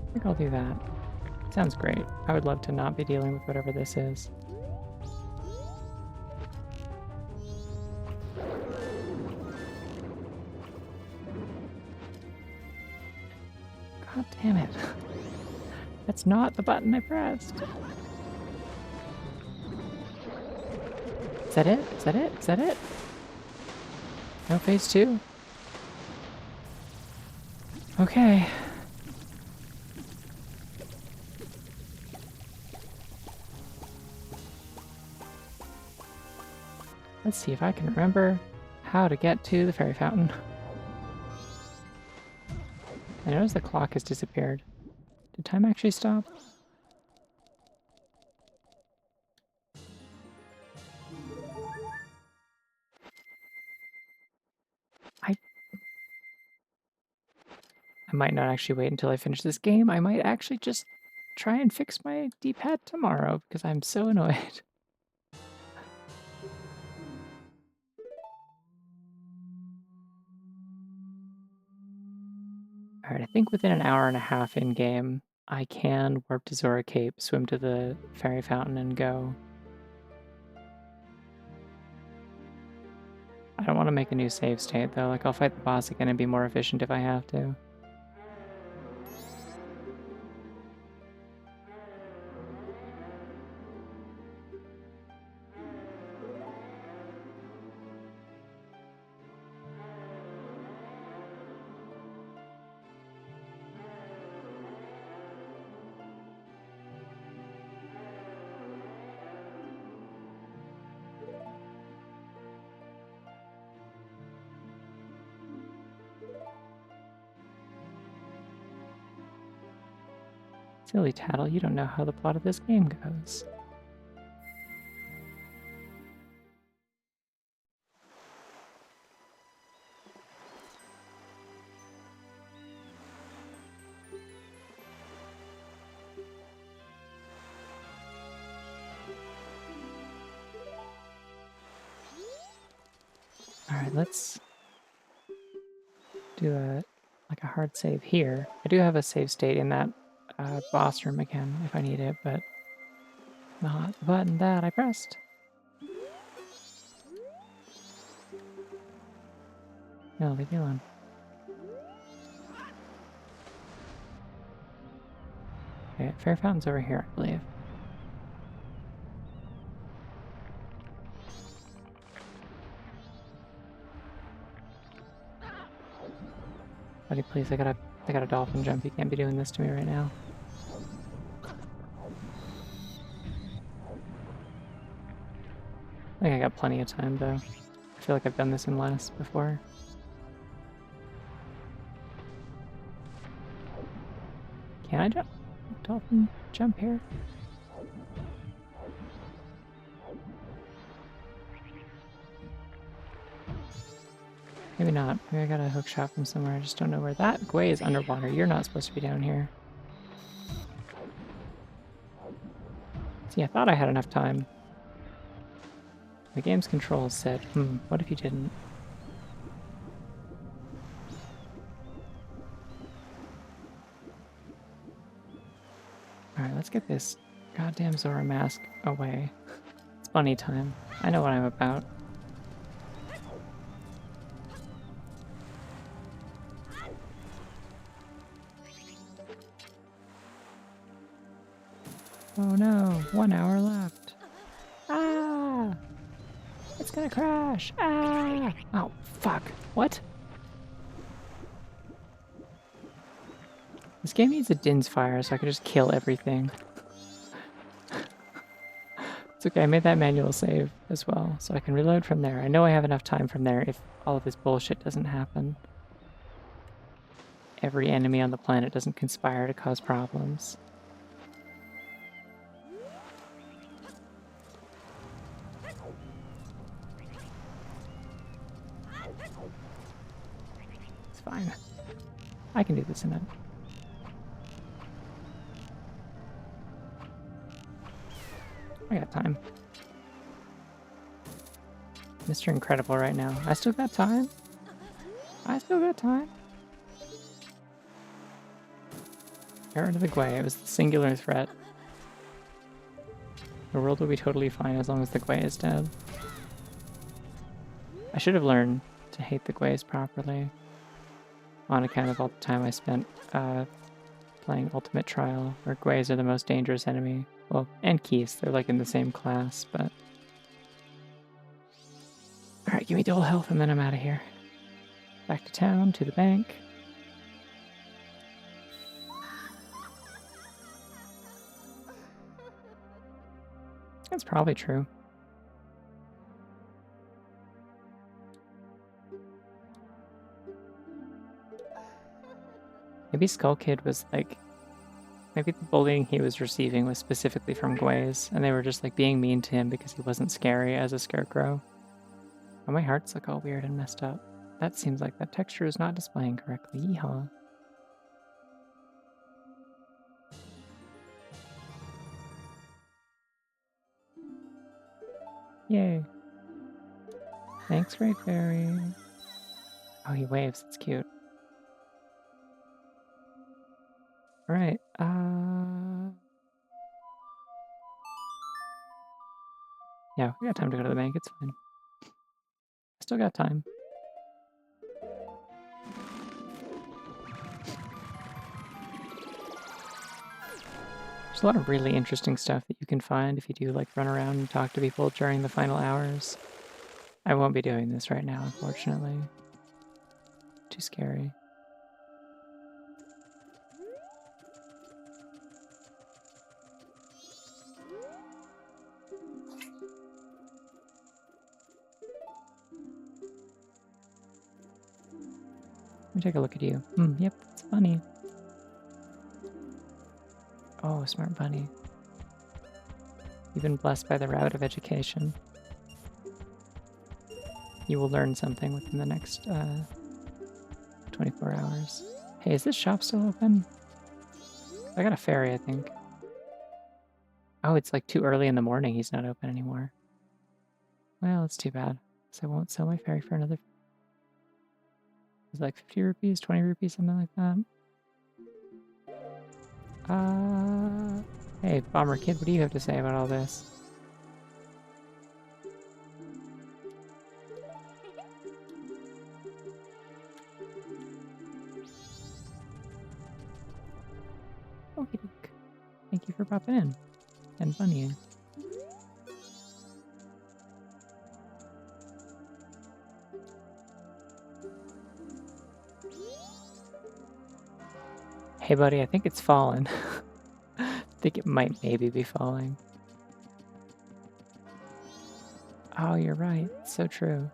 I think I'll do that. Sounds great. I would love to not be dealing with whatever this is. God damn it. That's not the button I pressed. Is that it? Is that it? Is that it? No phase 2? Okay. Let's see if I can remember how to get to the fairy fountain. I notice the clock has disappeared. Did time actually stop? I might not actually wait until I finish this game. I might actually just try and fix my D-pad tomorrow because I'm so annoyed. Alright, I think within an hour and a half in-game, I can warp to Zora Cape, swim to the fairy fountain, and go. I don't want to make a new save state, though. Like, I'll fight the boss again and be more efficient if I have to. Silly tattle, you don't know how the plot of this game goes. Alright, let's do a hard save here. I do have a save state in that boss room again if I need it, but not the button that I pressed. No, leave me alone. Okay, Fair Fountain's over here, I believe. Buddy, please, I got a dolphin jump. You can't be doing this to me right now. I think I got plenty of time, though. I feel like I've done this in less before. Can I jump? Dolphin jump here? Maybe not. Maybe I got a hook shot from somewhere. I just don't know where. That Gwei is underwater. You're not supposed to be down here. See, I thought I had enough time. The game's controls said, what if you didn't? Alright, let's get this goddamn Zora mask away. It's bunny time. I know what I'm about. Oh no, 1 hour left. Ah! It's gonna crash! Ah! Oh, fuck. What? This game needs a Din's Fire so I can just kill everything. It's okay, I made that manual save as well, so I can reload from there. I know I have enough time from there if all of this bullshit doesn't happen. Every enemy on the planet doesn't conspire to cause problems. It's fine. I can do this in it. I got time. Mr. Incredible right now. I still got time. I still got time. Get rid of the Gwei. It was the singular threat. The world will be totally fine as long as the Gwei is dead. I should have learned to hate the Gweis properly on account of all the time I spent playing Ultimate Trial, where Gweis are the most dangerous enemy. Well, and Keys, they're like in the same class, but... Alright, give me dual health and then I'm out of here. Back to town, to the bank. That's probably true. Maybe Skull Kid was like... Maybe the bullying he was receiving was specifically from Gweis, and they were just like being mean to him because he wasn't scary as a scarecrow. Oh, my hearts look all weird and messed up. That seems like that texture is not displaying correctly. Yeehaw. Yay. Thanks, Feburary. Oh, he waves. It's cute. Alright, yeah, we got time to go to the bank. It's fine. I still got time. There's a lot of really interesting stuff that you can find if you do like run around and talk to people during the final hours. I won't be doing this right now, unfortunately. Too scary. Let me take a look at you. Yep, that's funny. Oh, smart bunny. You've been blessed by the route of education. You will learn something within the next 24 hours. Hey, is this shop still open? I got a ferry, I think. Oh, it's like too early in the morning. He's not open anymore. Well, it's too bad. So I won't sell my ferry for another... It's like 50 rupees, 20 rupees, something like that. Hey, Bomber Kid, what do you have to say about all this? Okie doke. Thank you for popping in. And bunnying. Hey, buddy, I think it's fallen. I think it might maybe be falling. Oh, you're right. It's so true.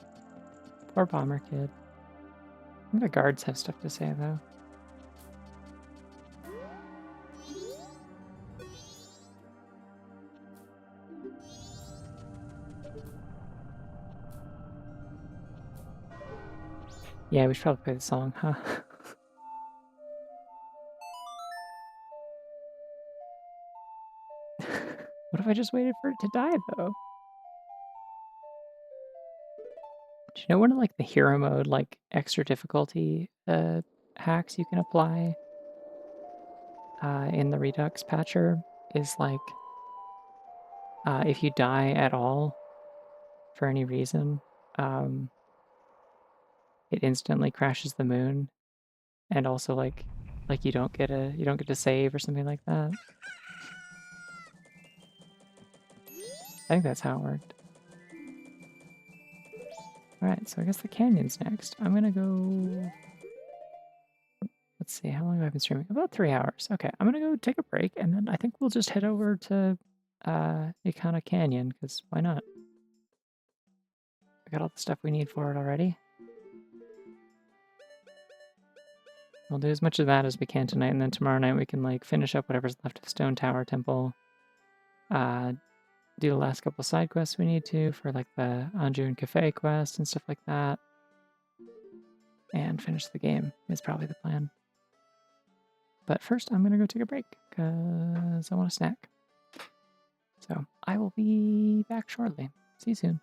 Poor Bomber Kid. I think the guards have stuff to say, though. Yeah, we should probably play the song, huh? What if I just waited for it to die, though? Do you know one of, like, the hero mode, like, extra difficulty hacks you can apply in the Redux patcher is, like, if you die at all for any reason, it instantly crashes the moon, and also, like you don't get to save or something like that. I think that's how it worked. Alright, so I guess the canyon's next. I'm gonna go... Let's see, how long have I been streaming? About 3 hours. Okay, I'm gonna go take a break, and then I think we'll just head over to Ikana Canyon, because why not? I got all the stuff we need for it already. We'll do as much of that as we can tonight, and then tomorrow night we can like finish up whatever's left of Stone Tower Temple. Do the last couple side quests we need to for like the Anjun Cafe quest and stuff like that. And finish the game is probably the plan. But first I'm gonna go take a break, because I want a snack. So I will be back shortly. See you soon.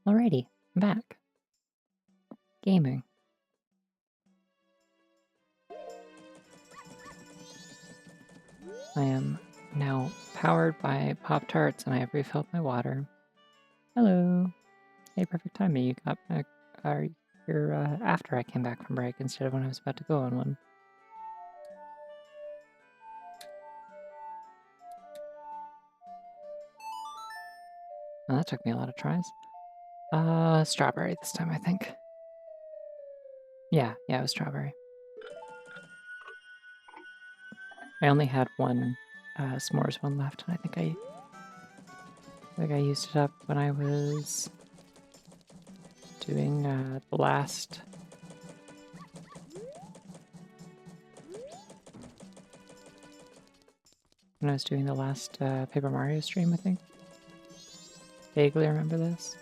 Alrighty, I'm back. Gaming. I am now powered by Pop-Tarts and I have refilled my water. Hello. Hey, perfect timing. You got back here after I came back from break instead of when I was about to go on one. Oh, that took me a lot of tries. Strawberry this time, I think. Yeah, it was strawberry. I only had one s'mores one left, and I think I used it up when I was doing the last. When I was doing the last Paper Mario stream, I think. Vaguely remember this.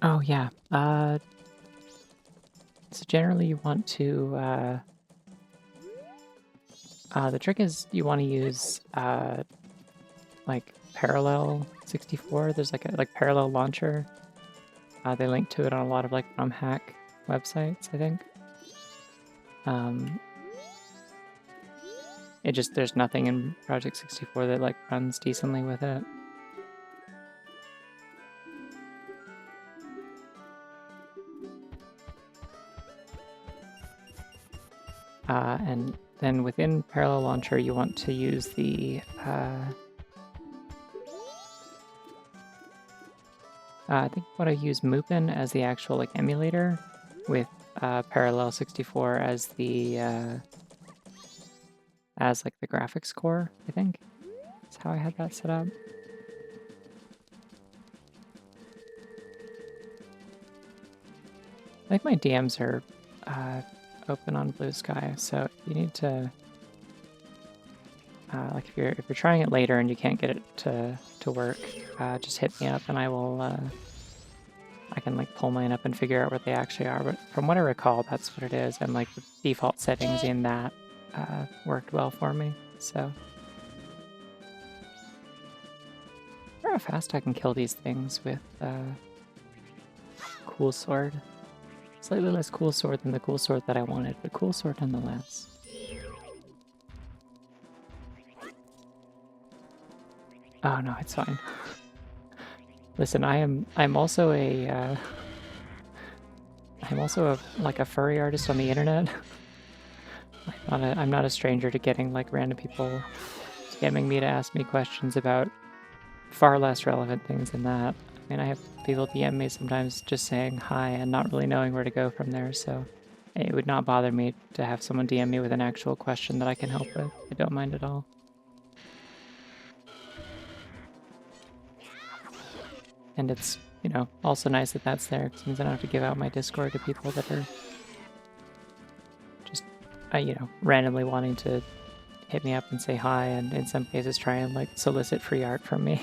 Oh yeah. So generally you want to the trick is you want to use like Parallel 64. There's like a Parallel launcher. They link to it on a lot of like ROM hack websites, I think. There's nothing in Project 64 that like runs decently with it. And then within Parallel Launcher, you want to use the I think you want to use Mupin as the actual like emulator, with Parallel 64 as the like the graphics core. I think that's how I had that set up. I think my DMs are open on Blue Sky, so you need to like if you're trying it later and you can't get it to work, just hit me up and I will I can like pull mine up and figure out what they actually are. But from what I recall, that's what it is, and like the default settings in that worked well for me. So I wonder how fast I can kill these things with Cool Sword. Slightly less Cool Sword than the Cool Sword that I wanted, but Cool Sword nonetheless. Oh no, it's fine. Listen, I'm also a like a furry artist on the internet. I'm not a stranger to getting like random people scamming me to ask me questions about far less relevant things than that. I mean, I have people DM me sometimes just saying hi and not really knowing where to go from there, so it would not bother me to have someone DM me with an actual question that I can help with. I don't mind at all. And it's, you know, also nice that that's there, because it means I don't have to give out my Discord to people that are just, you know, randomly wanting to hit me up and say hi, and in some cases try and, like, solicit free art from me.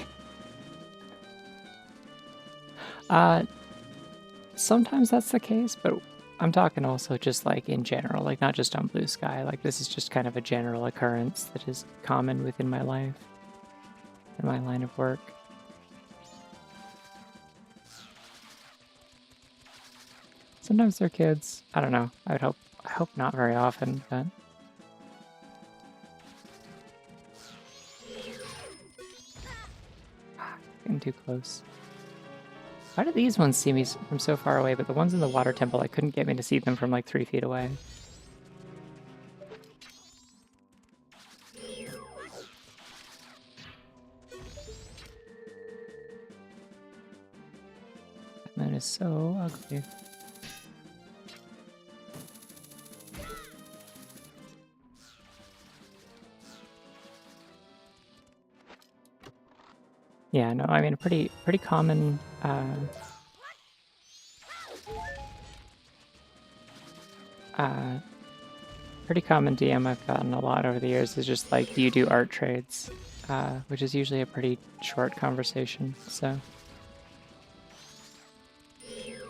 Sometimes that's the case, but I'm talking also just, like, in general, like, not just on Blue Sky. Like, this is just kind of a general occurrence that is common within my life, in my line of work. Sometimes they're kids. I don't know. I hope not very often, but getting too close. Why did these ones see me from so far away, but the ones in the water temple, I couldn't get me to see them from like 3 feet away? That moon is so ugly. Yeah, no, I mean, a pretty common, uh, pretty common DM I've gotten a lot over the years is just like, do you do art trades? Which is usually a pretty short conversation, so.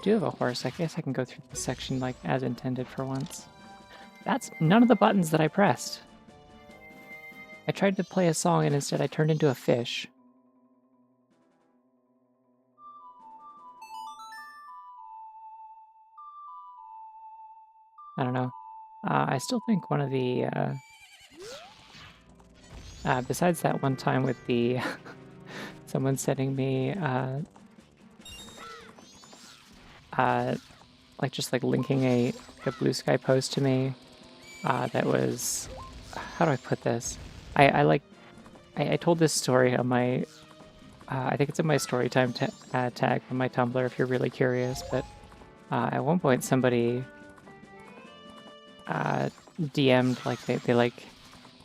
Do have a horse. I guess I can go through this section like as intended for once. That's none of the buttons that I pressed. I tried to play a song and instead I turned into a fish. I don't know. I still think one of the, besides that one time with the, someone sending me, uh, like just like linking a Blue Sky post to me, that was, how do I put this? I like, I told this story on my, I think it's in my story time tag on my Tumblr if you're really curious, but at one point somebody DM'd, like they like,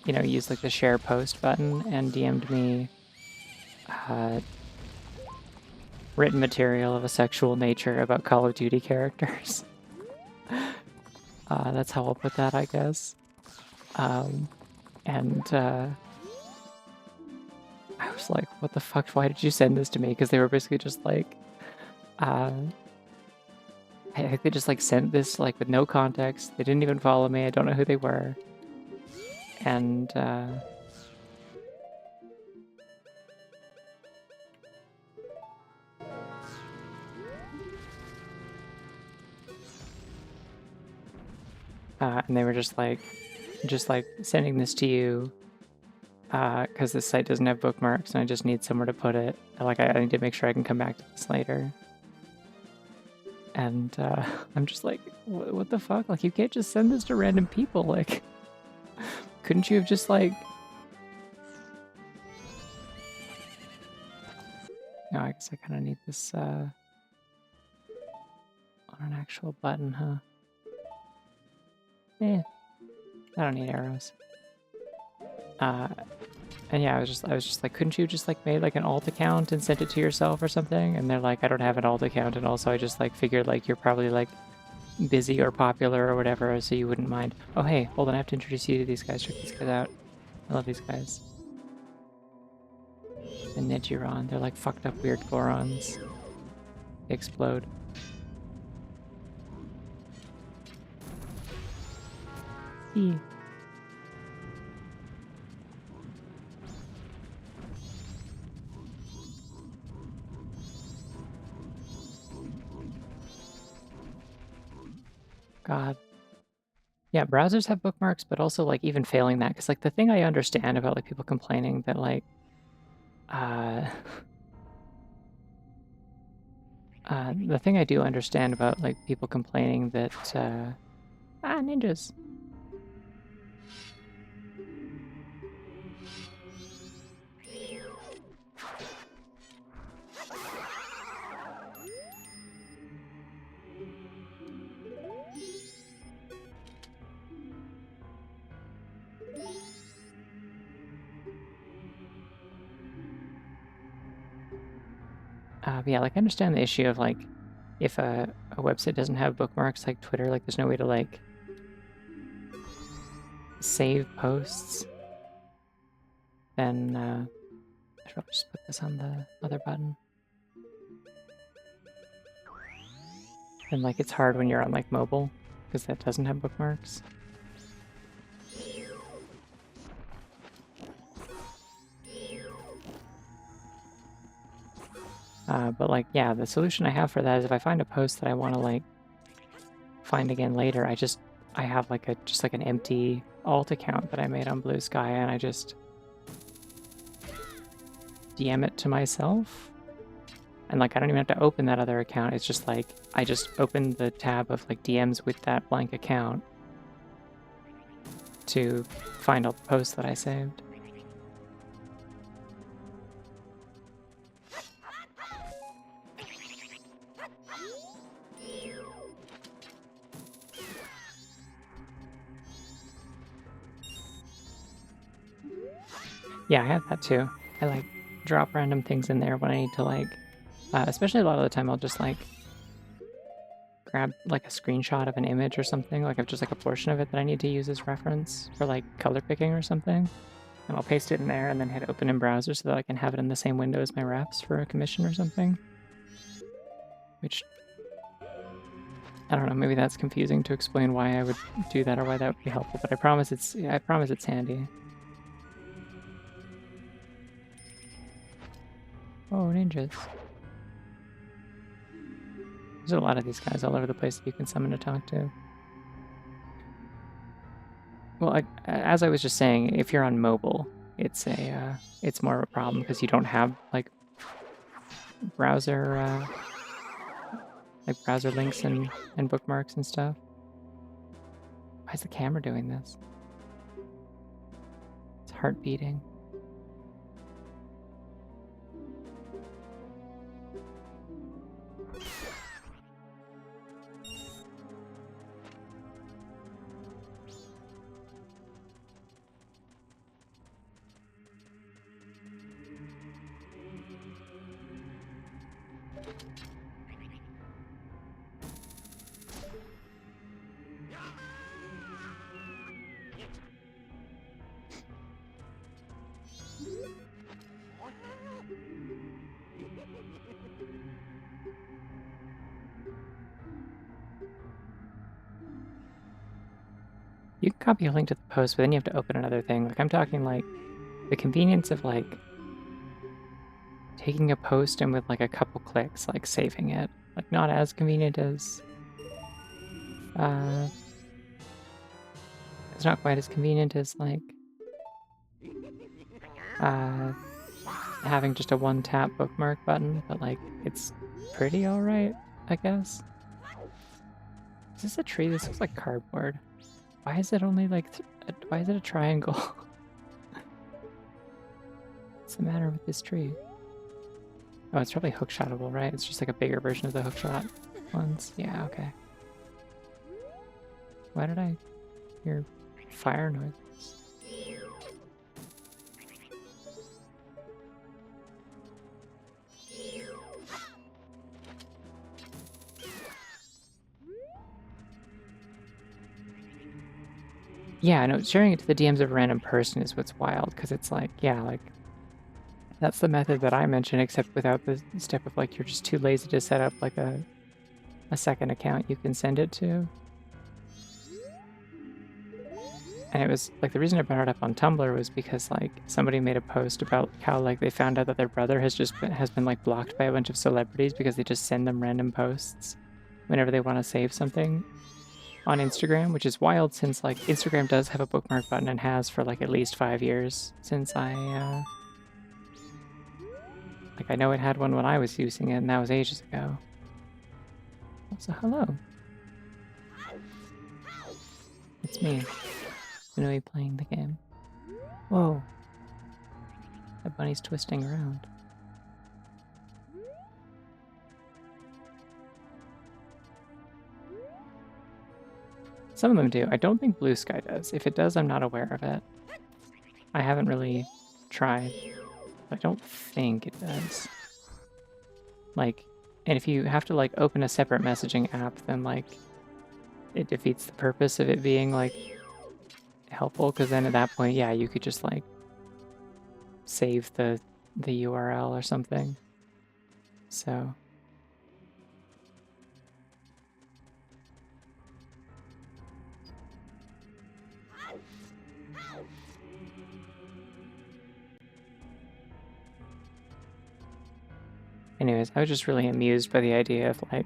you know, used like the share post button and DM'd me uh, written material of a sexual nature about Call of Duty characters. That's how I'll put that, I guess. Um, and I was like, what the fuck? Why did you send this to me? Because they were basically just like, uh, I think they just like sent this like with no context. They didn't even follow me. I don't know who they were. And and they were just like sending this to you because this site doesn't have bookmarks and I just need somewhere to put it. Like I need to make sure I can come back to this later. And I'm just like, what the fuck? Like you can't just send this to random people. Like, couldn't you have just like? No, I guess I kind of need this on an actual button, huh? Eh, I don't need arrows. And yeah, I was just like, couldn't you just like made like an alt account and sent it to yourself or something? And they're like, I don't have an alt account, and also I just like figured like you're probably like busy or popular or whatever, so you wouldn't mind. Oh hey, hold on, I have to introduce you to these guys. Check these guys out. I love these guys. The Nijiron, they're like fucked up weird Gorons. They explode. E. God. Yeah, browsers have bookmarks, but also like even failing that, because like the thing I understand about like people complaining that like uh the thing I do understand about like people complaining that ninjas. But yeah, like I understand the issue of like if a website doesn't have bookmarks like Twitter, like there's no way to like save posts, then I should probably just put this on the other button. And like it's hard when you're on like mobile because that doesn't have bookmarks. But like, yeah, the solution I have for that is if I find a post that I want to like find again later, I have like just like an empty alt account that I made on Blue Sky, and I just DM it to myself. And like, I don't even have to open that other account. It's just like, I just open the tab of like DMs with that blank account to find all the posts that I saved. Yeah, I have that too. I like drop random things in there when I need to like, especially a lot of the time I'll just like grab like a screenshot of an image or something, like of just like a portion of it that I need to use as reference for like color picking or something. And I'll paste it in there and then hit open in browser so that I can have it in the same window as my refs for a commission or something. Which, I don't know, maybe that's confusing to explain why I would do that or why that would be helpful, but I promise it's handy. Oh, ninjas. There's a lot of these guys all over the place that you can summon to talk to. Well, as I was just saying, if you're on mobile, it's more of a problem because you don't have like browser links and bookmarks and stuff. Why is the camera doing this? It's heart beating. You can copy a link to the post, but then you have to open another thing. Like I'm talking like the convenience of like taking a post and with like a couple clicks, like saving it. Like not as convenient as it's not quite as convenient as like having just a one tap bookmark button, but like it's pretty alright, I guess. Is this a tree? This looks like cardboard. Why is it only like why is it a triangle? What's the matter with this tree? Oh, it's probably hookshotable, right? It's just like a bigger version of the hookshot ones. Yeah, okay. Why did I hear fire noises? Yeah, no, sharing it to the DMs of a random person is what's wild, because it's like, yeah, like, that's the method that I mentioned, except without the step of, like, you're just too lazy to set up, like, a second account you can send it to. And it was, like, the reason I brought it up on Tumblr was because, like, somebody made a post about how, like, they found out that their brother has been, like, blocked by a bunch of celebrities because they just send them random posts whenever they want to save something on Instagram, which is wild since like Instagram does have a bookmark button and has for like at least 5 years since I like I know it had one when I was using it and that was ages ago. So hello. It's me. Gonna be playing the game. Whoa. That bunny's twisting around. Some of them do. I don't think Blue Sky does. If it does, I'm not aware of it. I haven't really tried. But I don't think it does. Like, and if you have to like open a separate messaging app, then like it defeats the purpose of it being like helpful, because then at that point, yeah, you could just like save the URL or something. So anyways, I was just really amused by the idea of like,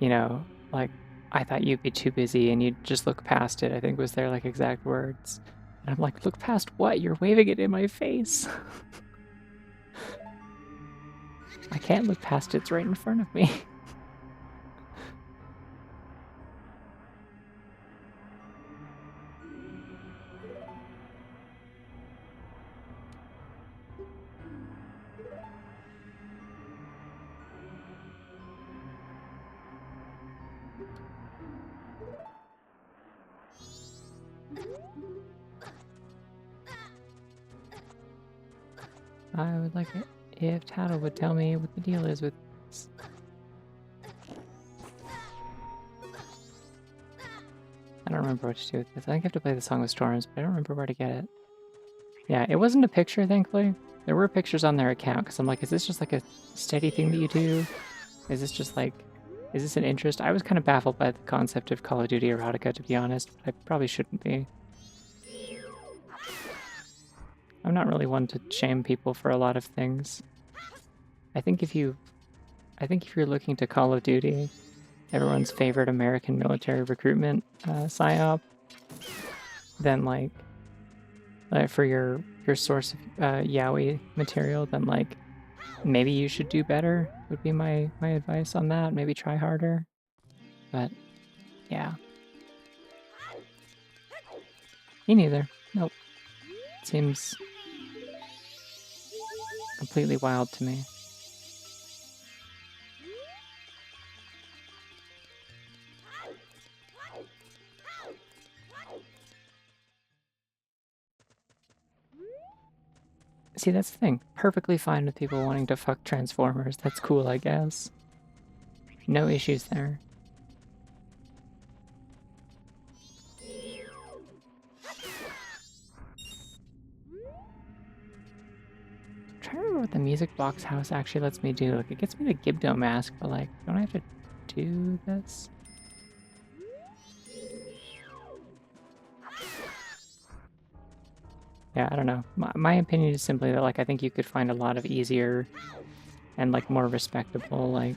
you know, like I thought you'd be too busy and you'd just look past it, I think was their like exact words. And I'm like, look past what? You're waving it in my face. I can't look past it, it's right in front of me. I would like if Tattle would tell me what the deal is with this. I don't remember what to do with this. I think I have to play the Song of Storms, but I don't remember where to get it. Yeah, it wasn't a picture, thankfully. There were pictures on their account, because I'm like, is this just like a steady thing that you do? Is this just like, is this an interest? I was kind of baffled by the concept of Call of Duty erotica, to be honest, but I probably shouldn't be. I'm not really one to shame people for a lot of things. I think if you're looking to Call of Duty, everyone's favorite American military recruitment psyop, then like for your source of yaoi material, then like maybe you should do better. Would be my advice on that. Maybe try harder. But yeah, me neither. Nope. Seems completely wild to me. See, that's the thing. Perfectly fine with people wanting to fuck Transformers. That's cool, I guess. No issues there. I'm trying to remember what the music box house actually lets me do. Like, it gets me the Gibdo mask, but like, don't I have to do this? Yeah, I don't know. My opinion is simply that like I think you could find a lot of easier and like more respectable like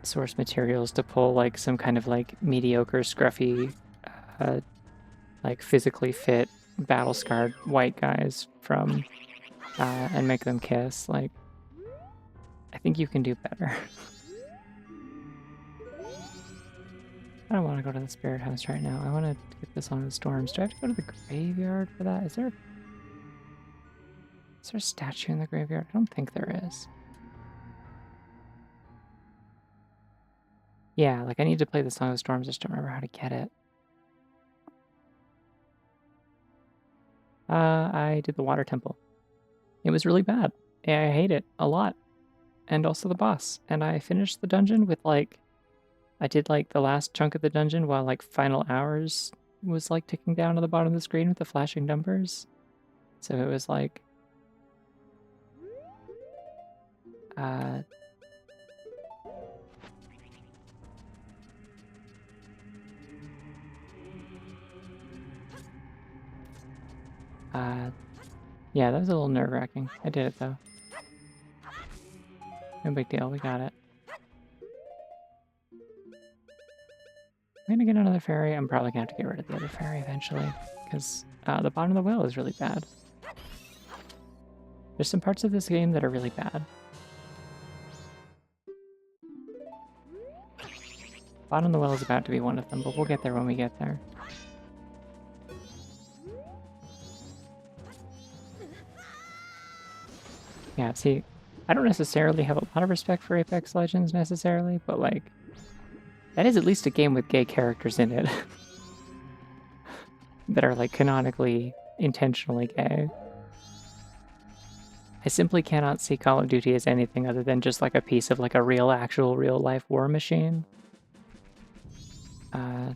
source materials to pull like some kind of like mediocre, scruffy, uh, like physically fit, battle scarred white guys from and make them kiss. Like, I think you can do better. I don't want to go to the spirit house right now. I want to get this on the storms. Do I have to go to the graveyard for that? Is there a statue in the graveyard? I don't think there is. Yeah, like I need to play the Song of Storms. I just don't remember how to get it. I did the water temple. It was really bad. I hate it a lot. And also the boss. And I finished the dungeon with like, I did like the last chunk of the dungeon while like final hours was like ticking down to the bottom of the screen with the flashing numbers. So it was like, uh, yeah, that was a little nerve-wracking. I did it though. No big deal, we got it. I'm gonna get another fairy. I'm probably gonna have to get rid of the other fairy eventually, because the bottom of the well is really bad. There's some parts of this game that are really bad. Bottom of the well is about to be one of them, but we'll get there when we get there. Yeah, see, I don't necessarily have a lot of respect for Apex Legends necessarily, but like, that is at least a game with gay characters in it that are like canonically, intentionally gay. I simply cannot see Call of Duty as anything other than just like a piece of like a real, actual, real life war machine. And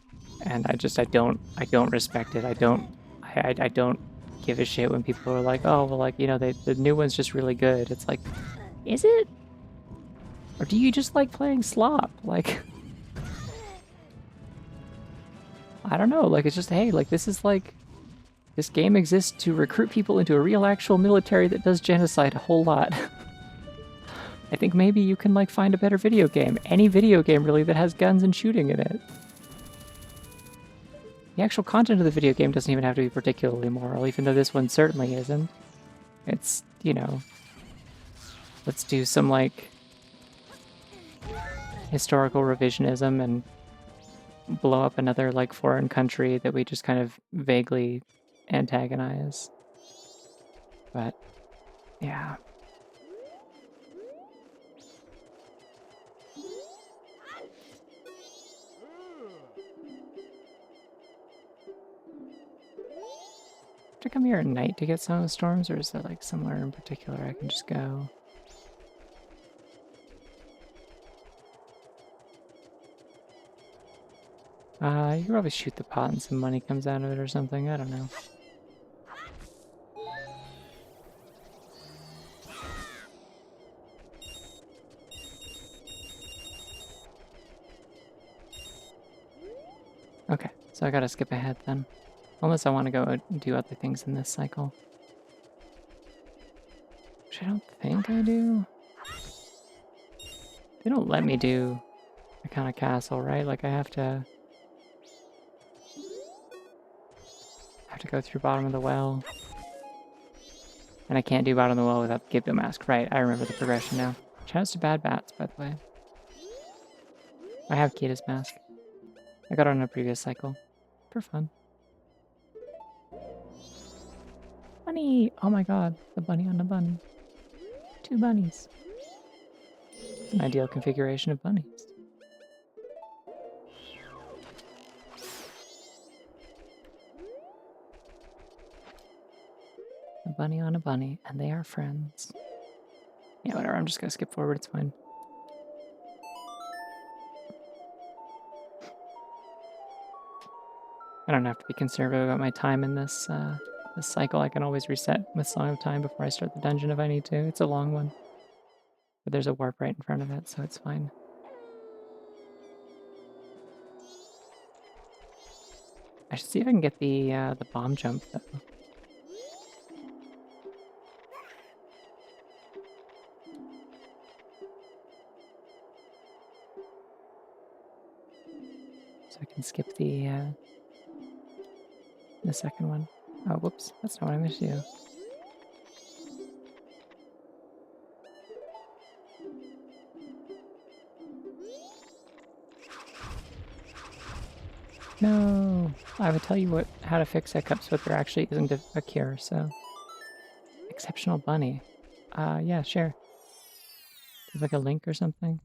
I don't respect it. I don't give a shit when people are like, oh, well, like, you know, the new one's just really good. It's like, is it? Or do you just like playing slop? Like, I don't know. Like, it's just, hey, like, this is like, this game exists to recruit people into a real, actual military that does genocide a whole lot. I think maybe you can, like, find a better video game. Any video game, really, that has guns and shooting in it. The actual content of the video game doesn't even have to be particularly moral, even though this one certainly isn't. It's, you know, let's do some, like, historical revisionism and blow up another, like, foreign country that we just kind of vaguely antagonize. But, yeah. To come here at night to get some of the storms, or is there like somewhere in particular I can just go? You can probably shoot the pot and some money comes out of it or something. I don't know. Okay, so I gotta skip ahead then. Unless I want to go do other things in this cycle. Which I don't think I do. They don't let me do a kind of castle, right? Like I have to go through bottom of the well. And I can't do bottom of the well without the Gibdo mask. Right, I remember the progression now. Shouts to Bad Bats, by the way. I have Kita's mask. I got it on a previous cycle. For fun. Bunny! Oh my god, the bunny on the bunny. 2 bunnies. It's an ideal configuration of bunnies. A bunny on a bunny, and they are friends. Yeah, whatever, I'm just gonna skip forward, it's fine. I don't have to be conservative about my time in this this cycle. I can always reset with Song of Time before I start the dungeon if I need to. It's a long one. But there's a warp right in front of it, so it's fine. I should see if I can get the bomb jump though. So I can skip the second one. Oh, whoops, that's not what I meant to do. No, I would tell you how to fix hiccups, but there actually isn't a cure, so. Exceptional bunny. Yeah, sure. There's like a link or something.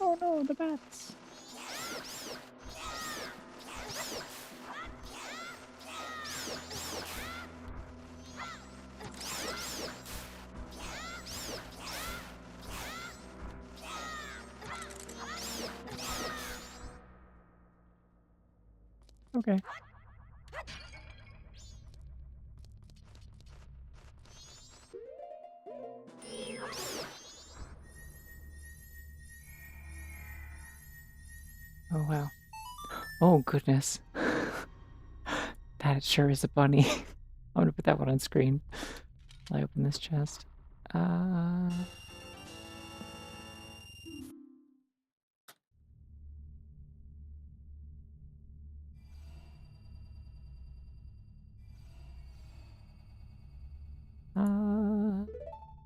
Oh no, the bats. Okay. Oh wow. Oh goodness. That sure is a bunny. I'm gonna put that one on screen while I open this chest.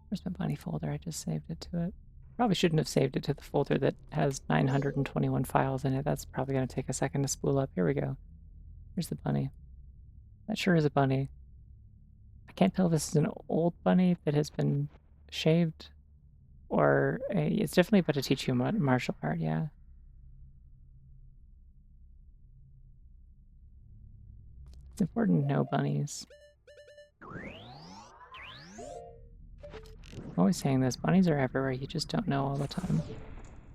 Where's my bunny folder? I just saved it to it. Probably shouldn't have saved it to the folder that has 921 files in it. That's probably gonna take a second to spool up. Here we go. Here's the bunny. That sure is a bunny. I can't tell if this is an old bunny that has been shaved or it's definitely about to teach you martial art, yeah. It's important to know bunnies. I'm always saying this, bunnies are everywhere, you just don't know all the time.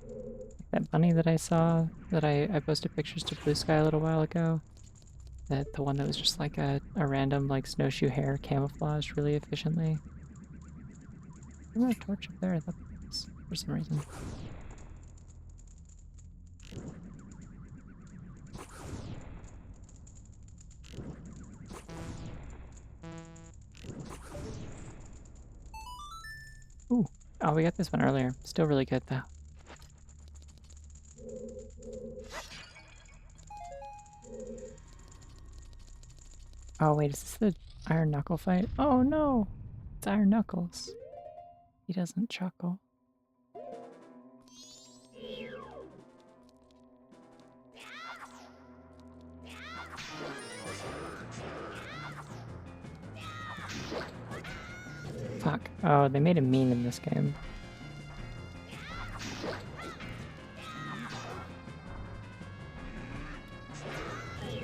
Like that bunny that I saw, that I posted pictures to Blue Sky a little while ago. The one that was just like a random like snowshoe hare camouflaged really efficiently. Is there a torch up there? I thought there was, for some reason. Ooh. Oh, we got this one earlier. Still really good though. Oh wait, is this the Iron Knuckle fight? Oh no! It's Iron Knuckles. He doesn't chuckle. Fuck. Oh, they made him mean in this game.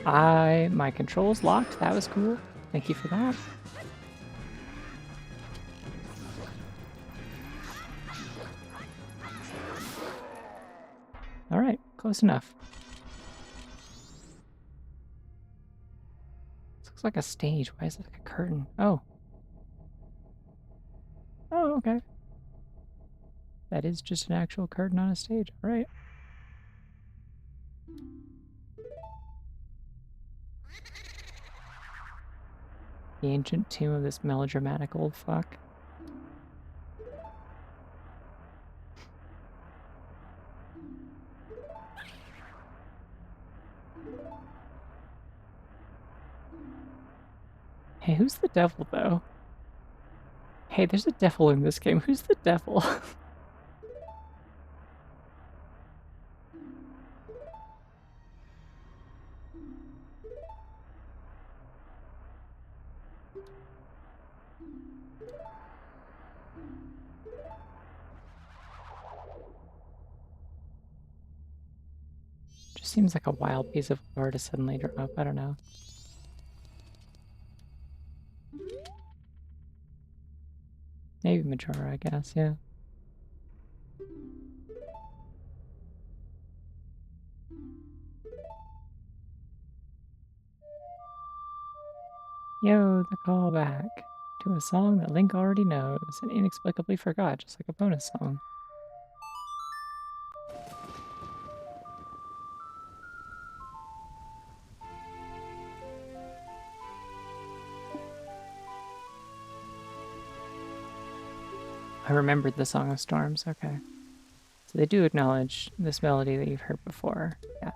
My controls locked. That was cool. Thank you for that. All right, close enough. This looks like a stage. Why is it like a curtain? Oh. Oh, okay. That is just an actual curtain on a stage. All right. The ancient tomb of this melodramatic old fuck. Hey, who's the devil, though? Hey, there's a devil in this game. Who's the devil? Just seems like a wild piece of lore to suddenly drop. I don't know. Maybe Majora, I guess, yeah. Yo, the callback to a song that Link already knows and inexplicably forgot, just like a bonus song. I remembered the Song of Storms, okay. So they do acknowledge this melody that you've heard before, yeah.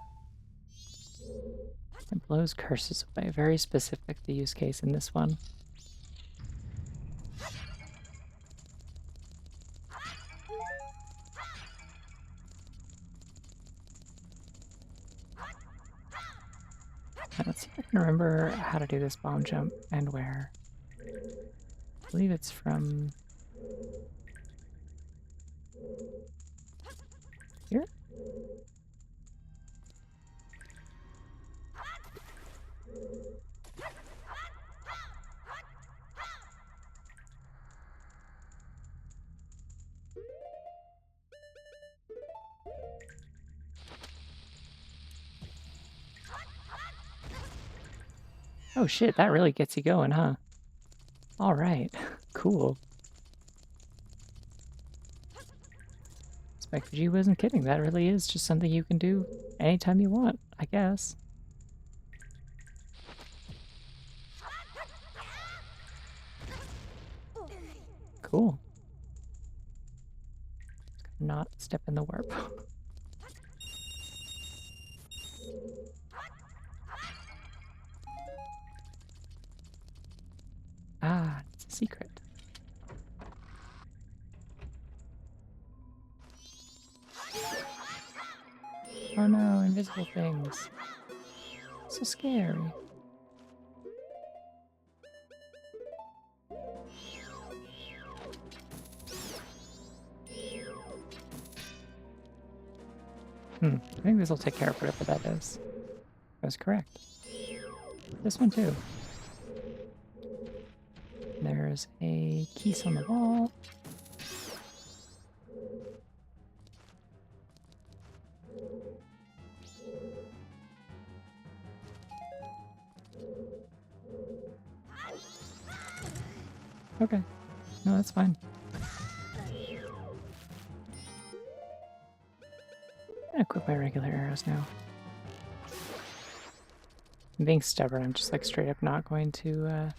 It blows curses away, very specific, the use case in this one. Let's see if I can remember how to do this bomb jump and where. I believe it's from here? Oh shit, that really gets you going, huh? All right, cool. Spectre G wasn't kidding. That really is just something you can do anytime you want, I guess. Cool. Not step in the warp. Ah, it's a secret. Oh no, invisible things. So scary. I think this will take care of whatever that is. I was correct. This one too. There's a keys on the wall. Okay. No, that's fine. I'm gonna equip my regular arrows now. I'm being stubborn. I'm just like straight up not going to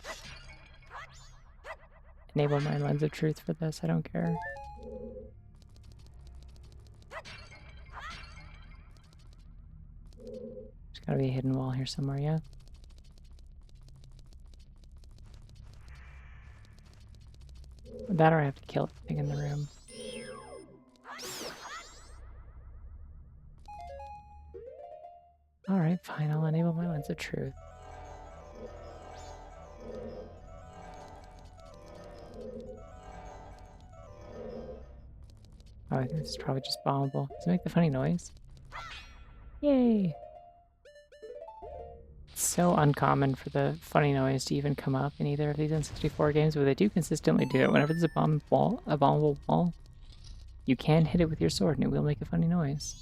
enable my lens of truth for this. I don't care. There's gotta be a hidden wall here somewhere, yeah? That or I have to kill everything in the room. Alright, fine. I'll enable my lens of truth. Oh, I think this is probably just bombable. Does it make the funny noise? Yay! It's so uncommon for the funny noise to even come up in either of these N64 games, but they do consistently do it. Whenever there's a bombable wall, you can hit it with your sword and it will make a funny noise.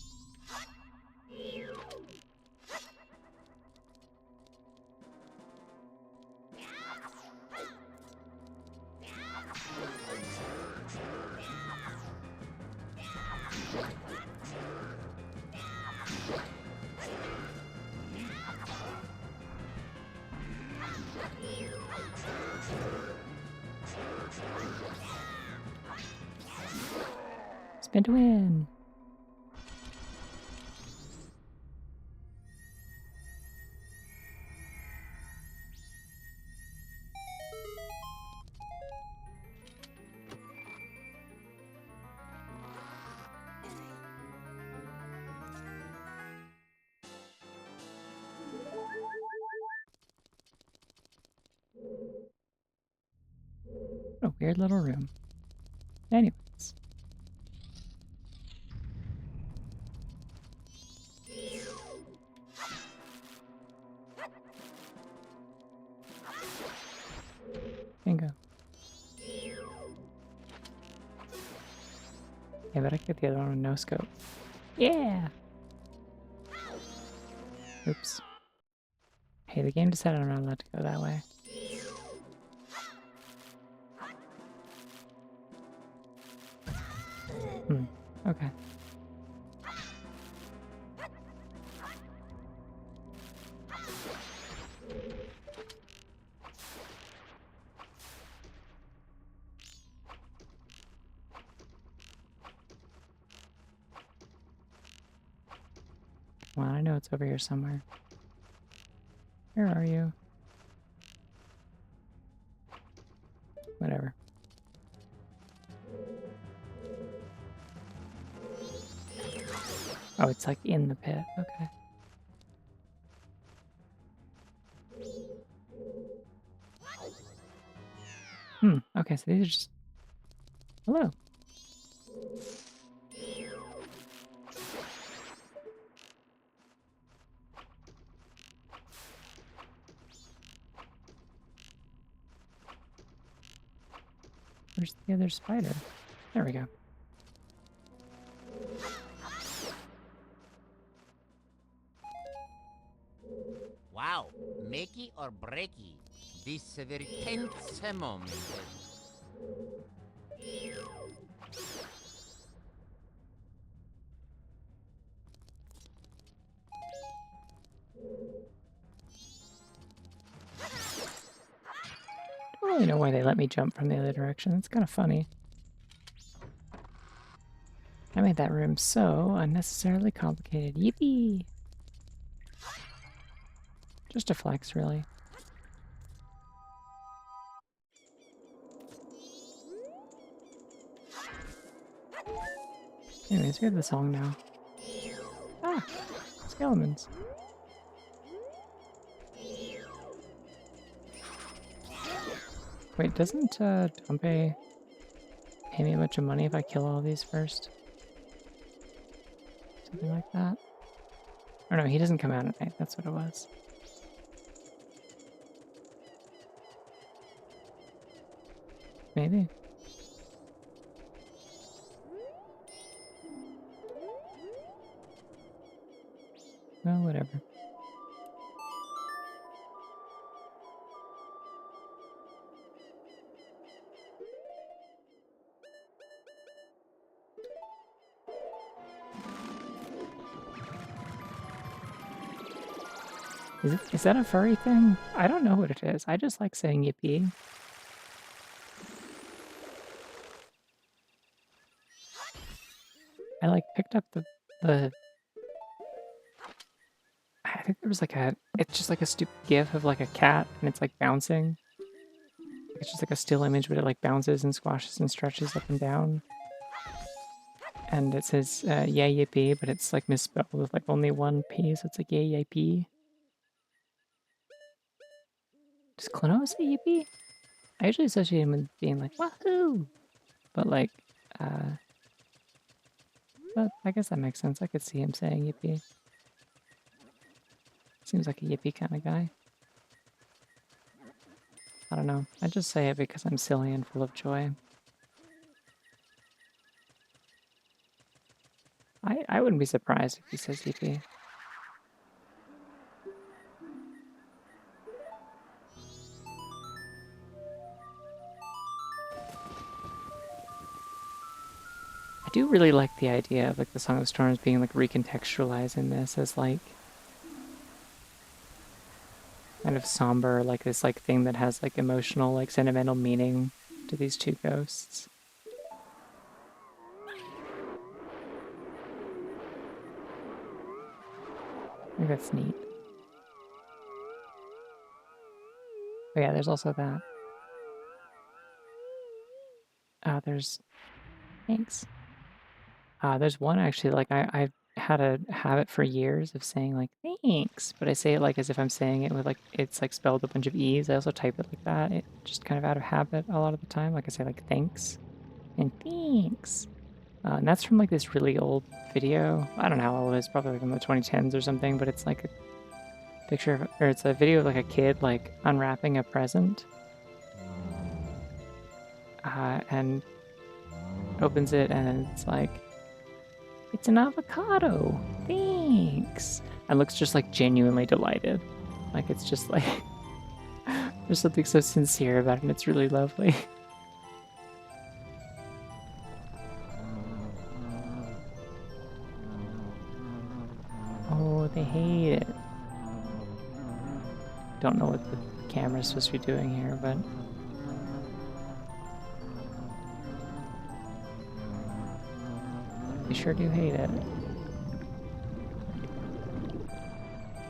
Spin to win! What a weird little room. Anyways. Bingo. Yeah, but I could get the other one with no scope. Yeah! Oops. Hey, the game decided I'm not allowed to go that way. Okay. Well, I know it's over here somewhere. Where are you? Whatever. Oh, it's like in the pit. Okay. Okay, so these are just... Hello. Where's the other spider? There we go. Wow, makey or breaky. This a very tense moment. I don't really know why they let me jump from the other direction. It's kind of funny. I made that room so unnecessarily complicated. Yippee! Just a flex, really. Anyways, we have the song now. Ah! Skeletons. Wait, doesn't Dompe pay me a bunch of money if I kill all these first? Something like that? Or no, he doesn't come out at night. That's what it was. Maybe. Well, whatever. Is that a furry thing? I don't know what it is. I just like saying yippee. I like picked up the I think there was like it's just like a stupid gif of like a cat and it's like bouncing. It's just like a still image, but it like bounces and squashes and stretches up and down. And it says yeah yippee, but it's like misspelled with like only one P, so it's like yeah yippee. Does Klonoa say yippee? I usually associate him with being like wahoo, but like I guess that makes sense. I could see him saying yippee. Seems like a yippee kind of guy. I don't know. I just say it because I'm silly and full of joy. I wouldn't be surprised if he says yippee. I do really like the idea of like the Song of Storms being like recontextualized in this as like kind of somber, like this like thing that has like emotional, like sentimental meaning to these two ghosts. I think that's neat. Oh yeah, there's also that. There's thanks. There's one actually, like I've had a habit for years of saying like thanks, but I say it like as if I'm saying it with like it's like spelled a bunch of E's. I also type it like that. It just kind of out of habit a lot of the time. Like I say like thanks and thanks. And that's from like this really old video. I don't know how old it is, probably like in the 2010s or something, but it's like a picture of, or it's a video of like a kid like unwrapping a present. And opens it and it's like, it's an avocado. Thanks. And looks just like genuinely delighted. Like it's just like there's something so sincere about it and it's really lovely. Oh, they hate it. Don't know what the camera's supposed to be doing here, but they sure do hate it.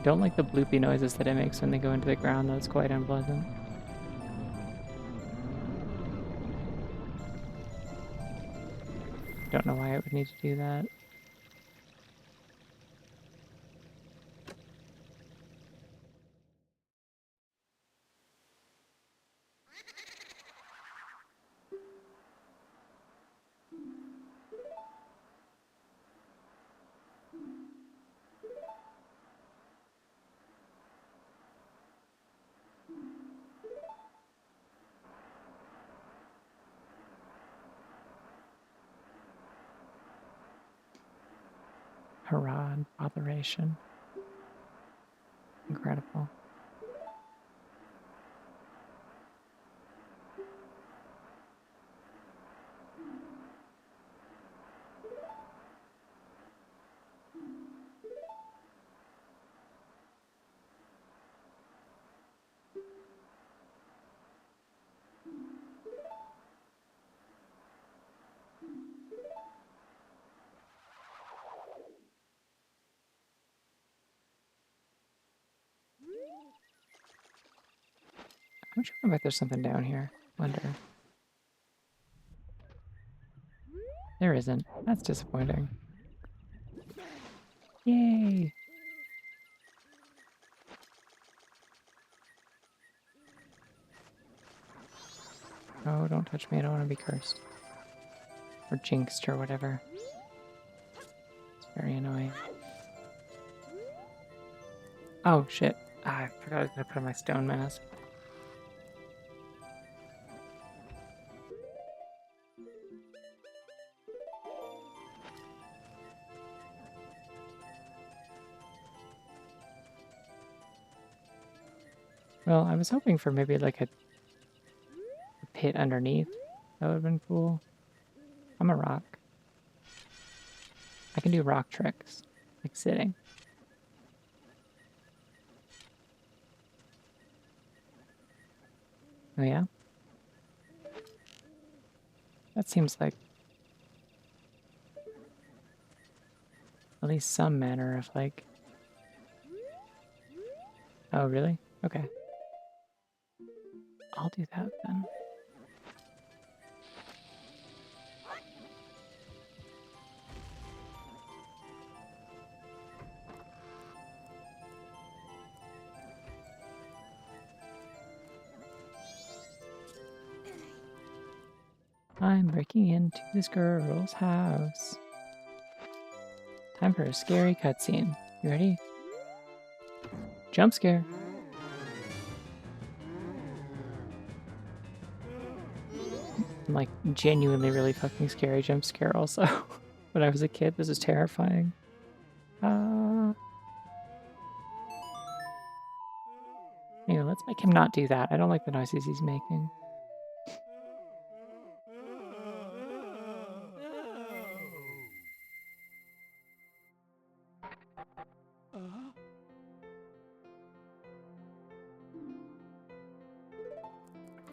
Don't like the bloopy noises that it makes when they go into the ground, though. It's quite unpleasant. Don't know why it would need to do that. Hurrah and botheration. Incredible. I'm sure I bet there's something down here. Wonder. There isn't. That's disappointing. Yay! Oh, don't touch me. I don't want to be cursed. Or jinxed or whatever. It's very annoying. Oh, shit. I forgot I was going to put on my stone mask. Well, I was hoping for maybe like a pit underneath. That would have been cool. I'm a rock. I can do rock tricks. Like sitting. Oh yeah? That seems like at least some manner of like... Oh, really? Okay. I'll do that then. I'm breaking into this girl's house. Time for a scary cutscene. You ready? Jump scare. Like, genuinely really fucking scary jump scare also. When I was a kid, this was terrifying. Anyway, let's make him not do that. I don't like the noises he's making.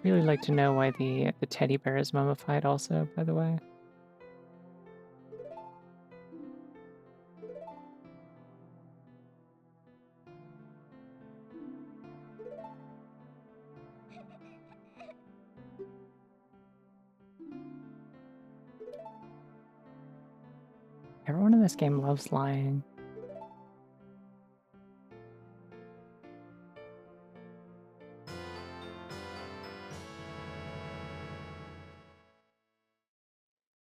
Really like to know why the teddy bear is mummified also, by the way. Everyone in this game loves lying.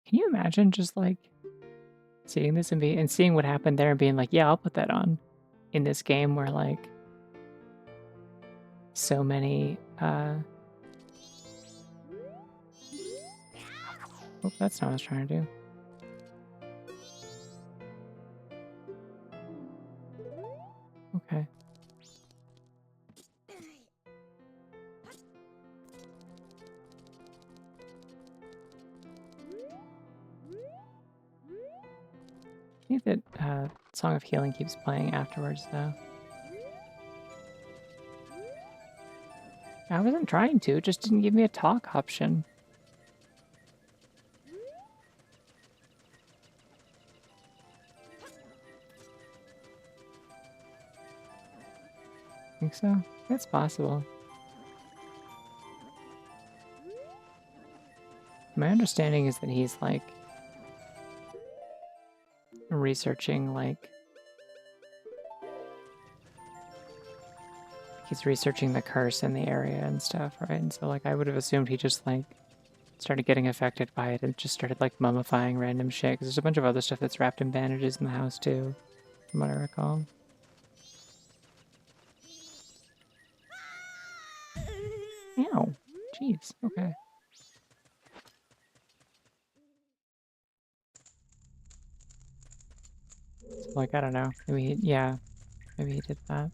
Can you imagine just like seeing this and seeing what happened there and being like, yeah, I'll put that on in this game where like so many oh, that's not what I was trying to do. Okay. I think that Song of Healing keeps playing afterwards, though. I wasn't trying to, it just didn't give me a talk option. Think so? That's possible. My understanding is that he's like researching he's researching the curse in the area and stuff, right? And so like I would have assumed he just like started getting affected by it and just started like mummifying random shit. Because there's a bunch of other stuff that's wrapped in bandages in the house too, from what I recall. Ow. Jeez. Okay. So, like, I don't know. Maybe, yeah. Maybe he did that.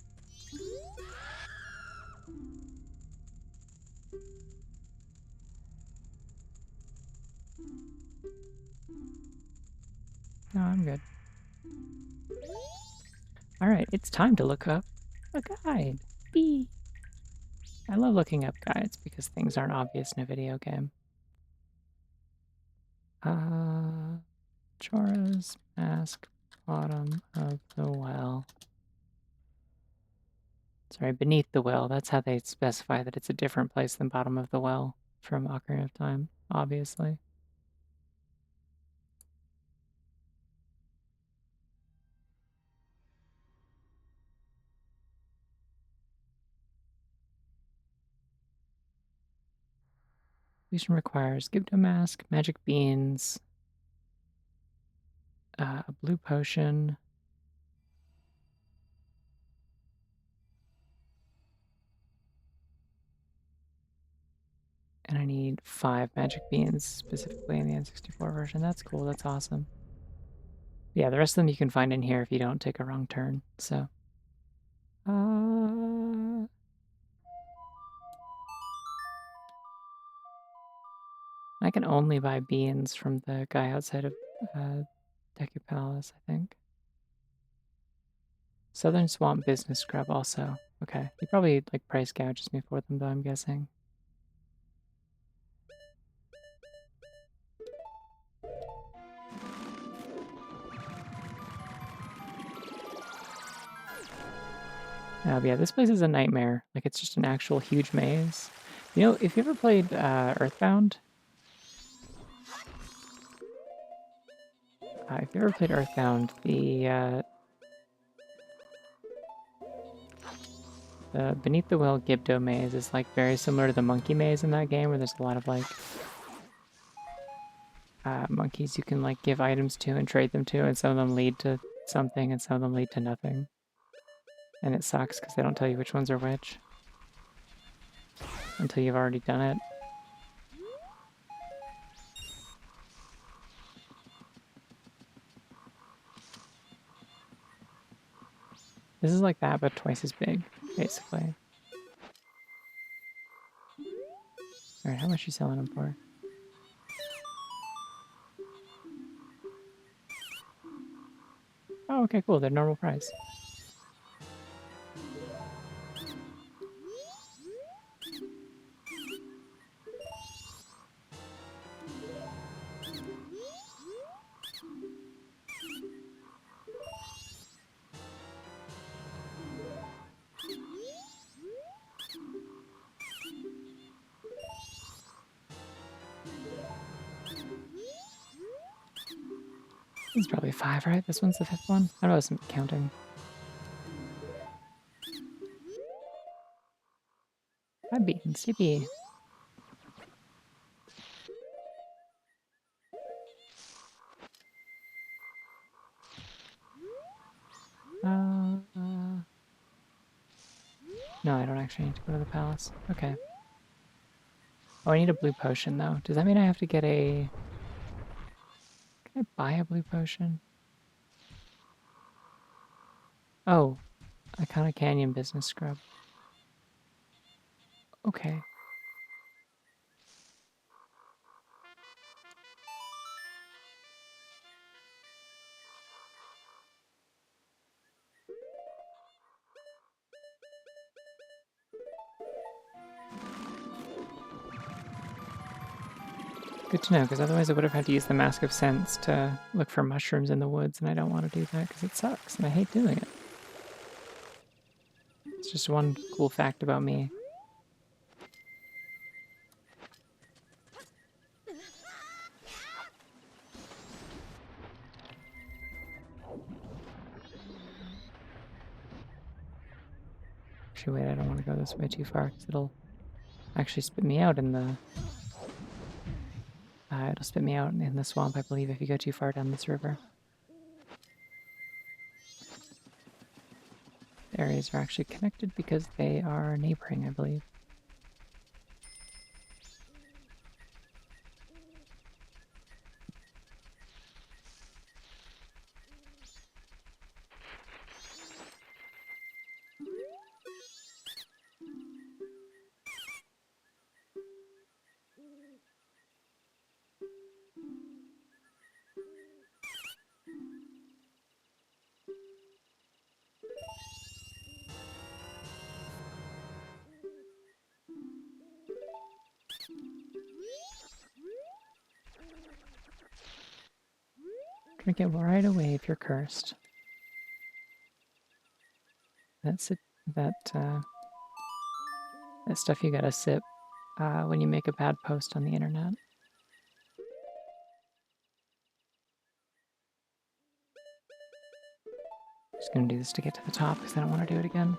No, I'm good. Alright, it's time to look up a guide. Bee. I love looking up guides because things aren't obvious in a video game. Majora's Mask, bottom of the well. Sorry, beneath the well. That's how they specify that it's a different place than bottom of the well from Ocarina of Time, obviously. Completion requires Gibdo Mask, magic beans, a blue potion, and I need 5 magic beans, specifically in the N64 version. That's cool, that's awesome. Yeah, the rest of them you can find in here if you don't take a wrong turn, so. I can only buy beans from the guy outside of Deku Palace, I think. Southern Swamp Business Scrub also. Okay, he probably like price gouges me for them though, I'm guessing. Yeah, this place is a nightmare. Like, it's just an actual huge maze. You know, if you ever played Earthbound, the Beneath the Well Gibdo maze is like very similar to the monkey maze in that game, where there's a lot of like monkeys you can like give items to and trade them to, and some of them lead to something and some of them lead to nothing. And it sucks because they don't tell you which ones are which until you've already done it. This is like that, but twice as big, basically. Alright, how much are you selling them for? Oh, okay, cool. They're normal price. This is probably 5, right? This one's the 5th one? I don't know, I wasn't counting. I'm being sippy. No, I don't actually need to go to the palace. Okay. Oh, I need a blue potion, though. Does that mean I have to get a... Can I buy a blue potion? Oh, Iconic Canyon Business Scrub. Okay. Good to know, because otherwise I would have had to use the Mask of Sense to look for mushrooms in the woods, and I don't want to do that because it sucks, and I hate doing it. It's just one cool fact about me. Actually, wait, I don't want to go this way too far, because it'll actually spit me out in the... it'll spit me out in the swamp, I believe, if you go too far down this river. The areas are actually connected because they are neighboring, I believe. Drink it right away if you're cursed. That's it. That stuff you gotta sip when you make a bad post on the internet. Just gonna do this to get to the top because I don't want to do it again.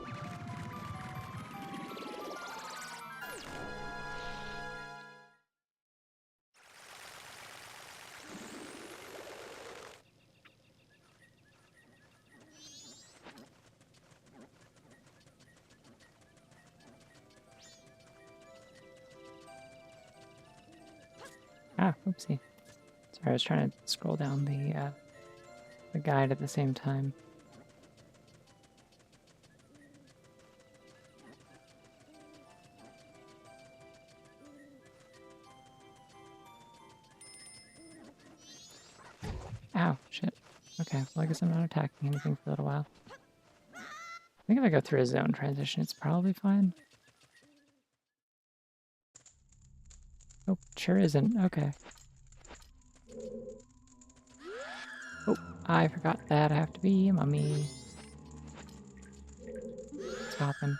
Ah, oopsie. Sorry, I was trying to scroll down the guide at the same time. Ow, shit. Okay, well I guess I'm not attacking anything for a little while. I think if I go through a zone transition, it's probably fine. Nope, sure isn't. Okay. Oh, I forgot that I have to be a mummy. What's poppin'?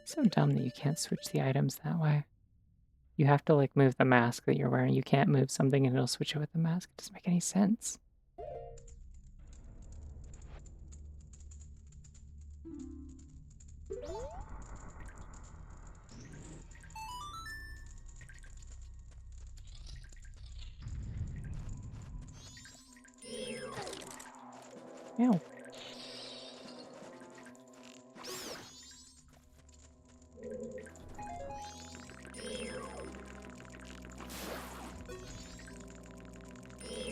So dumb that you can't switch the items that way. You have to like move the mask that you're wearing. You can't move something and it'll switch it with the mask. It doesn't make any sense. Ow.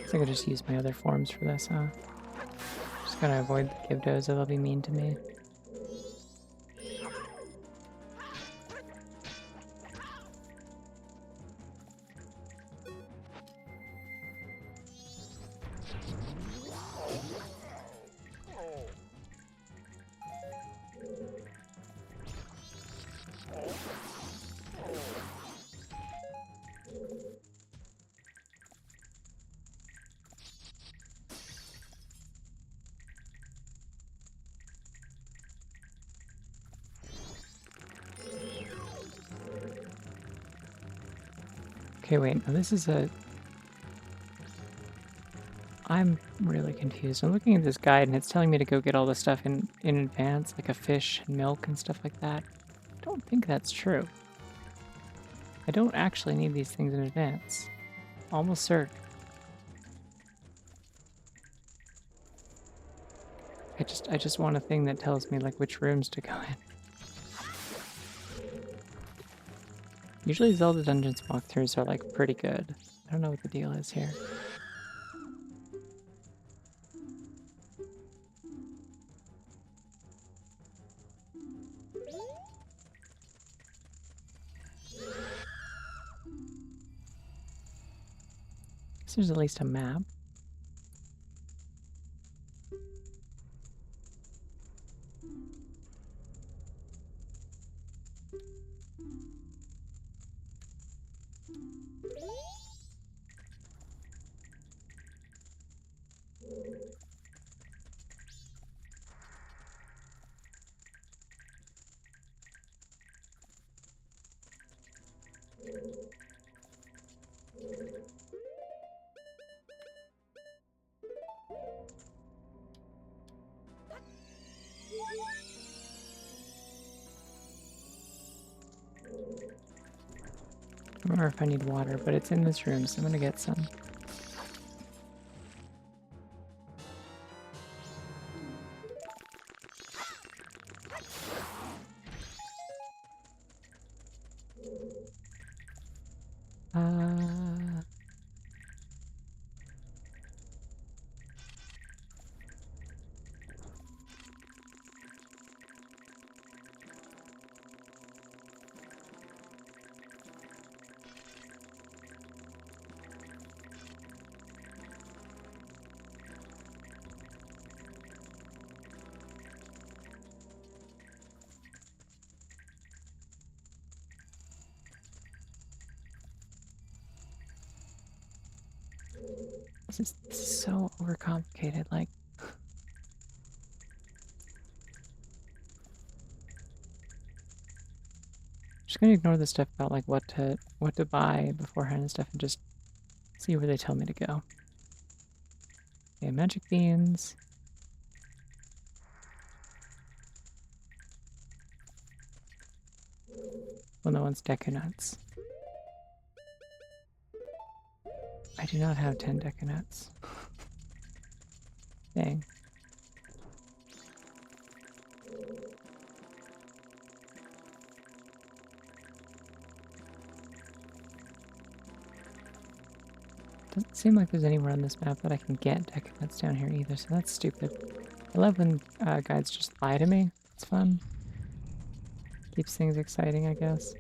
I think I just use my other forms for this, huh? Just gotta avoid the Gibdos or they'll be mean to me. Okay, wait, now this is a... I'm really confused. I'm looking at this guide and it's telling me to go get all this stuff in advance, like a fish and milk and stuff like that. I don't think that's true. I don't actually need these things in advance. Almost certain. I just want a thing that tells me like which rooms to go in. Usually Zelda Dungeons walkthroughs are like pretty good. I don't know what the deal is here. Guess there's at least a map. I don't remember if I need water, but it's in this room, so I'm gonna get some. Uh... This is so overcomplicated, like... Just gonna ignore the stuff about like what to buy beforehand and stuff and just see where they tell me to go. Okay, magic beans. Well, no one's Deku Nuts. I do not have 10 Deku Nuts. Dang. Doesn't seem like there's anywhere on this map that I can get Deku Nuts down here either, so that's stupid. I love when guides just lie to me. It's fun. Keeps things exciting, I guess.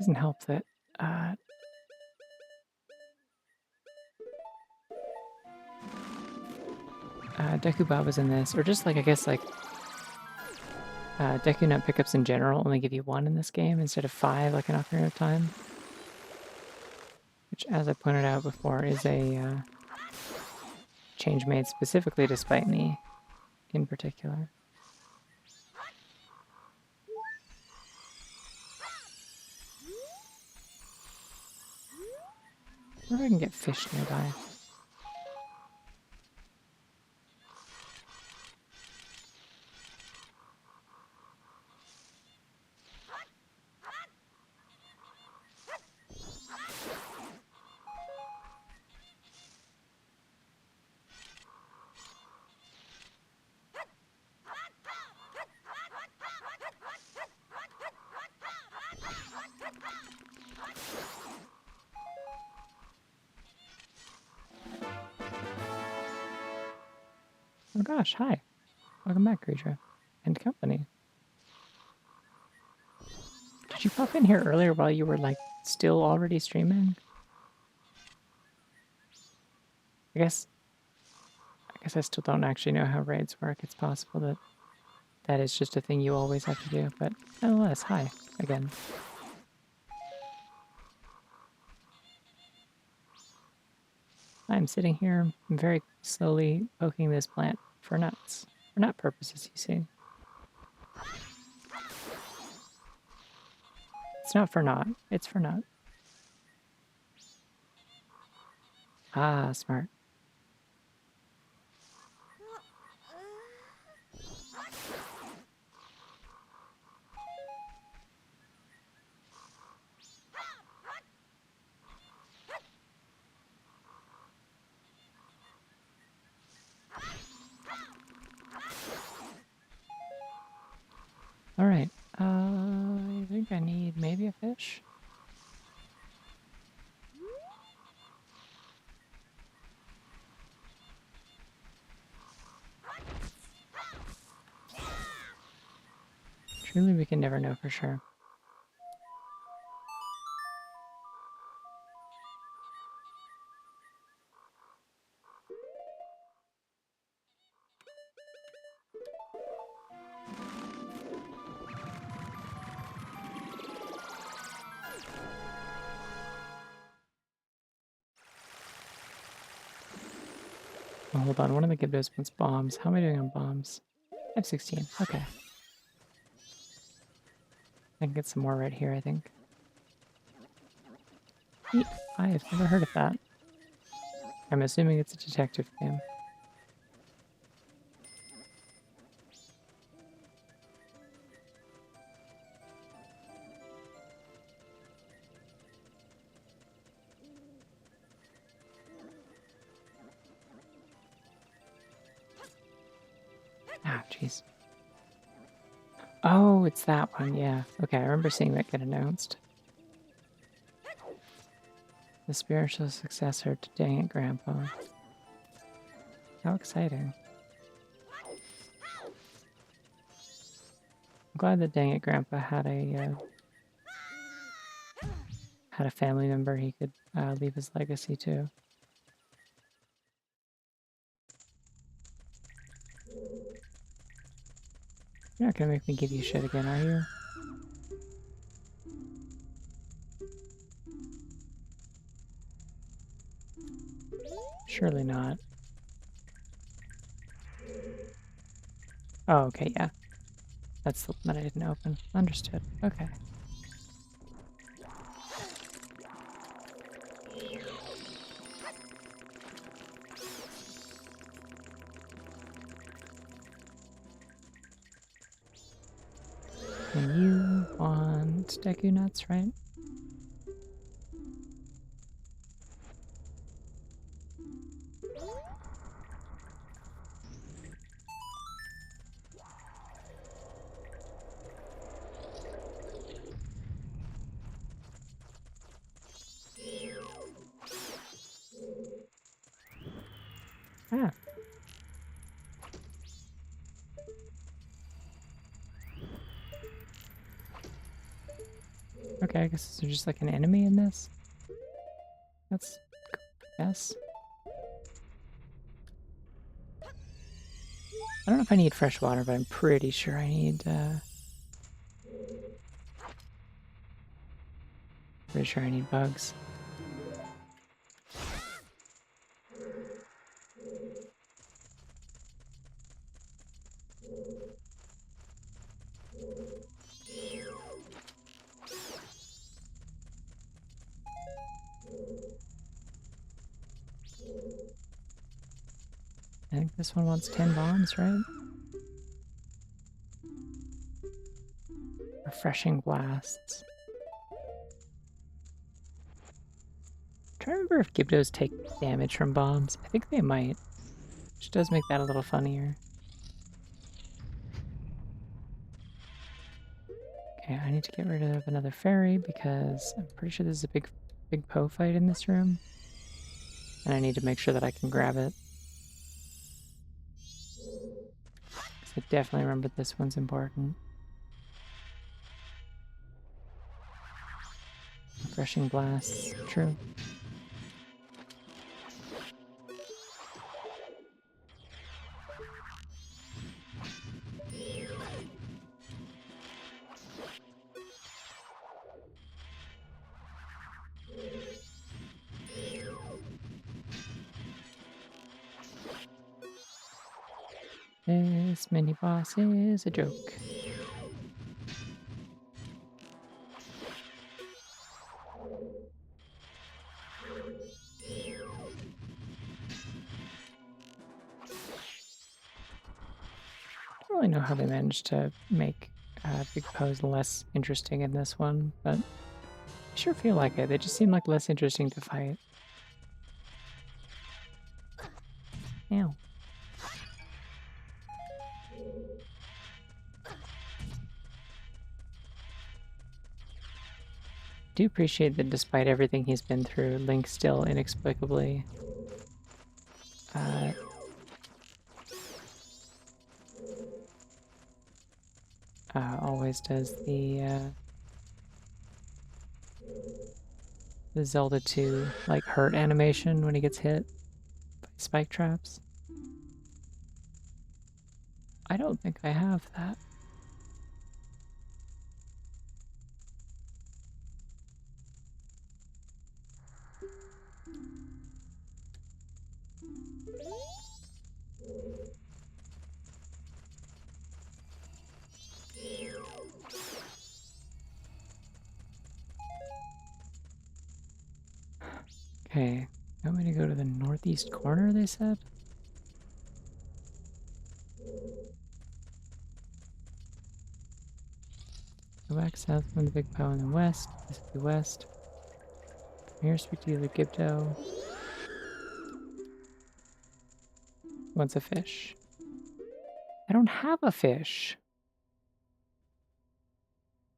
Doesn't help that Deku Baba's in this, or just like I guess like Deku Nut pickups in general only give you 1 in this game instead of 5 like in Ocarina of Time. Which, as I pointed out before, is a change made specifically to spite me in particular. I wonder if I can get fish nearby. Oh gosh, hi. Welcome back, creature. And company. Did you pop in here earlier while you were, like, still already streaming? I guess I still don't actually know how raids work. It's possible that that is just a thing you always have to do, but nonetheless, hi, again. I'm sitting here very slowly poking this plant for nuts. For nut purposes, you see. It's not for knot, it's for nut. Ah, smart. Alright, I think I need maybe a fish? Truly, we can never know for sure. Oh, hold on, one of the Gibdos wants bombs. How am I doing on bombs? I have 16, okay. I can get some more right here, I think. 8, 5, never heard of that. I'm assuming it's a detective game. Ah, jeez. Oh, it's that one, yeah. Okay, I remember seeing that get announced. The spiritual successor to Dang It Grandpa. How exciting. I'm glad that Dang It Grandpa had a family member he could leave his legacy to. You're not gonna make me give you shit again, are you? Surely not. Oh, okay, yeah. That's the one that I didn't open. Understood. Okay. And you want Deku Nuts, right? Ah. Okay, I guess there's just like an enemy in this. That's... yes. I don't know if I need fresh water, but I'm pretty sure I need, pretty sure I need bugs. I think this one wants 10 bombs, right? Refreshing blasts. I'm trying to remember if Gibdos take damage from bombs. I think they might, which does make that a little funnier. Okay, I need to get rid of another fairy because I'm pretty sure there's a big Poe fight in this room. And I need to make sure that I can grab it. Because I definitely remember this one's important. Refreshing blasts, true. This mini boss is a joke. I don't really know how they managed to make big Poes less interesting in this one, but I sure feel like it. They just seem like less interesting to fight. Ow. Do appreciate that despite everything he's been through, Link still inexplicably always does the Zelda 2 like hurt animation when he gets hit by spike traps. I don't think I have that. Okay, you want me to go to the northeast corner, they said? Go back south from the Big Pow in the west. This is the west. Come here, speak to the other Gibdo. Wants a fish. I don't have a fish.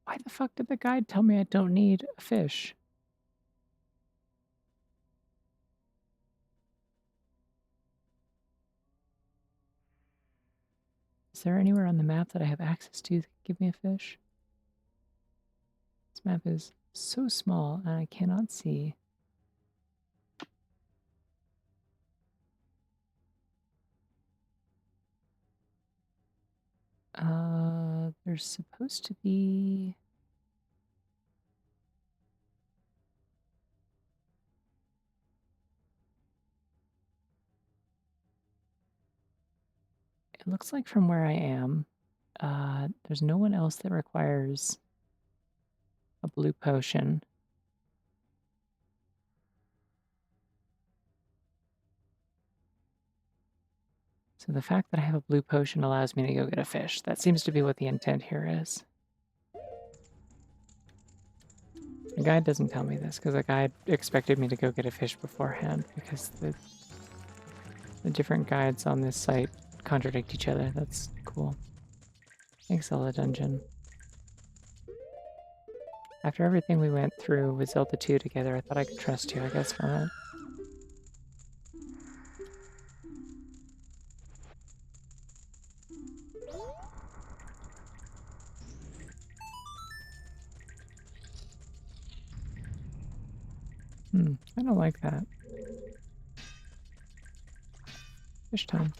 Why the fuck did the guide tell me I don't need a fish? Is there anywhere on the map that I have access to that can give me a fish? This map is so small and I cannot see. There's supposed to be... It looks like from where I am, there's no one else that requires a blue potion. So the fact that I have a blue potion allows me to go get a fish. That seems to be what the intent here is. The guide doesn't tell me this, because the guide expected me to go get a fish beforehand, because the different guides on this site contradict each other. That's cool. Thanks, Zelda Dungeon. After everything we went through with Zelda 2 together, I thought I could trust you, I guess, for that. I don't like that. Fish time.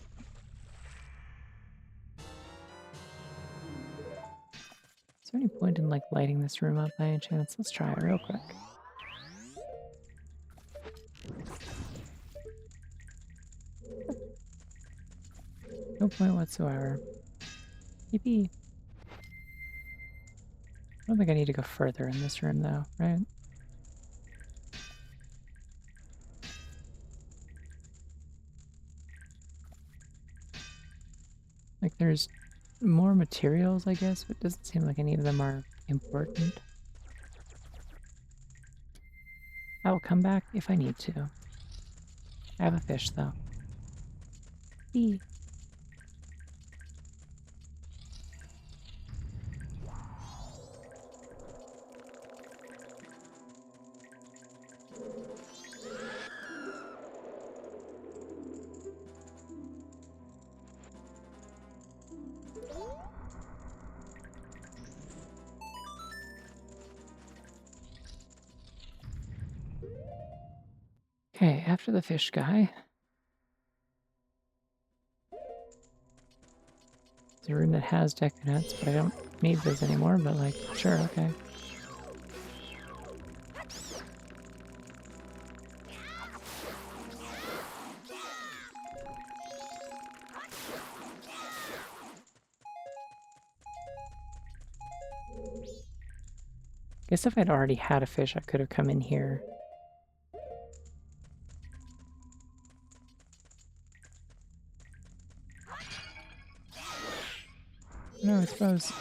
point in like lighting this room up by any chance? Let's try it real quick. No point whatsoever. Yippee. I don't think I need to go further in this room though, right? Like there's more materials, I guess, but it doesn't seem like any of them are important. I will come back if I need to. I have a fish though. Eee. Okay, after the fish guy. It's a room that has deco nuts, but I don't need those anymore, but like, sure, okay. Guess if I'd already had a fish, I could have come in here. No, I suppose.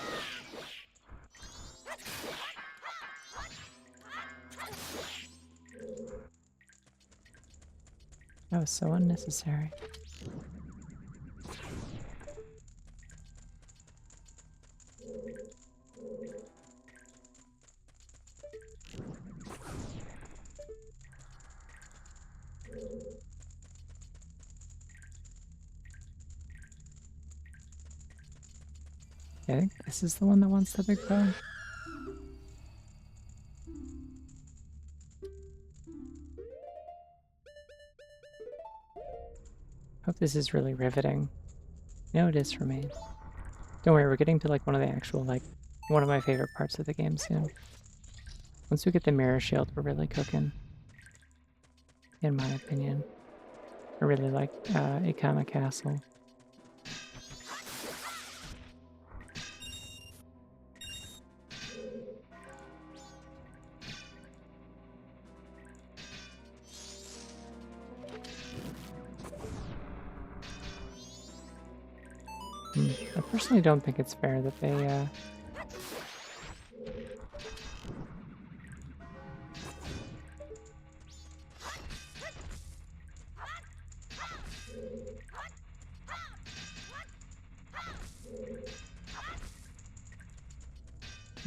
That was so unnecessary. I think this is the one that wants the big bow. Hope this is really riveting. No, it is for me. Don't worry, we're getting to like one of the actual, like, one of my favorite parts of the game soon. Once we get the mirror shield, we're really cooking. In my opinion. I really like Ikama Castle. I personally don't think it's fair that they, I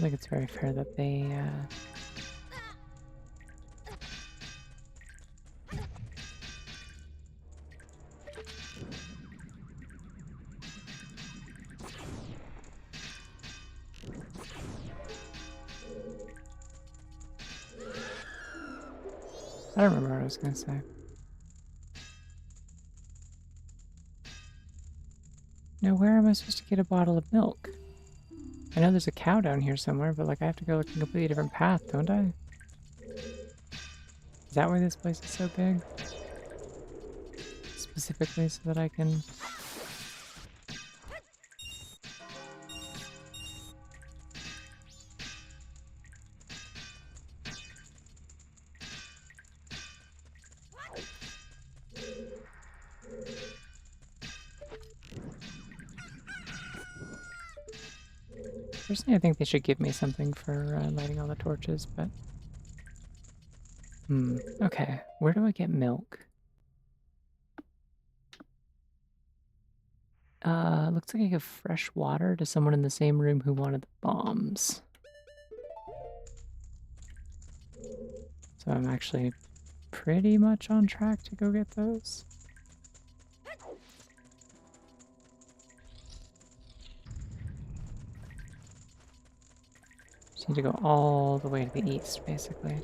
think it's very fair that they, I don't remember what I was gonna say. Now, where am I supposed to get a bottle of milk? I know there's a cow down here somewhere, but like I have to go like a completely different path, don't I? Is that why this place is so big? Specifically so that I can... Personally, I think they should give me something for lighting all the torches, but... okay. Where do I get milk? Looks like I give fresh water to someone in the same room who wanted the bombs. So I'm actually pretty much on track to go get those. Just need to go all the way to the east, basically.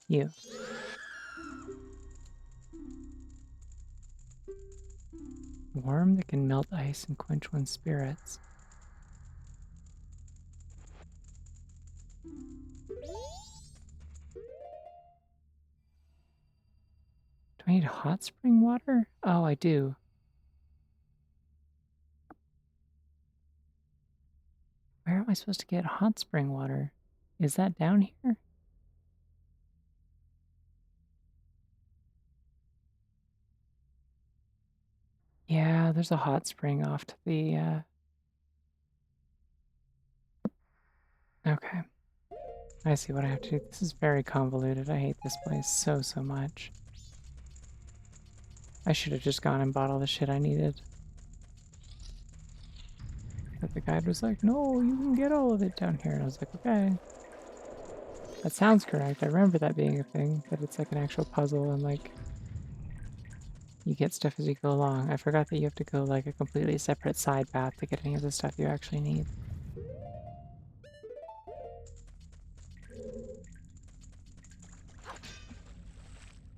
You. Worm that can melt ice and quench one's spirits. Do I need hot spring water? Oh, I do. Where am I supposed to get hot spring water? Is that down here? Yeah, there's a hot spring off to the, Okay. I see what I have to do. This is very convoluted. I hate this place so, so much. I should have just gone and bought all the shit I needed. But the guide was like, no, you can get all of it down here. And I was like, okay. That sounds correct. I remember that being a thing, that it's like an actual puzzle and like you get stuff as you go along. I forgot that you have to go like a completely separate side path to get any of the stuff you actually need.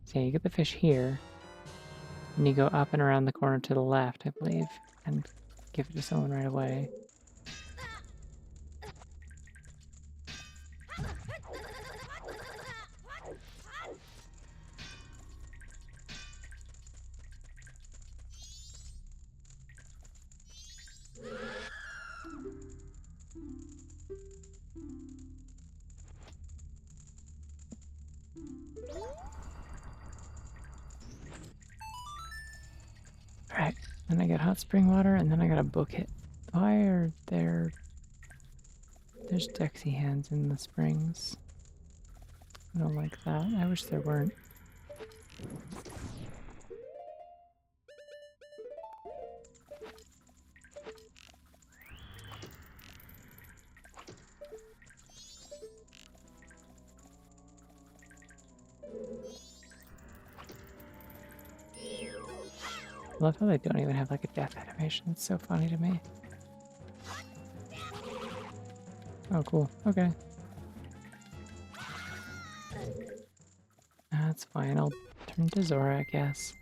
So yeah, you get the fish here, and you go up and around the corner to the left, I believe, and give it to someone right away. Alright, then I get hot spring water, and then I gotta book it. Why are there... There's Dexy hands in the springs. I don't like that. I wish there weren't. I love how they don't even have like a death animation. It's so funny to me. Oh, cool. Okay. That's fine. I'll turn to Zora, I guess.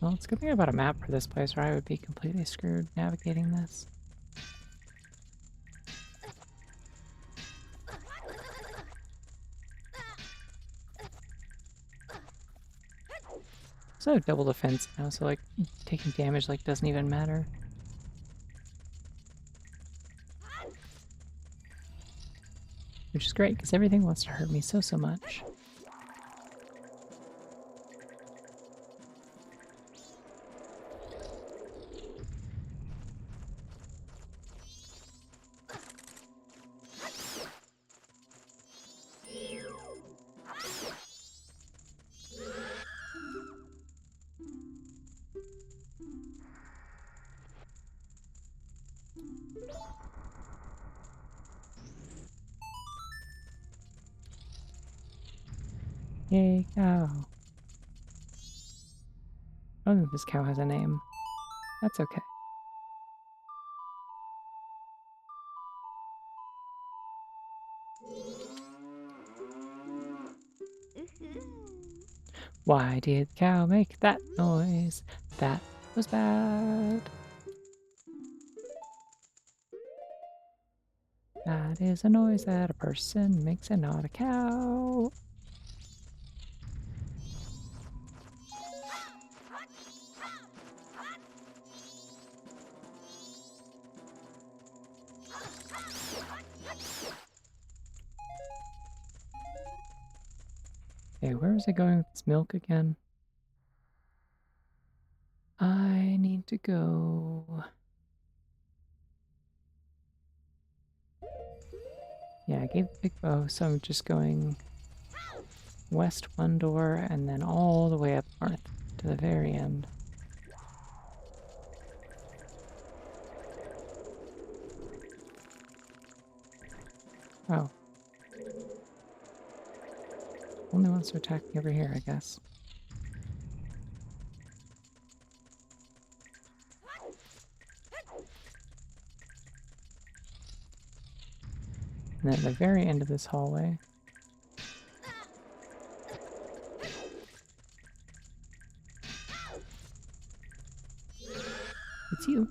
Well, it's a good thing about a map for this place, or I would be completely screwed navigating this. So double defense now, so like taking damage like doesn't even matter. Which is great, because everything wants to hurt me so, so much. Yay, cow. I don't think this cow has a name. That's okay. Why did the cow make that noise? That was bad. That is a noise that a person makes and not a cow. Okay, where was I going with this milk again? I need to go... Yeah, I gave the big bow, so I'm just going west one door and then all the way up north to the very end. Oh. Only wants to attack me over here, I guess. And then at the very end of this hallway, it's you.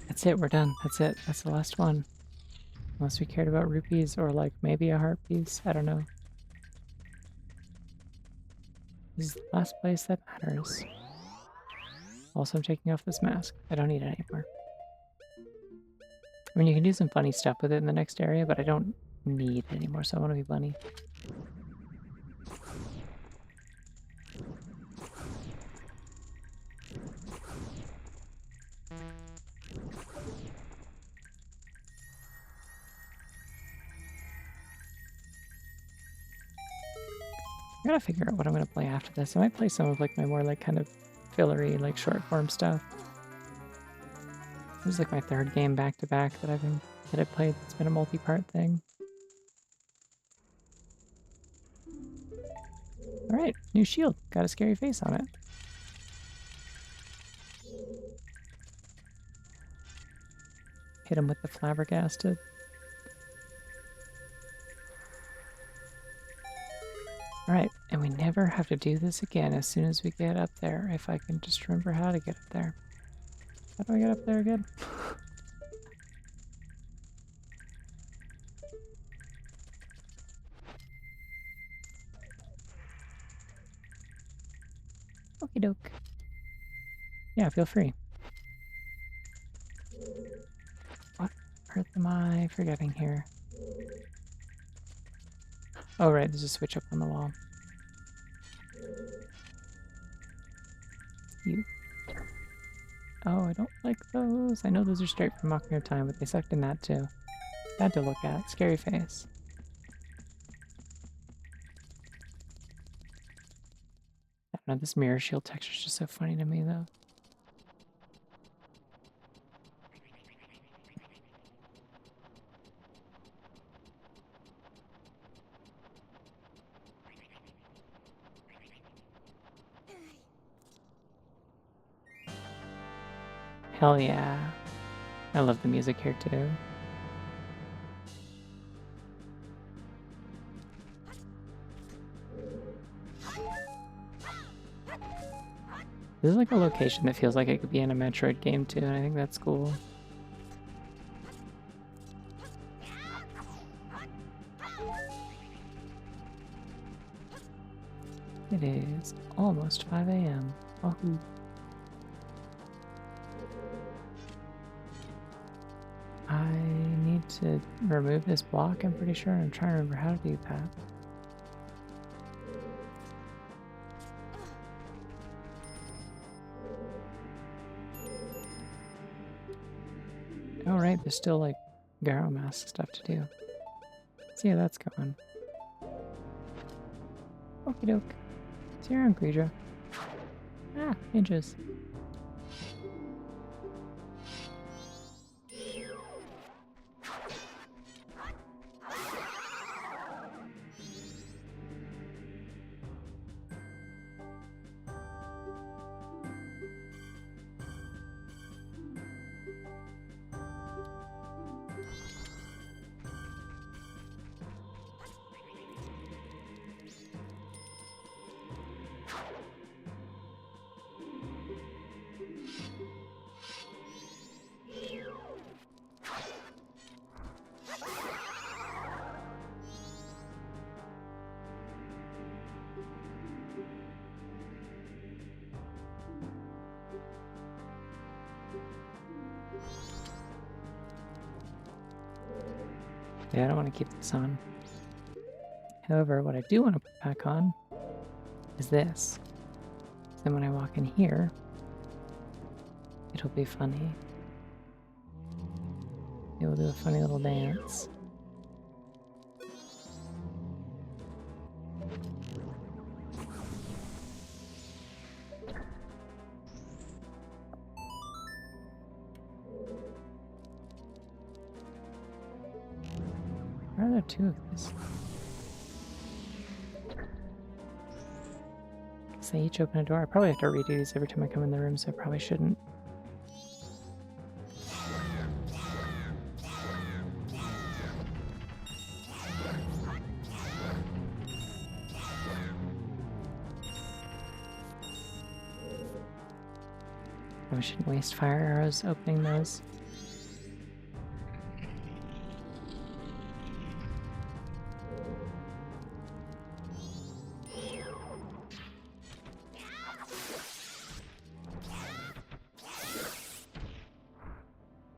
That's it, we're done. That's it. That's the last one. Unless we cared about rupees or like maybe a heart piece. I don't know. This is the last place that matters. Also, I'm taking off this mask. I don't need it anymore. I mean, you can do some funny stuff with it in the next area, but I don't need it anymore, so I want to be bunny. I gotta figure out what I'm gonna play after this. I might play some of like my more like kind of fillery, like short form stuff. This is like my third game back to back that I've played. It's been a multi-part thing. All right, new shield. Got a scary face on it. Hit him with the flabbergasted. All right, and we never have to do this again as soon as we get up there, if I can just remember how to get up there. How do I get up there again? Okie doke. Yeah, feel free. What earth am I forgetting here? Oh, right, there's a switch up on the wall. You. Oh, I don't like those. I know those are straight from Ocarina of Time, but they sucked in that too. Bad to look at. Scary face. I don't know, this mirror shield texture is just so funny to me, though. Hell yeah. I love the music here, too. This is like a location that feels like it could be in a Metroid game, too, and I think that's cool. It is almost 5 a.m. Wahoo. I need to remove this block, I'm pretty sure. I'm trying to remember how to do that. Oh, right, there's still like Garo Mask stuff to do. See how that's going. Okie doke. See you around, Greedra. Ah, ninjas. Yeah, I don't want to keep this on. However, what I do want to put back on is this. So then when I walk in here, it'll be funny. It will do a funny little dance. have two of these. Guess they each open a door. I probably have to redo these every time I come in the room, so I probably shouldn't. Probably shouldn't waste fire arrows opening those.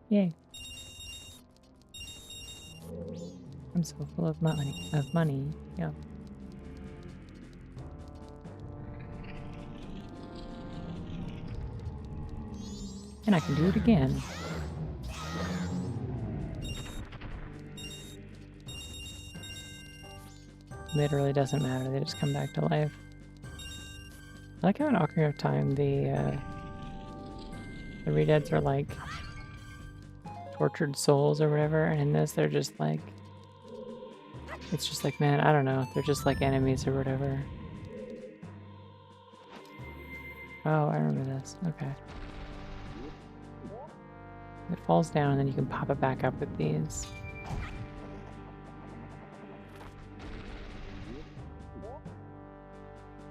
Yay. I'm so full of money. Yeah. And I can do it again. Literally doesn't matter, they just come back to life. I like how in Ocarina of Time the Redeads are like tortured souls or whatever, and in this they're just like, it's just like, man, I don't know, they're just like enemies or whatever. Oh, I remember this. Okay. It falls down and then you can pop it back up with these.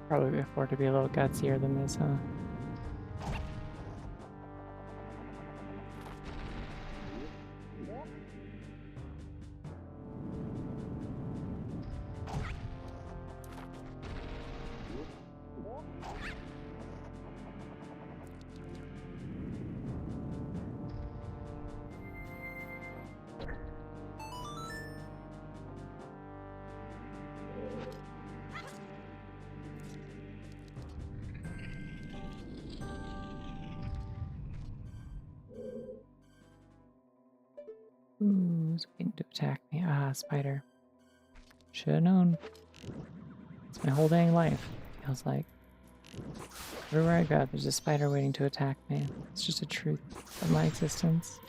Probably afford to be a little gutsier than this, huh? Ooh, it's waiting to attack me. Ah, spider. Should've known. It's my whole dang life, feels like. Everywhere I go, there's a spider waiting to attack me. It's just a truth of my existence.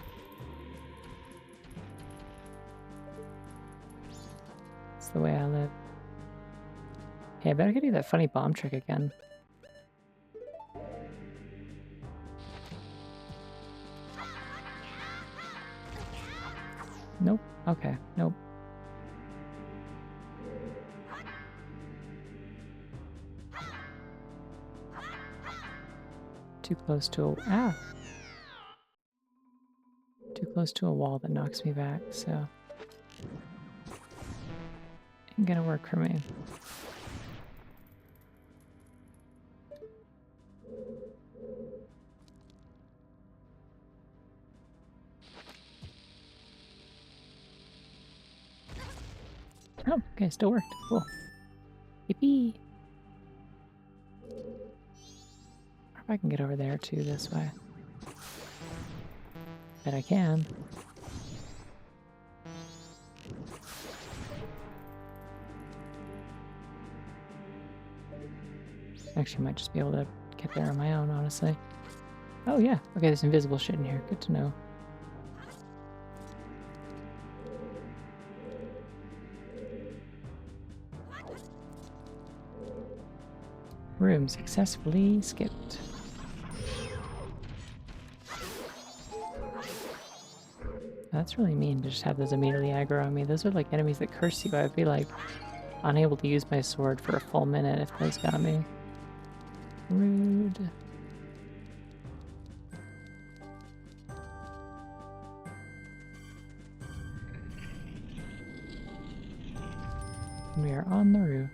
It's the way I live. Hey, I better get you that funny bomb trick again. Nope. Okay, nope. Too close to a... Too close to a wall that knocks me back, so... Ain't gonna work for me. Oh, okay, still worked. Cool. Yippee! Or if I can get over there too this way. Bet I can. Actually, might just be able to get there on my own, honestly. Oh yeah, okay, there's invisible shit in here. Good to know. Room successfully skipped. That's really mean to just have those immediately aggro on me. Those are like enemies that curse you. I'd be like unable to use my sword for a full minute if those got me. Rude. We are on the roof.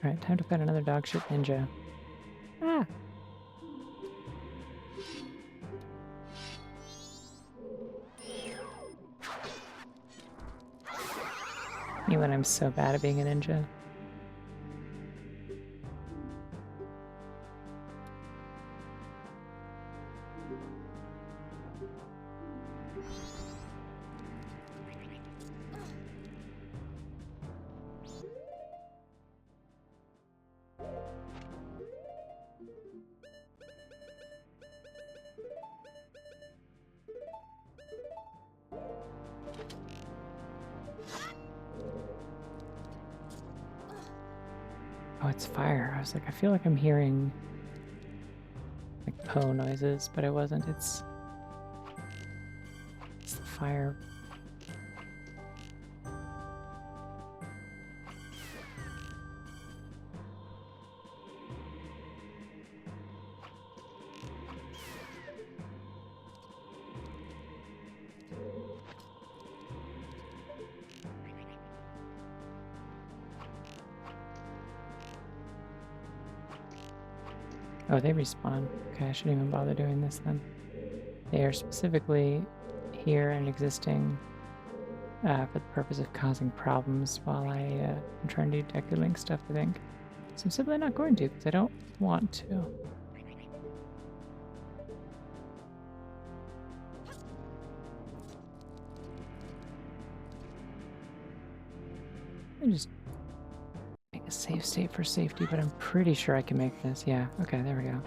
Alright, time to find another dogshit ninja. Ah! Me when I'm so bad at being a ninja. Oh, it's fire. I was like, I feel like I'm hearing like Poe noises, but it wasn't. It's the fire. Oh, they respawn. Okay, I shouldn't even bother doing this then. They are specifically here and existing for the purpose of causing problems while I am trying to do Deku Link stuff, I think. So I'm simply not going to, because I don't want to. Let me just make a safe state for safety, but I'm pretty sure I can make this. Yeah, okay, there we go.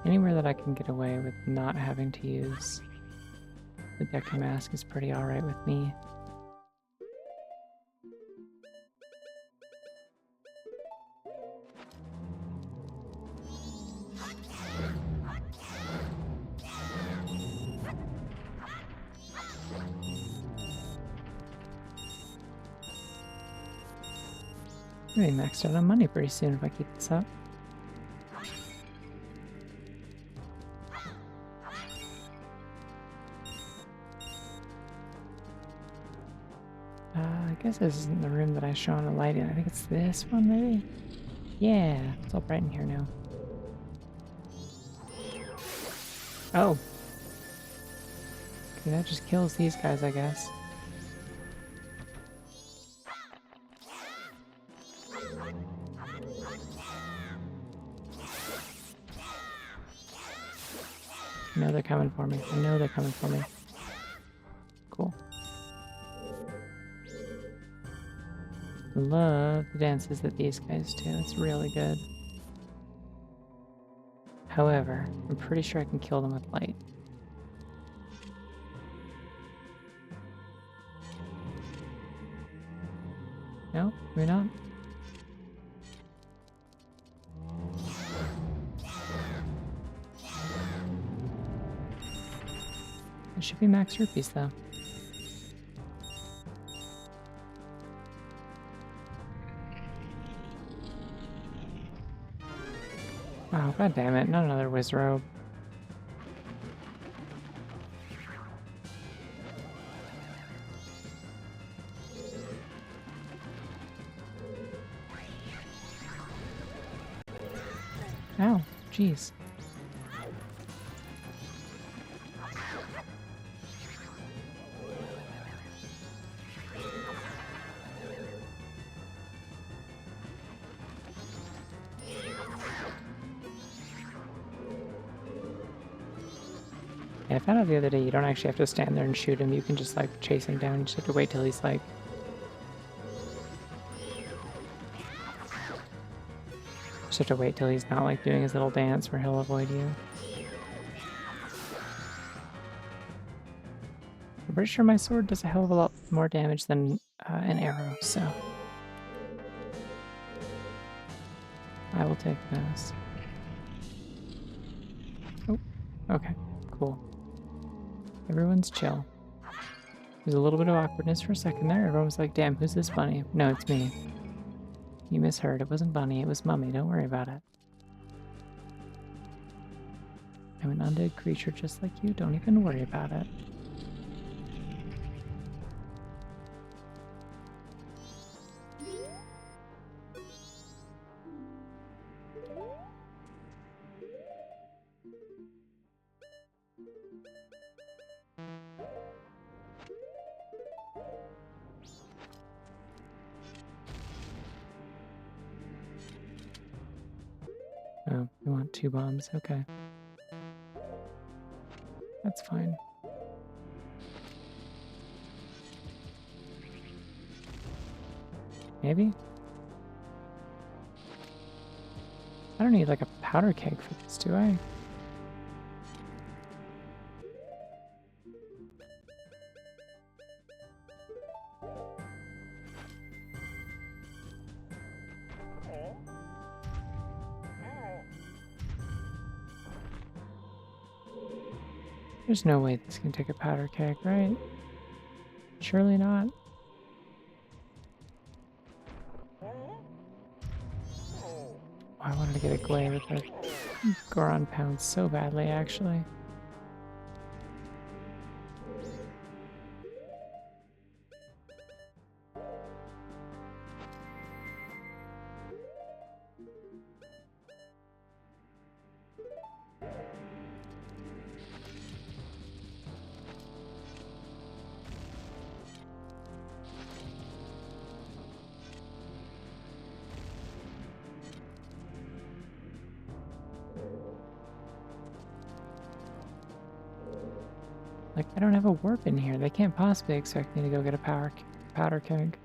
Anywhere that I can get away with not having to use the Deku Mask is pretty alright with me. I'm gonna be maxed out on money pretty soon if I keep this up. I guess this isn't the room that I shone a light in. I think it's this one, maybe? Yeah, it's all bright in here now. Oh. Okay, that just kills these guys, I guess. I know they're coming for me. I know they're coming for me. Cool. Love the dances that these guys do. It's really good. However, I'm pretty sure I can kill them with light. No? Maybe not? It should be max rupees, though. Oh, god damn it, not another Wizrobe. Ow, jeez. Yeah, I found out the other day you don't actually have to stand there and shoot him. You can just like chase him down. You just have to wait till he's like... Just have to wait till he's not like doing his little dance where he'll avoid you. I'm pretty sure my sword does a hell of a lot more damage than an arrow, so... I will take this. Oh, okay, cool. Everyone's chill. There's a little bit of awkwardness for a second there. Everyone was like, damn, who's this bunny? No, it's me. You misheard. It wasn't Bunny, it was Mummy. Don't worry about it. I'm an undead creature just like you. Don't even worry about it. Oh, we want 2 bombs. Okay. That's fine. Maybe? I don't need like a powder keg for this, do I? There's no way this can take a powder keg, right? Surely not. Oh, I wanted to get a Glay with the Goron Pound so badly, actually. Like, I don't have a warp in here. They can't possibly expect me to go get a powder keg.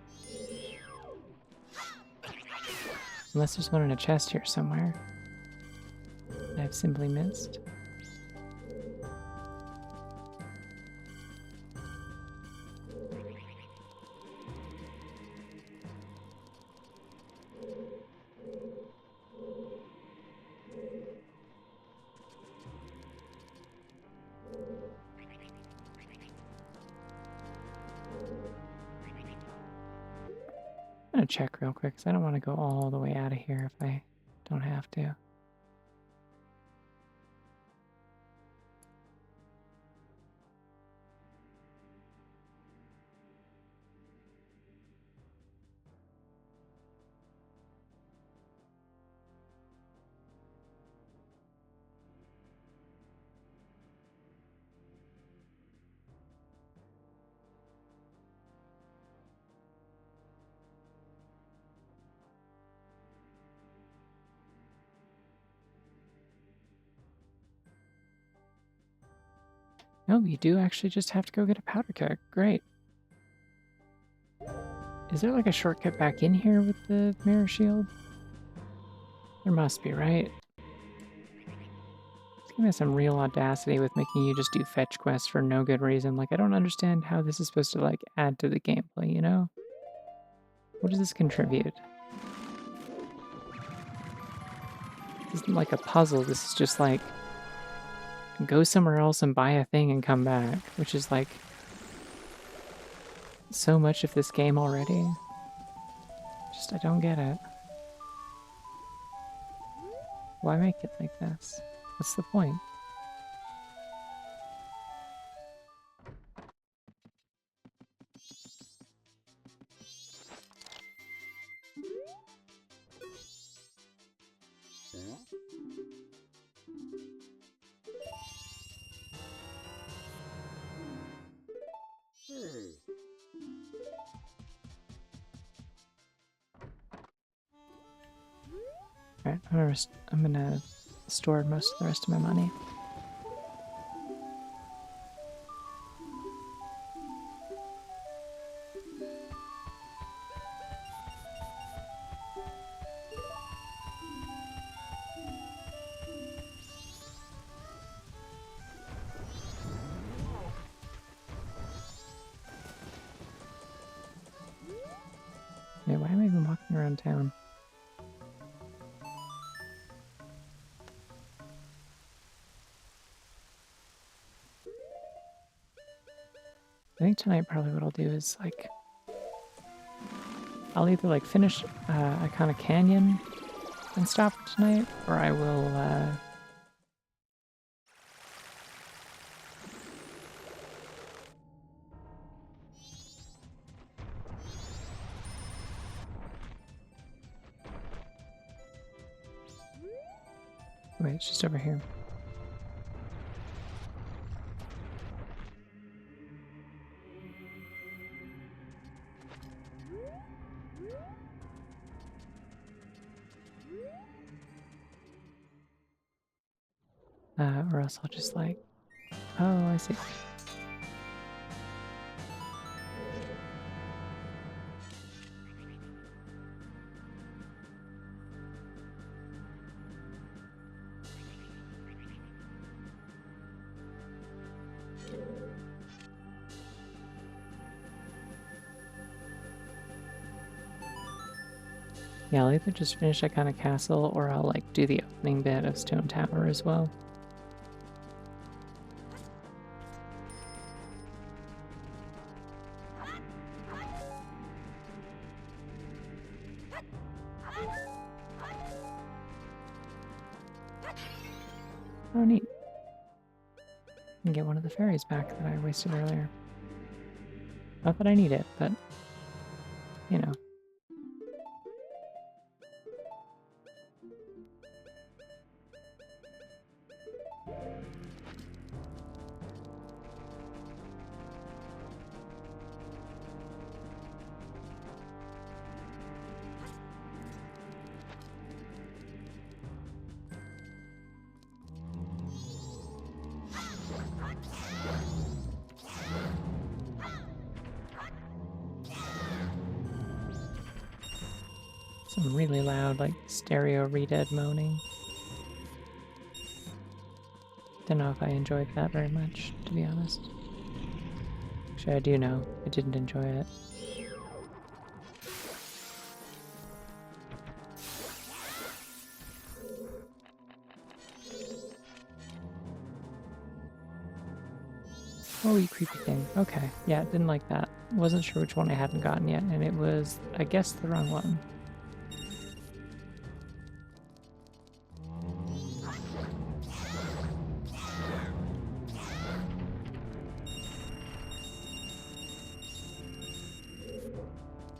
Unless there's one in a chest here somewhere. I've simply missed. I'm gonna check real quick because I don't want to go all the way out of here if I don't have to. No, you do actually just have to go get a powder keg. Great. Is there like a shortcut back in here with the mirror shield? There must be, right? It's giving me some real audacity with making you just do fetch quests for no good reason. Like, I don't understand how this is supposed to, like, add to the gameplay, you know? What does this contribute? This isn't like a puzzle. This is just like, go somewhere else and buy a thing and come back, which is like so much of this game already. Just, I don't get it. Why make it like this? What's the point? Alright, I'm gonna store most of the rest of my money. Yeah, why am I even walking around town? I think tonight probably what I'll do is like I'll either like finish Iconic Canyon and stop for tonight, or I will wait, it's just over here. Or else I'll just like, oh, I see. Yeah, I'll either just finish Iconic Castle or I'll like do the opening bit of Stone Tower as well. Oh, neat. And get one of the fairies back that I wasted earlier. Not that I need it, but, you know. Some really loud, like, stereo re-dead moaning. Don't know if I enjoyed that very much, to be honest. Actually, I do know. I didn't enjoy it. Oh, you creepy thing. Okay. Yeah, didn't like that. Wasn't sure which one I hadn't gotten yet, and it was, I guess, the wrong one.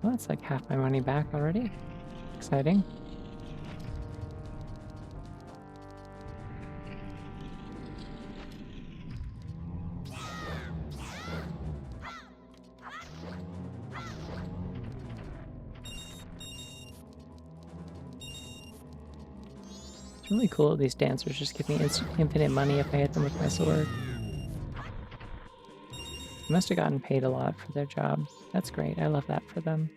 Well, that's like half my money back already. Exciting. It's really cool that these dancers just give me infinite money if I hit them with my sword. They must have gotten paid a lot for their job. That's great. I love that for them.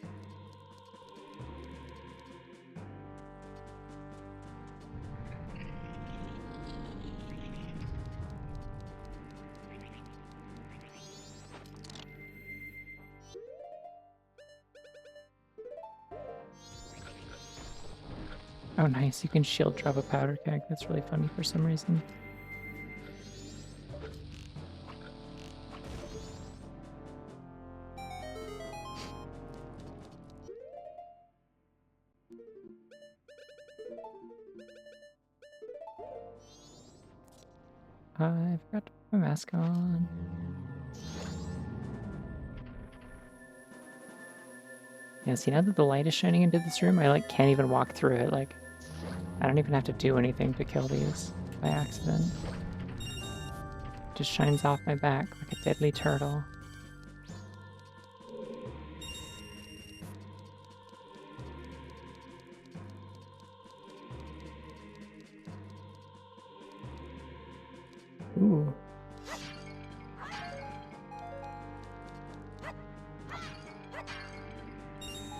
Oh, nice. You can shield drop a powder keg. That's really funny for some reason. I forgot to put my mask on. Yeah, see, now that the light is shining into this room, I, like, can't even walk through it. Like, I don't even have to do anything to kill these by accident. It just shines off my back like a deadly turtle. Ooh.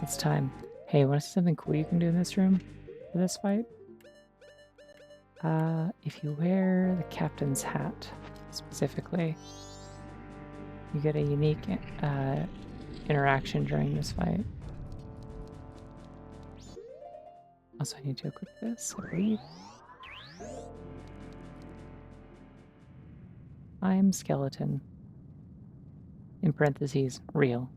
It's time. Hey, wanna see something cool you can do in this room for this fight? If you wear the captain's hat, specifically, you get a unique interaction during this fight. Also, I need to equip this, I believe. I'm skeleton. In parentheses, real.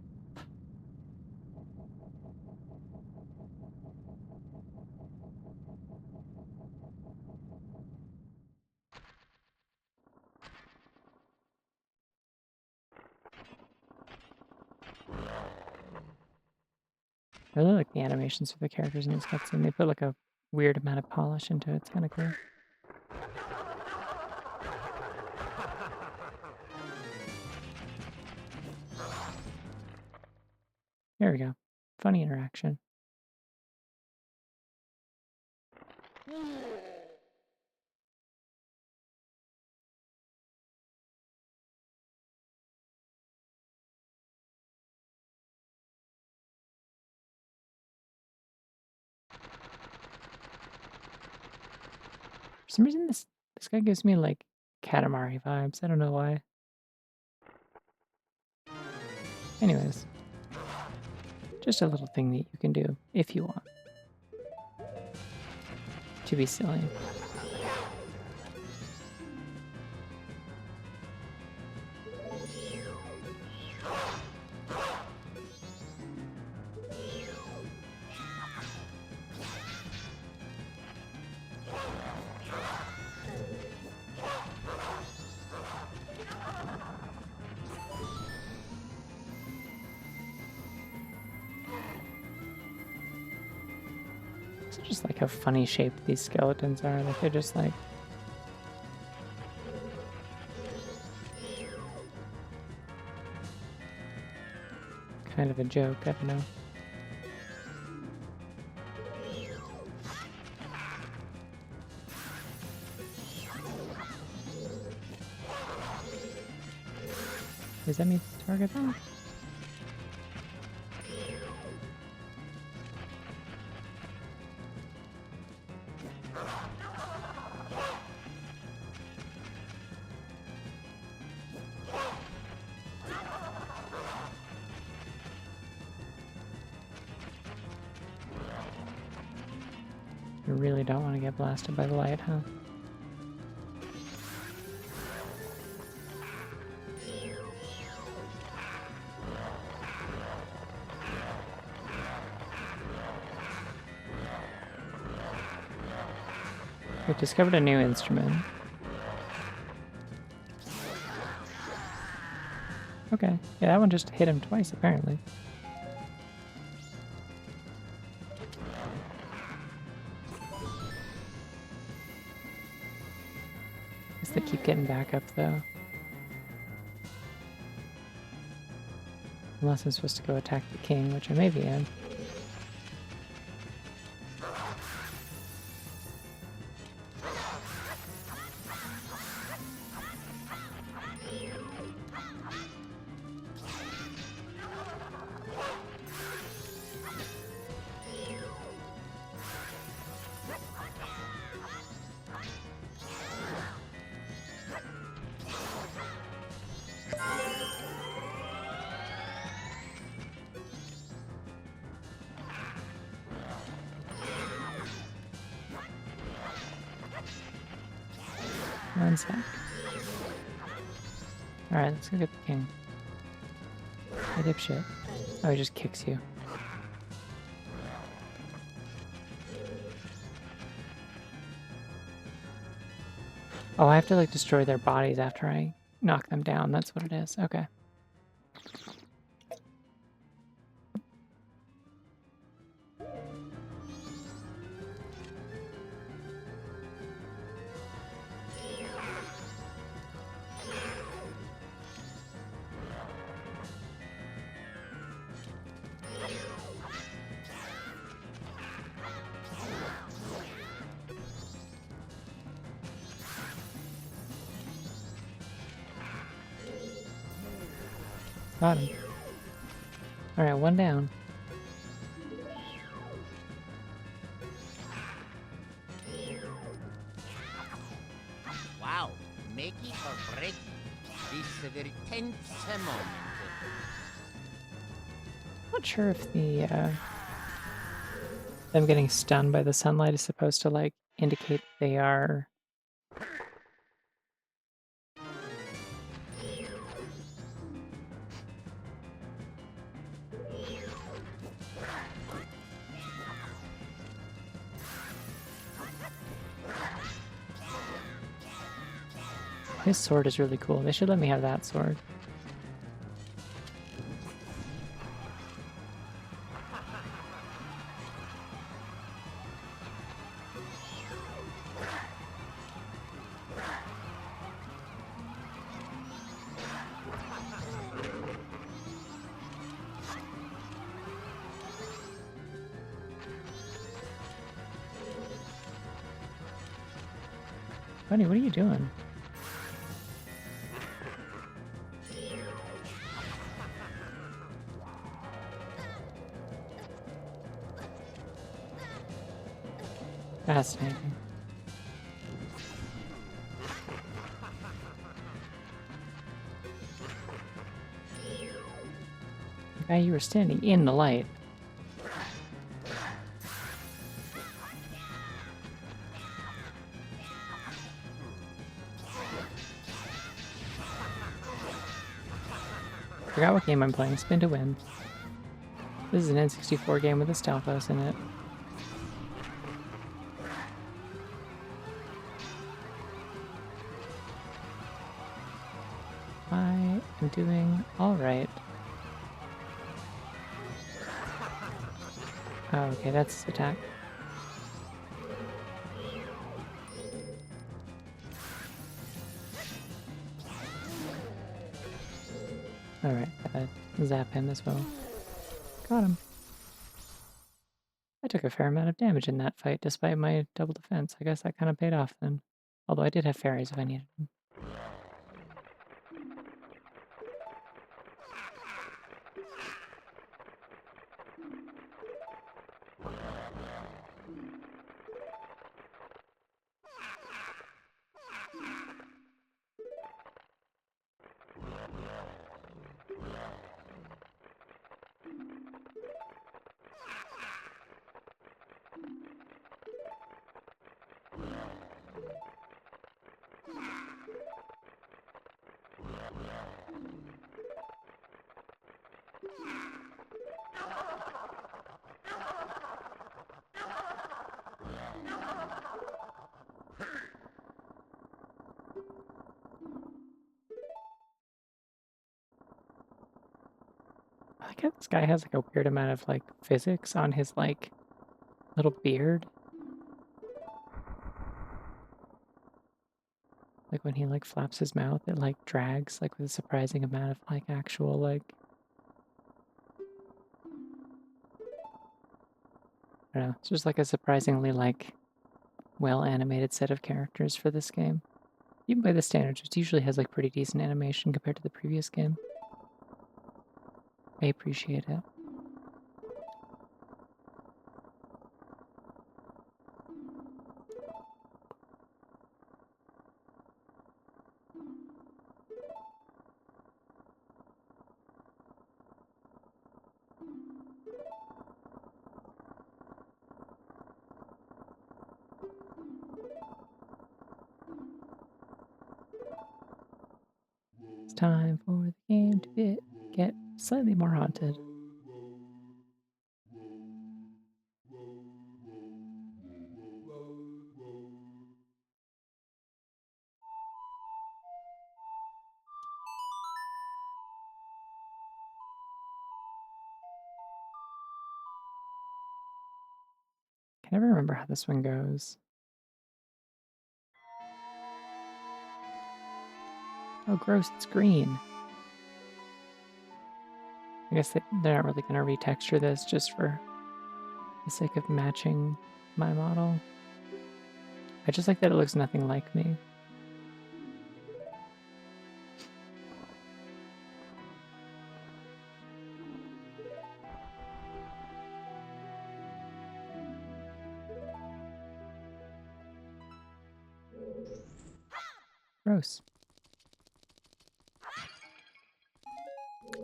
I really like the animations for the characters in this cutscene. They put like a weird amount of polish into it. It's kind of cool. There we go. Funny interaction. For some reason, this guy gives me like Katamari vibes. I don't know why. Anyways, just a little thing that you can do if you want to be silly. Just like how funny shaped these skeletons are. Like they're just like kind of a joke. I don't know. Does that mean target them? You really don't want to get blasted by the light, huh? We've discovered a new instrument. Okay, yeah, that one just hit him twice, apparently. Guess they keep getting back up, though. Unless I'm supposed to go attack the king, which I maybe am. One sec. Alright, let's go get the king. Hey, dipshit. Oh, he just kicks you. Oh, I have to, like, destroy their bodies after I knock them down. That's what it is. Okay. Got him. Alright, one down. Wow, make it or break it. This is a very tense moment. Not sure if the them getting stunned by the sunlight is supposed to like indicate they are His sword is really cool. They should let me have that sword. Buddy, what are you doing? Fascinating. Guy, you were standing in the light. Forgot what game I'm playing. Spin to win. This is an N64 game with a stealth house in it. I am doing alright. Oh, okay, that's his attack. Alright, gotta zap him as well. Got him. I took a fair amount of damage in that fight despite my double defense. I guess that kind of paid off then. Although I did have fairies if I needed them. I like how this guy has like a weird amount of like physics on his like little beard. Like when he like flaps his mouth, it like drags like with a surprising amount of like actual like I don't know. It's just like a surprisingly like well animated set of characters for this game. Even by the standards, it usually has like pretty decent animation compared to the previous game. I appreciate it. It's time for the game to get slightly more haunted. I can never remember how this one goes. Oh, gross, it's green. I guess they're not really going to retexture this just for the sake of matching my model. I just like that it looks nothing like me. Gross.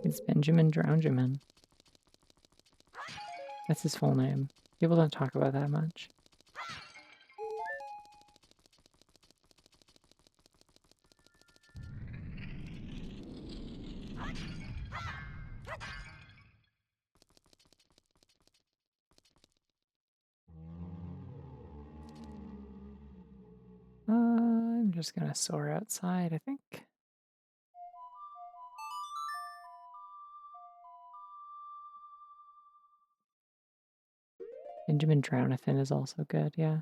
It's Benjamin Drownjamin. That's his full name. People don't talk about that much. I'm just gonna soar outside, I think. Benjamin Drownathan is also good, yeah.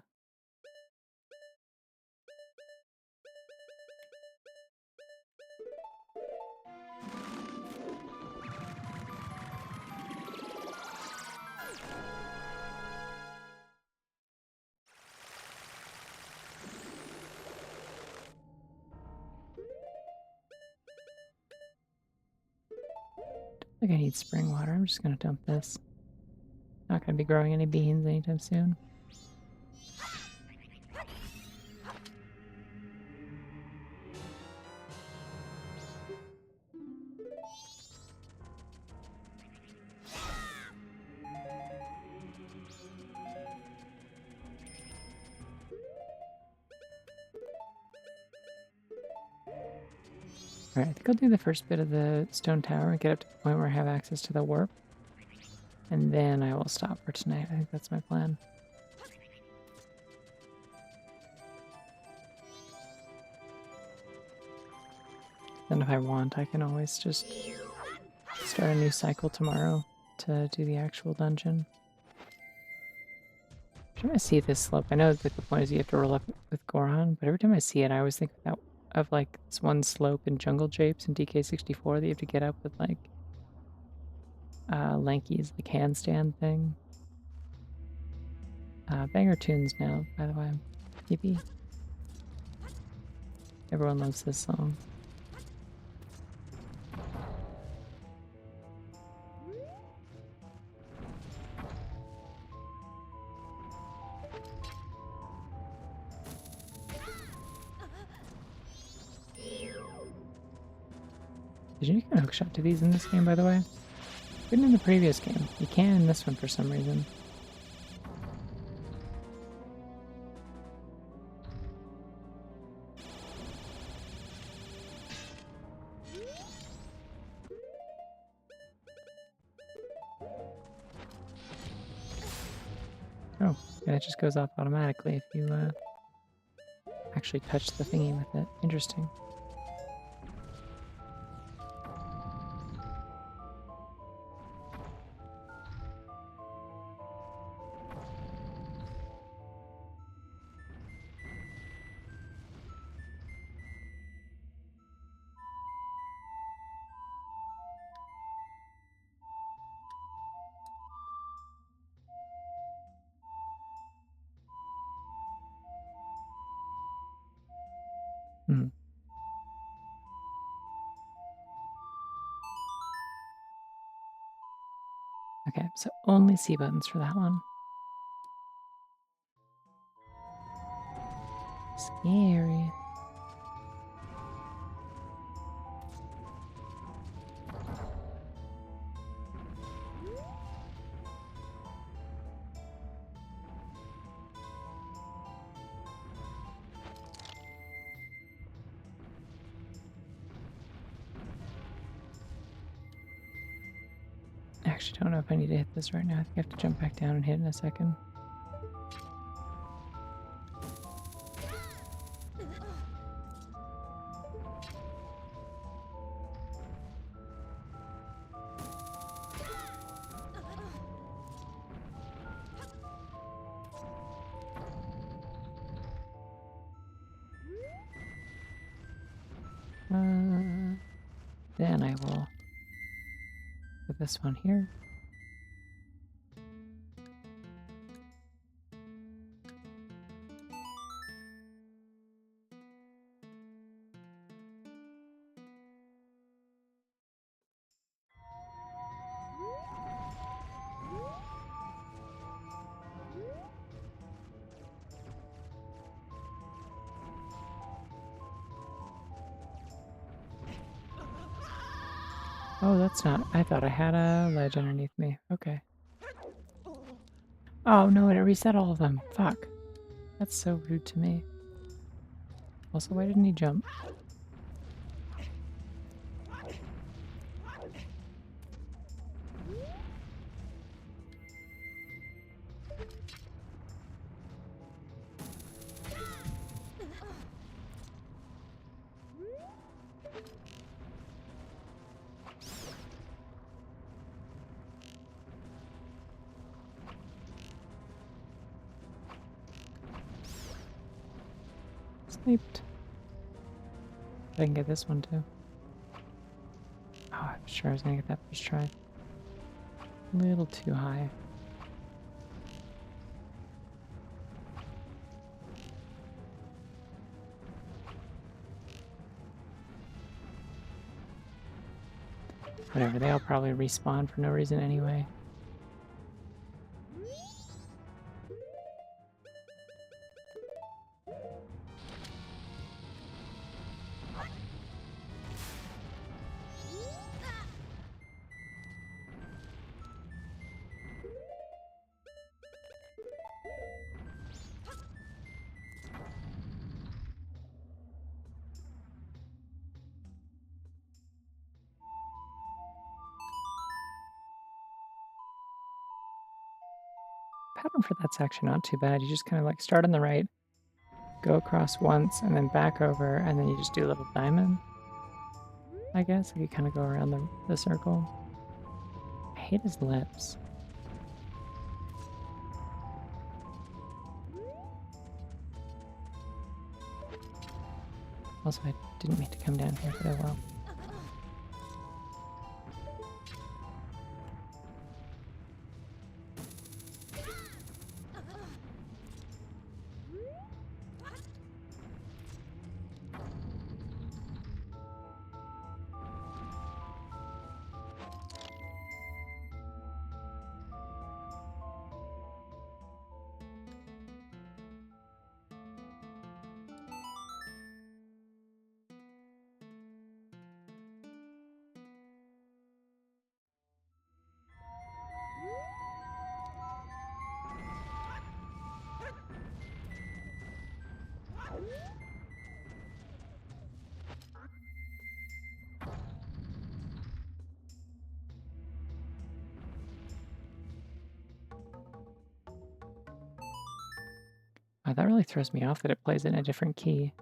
I think I need spring water. I'm just gonna dump this. Not gonna be growing any beans anytime soon. Alright, I think I'll do the first bit of the stone tower and get up to the point where I have access to the warp. And then I will stop for tonight. I think that's my plan. Then if I want, I can always just start a new cycle tomorrow to do the actual dungeon. Every time I see this slope, I know that the point is you have to roll up with Goron, but every time I see it, I always think of that of like this one slope in Jungle Japes in DK64 that you have to get up with like Lanky's like handstand thing. Banger tunes now, by the way. Yippee. Everyone loves this song. Did you get a hookshot to these in this game, by the way? Couldn't in the previous game. You can in this one for some reason. Oh, yeah, it just goes off automatically if you actually touch the thingy with it. Interesting. Hmm. Okay, so only C buttons for that one. Scary. I actually don't know if I need to hit this right now. I think I have to jump back down and hit in a second. Then I will put this one here. Oh, that's not... I thought I had a ledge underneath me. Okay. Oh, no, it reset all of them. Fuck. That's so rude to me. Also, why didn't he jump? Sniped. I can get this one too. Oh, I'm sure I was gonna get that first try. A little too high. Whatever, they all probably respawn for no reason anyway. Pattern for that's actually not too bad. You just kind of like start on the right, go across once, and then back over, and then you just do a little diamond. I guess like you kind of go around the circle. I hate his lips. Also, I didn't mean to come down here, but oh well. Wow, that really throws me off that it plays in a different key.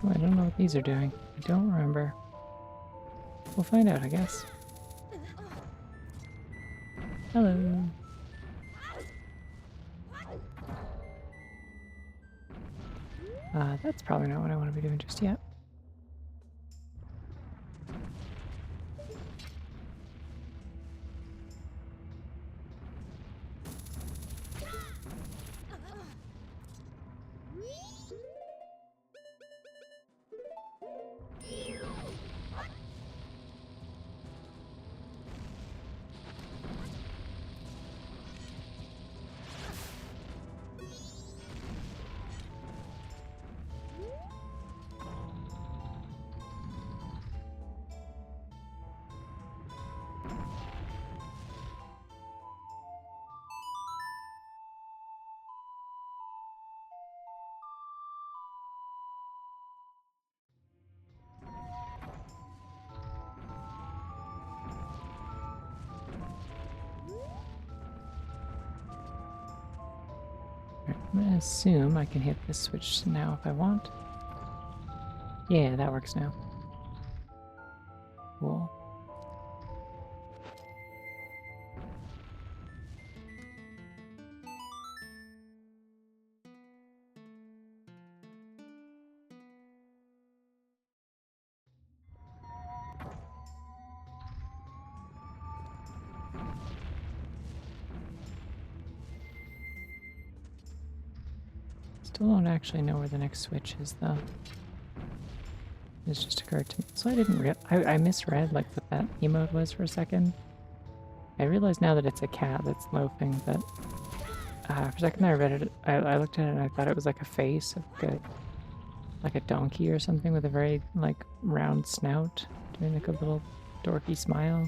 Oh, I don't know what these are doing. I don't remember. We'll find out, I guess. Hello. That's probably not what I want to be doing just yet. I'm gonna assume I can hit this switch now if I want. Yeah, that works now. Cool. Still don't actually know where the next switch is, though. It's just occurred to me. So I didn't I misread, like, what that emote was for a second. I realize now that it's a cat that's loafing, but for a second I read it, I looked at it and I thought it was like a face of like a donkey or something with a very, like, round snout, doing like a little dorky smile.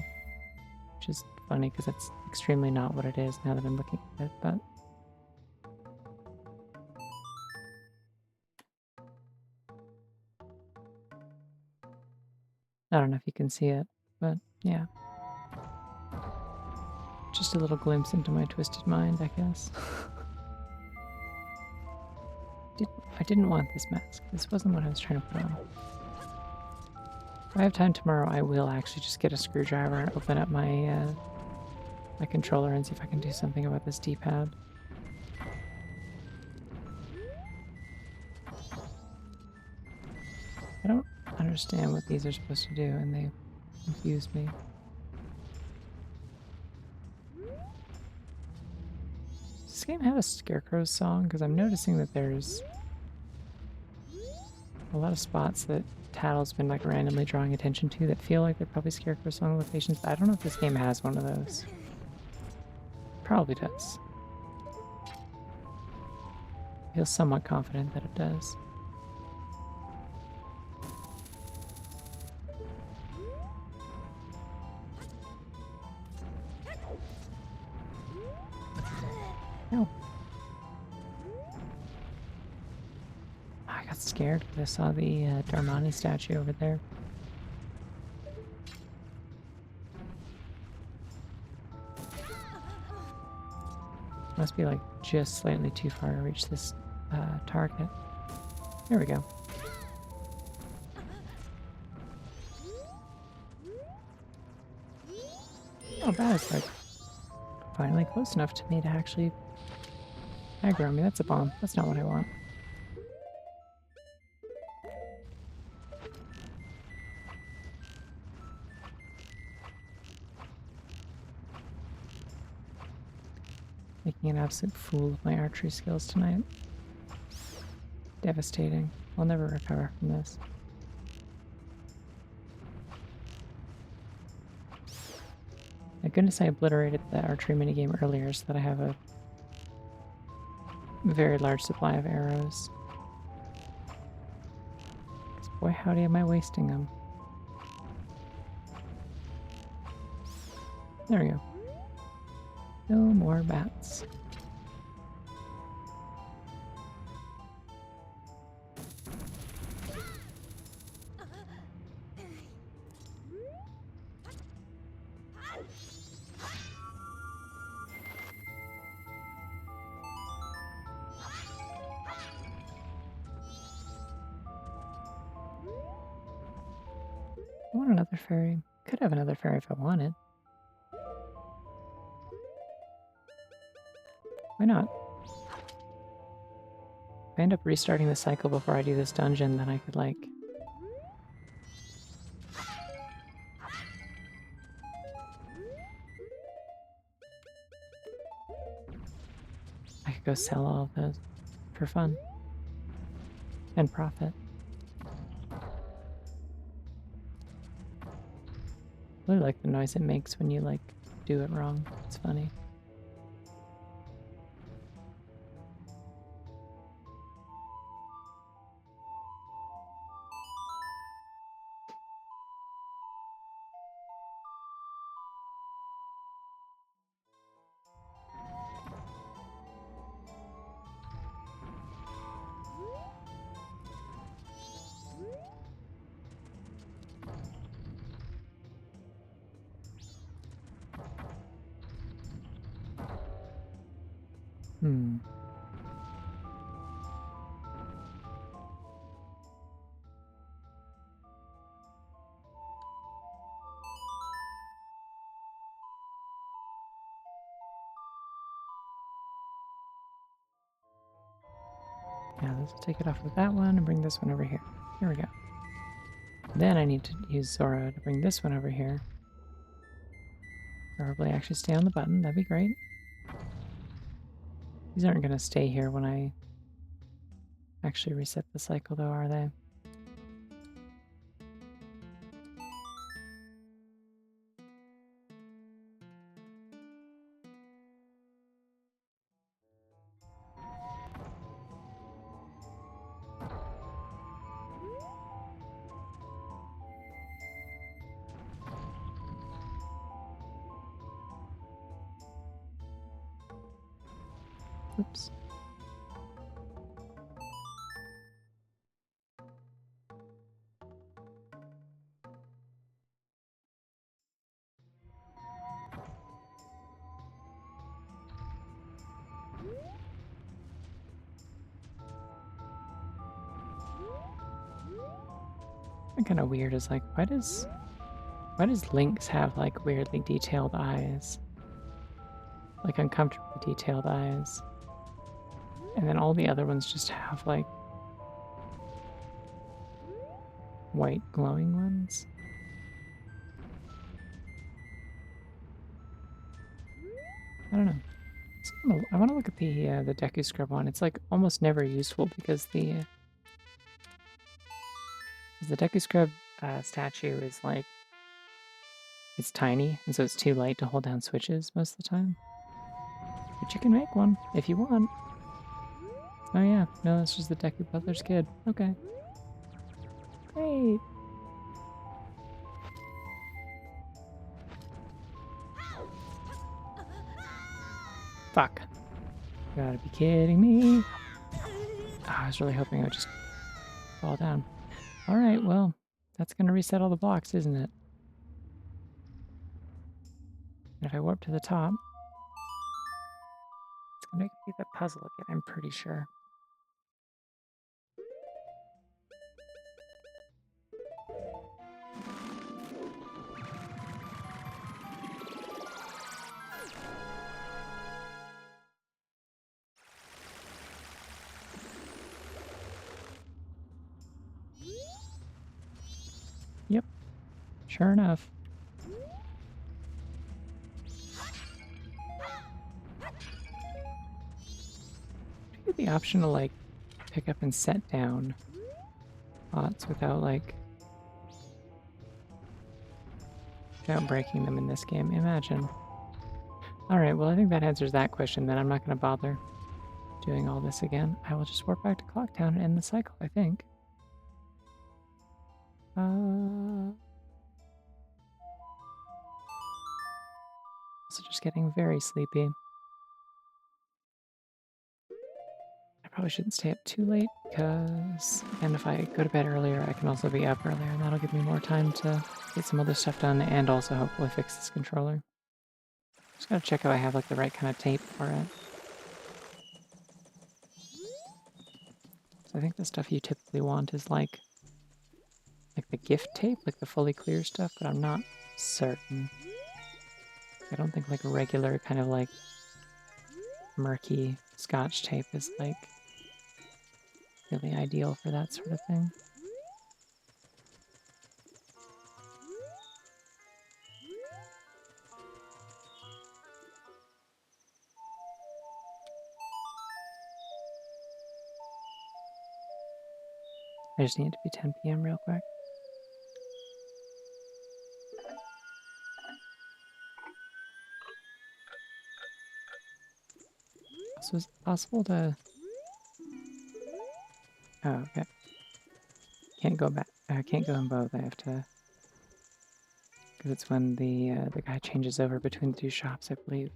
Which is funny because that's extremely not what it is now that I'm looking at it, but I don't know if you can see it, but yeah. Just a little glimpse into my twisted mind, I guess. I didn't want this mask. This wasn't what I was trying to put on. If I have time tomorrow, I will actually just get a screwdriver and open up my my controller and see if I can do something about this D-pad. I don't understand what these are supposed to do, and they confuse me. Does this game have a Scarecrow song? Because I'm noticing that there's a lot of spots that Tattle's been like randomly drawing attention to that feel like they're probably Scarecrow song locations, but I don't know if this game has one of those. Probably does. I feel somewhat confident that it does. No. I got scared because I saw the Darmani statue over there. Must be like just slightly too far to reach this target. There we go. Oh, bad. It's like finally close enough to me to actually aggro me. That's a bomb. That's not what I want. Making an absolute fool of my archery skills tonight. Devastating. I'll never recover from this. Thank goodness I obliterated the archery minigame earlier so that I have a very large supply of arrows. 'Cause boy howdy am I wasting them. There we go. No more bats. I want another fairy. Could have another fairy if I wanted. Why not? If I end up restarting the cycle before I do this dungeon, then I could, like... I could go sell all of those for fun. And profit. I really like the noise it makes when you, like, do it wrong. It's funny. Hmm. Yeah, let's take it off of that one and bring this one over here. Here we go. Then I need to use Zora to bring this one over here. Probably actually stay on the button. That'd be great. These aren't going to stay here when I actually reset the cycle, though, are they? Oops. Kind of weird is like, why does Lynx have like weirdly detailed eyes? Like uncomfortably detailed eyes. And then all the other ones just have like white glowing ones. I don't know. I want to look at the Deku Scrub one. It's like almost never useful because the Deku Scrub statue is like, it's tiny, and so it's too light to hold down switches most of the time. But you can make one if you want. Oh yeah, no, that's just the Deku Butler's kid. Okay. Great. Fuck. You gotta be kidding me. Oh, I was really hoping I would just fall down. Alright, well, that's gonna reset all the blocks, isn't it? And if I warp to the top, it's gonna make me the puzzle again, I'm pretty sure. Yep, sure enough. You get the option to like pick up and set down pots without breaking them in this game. Imagine. Alright, well I think that answers that question then. I'm not gonna bother doing all this again. I will just warp back to Clocktown and end the cycle, I think. Also just getting very sleepy. I probably shouldn't stay up too late because, and if I go to bed earlier, I can also be up earlier, and that'll give me more time to get some other stuff done and also hopefully fix this controller. Just gotta check if I have like the right kind of tape for it. So I think the stuff you typically want is like the gift tape, like the fully clear stuff, but I'm not certain. I don't think like a regular kind of like murky scotch tape is like really ideal for that sort of thing. I just need it to be 10 p.m. real quick. So is it possible to... Oh, okay. Can't go back. I can't go in both. I have to... Because it's when the guy changes over between the two shops, I believe.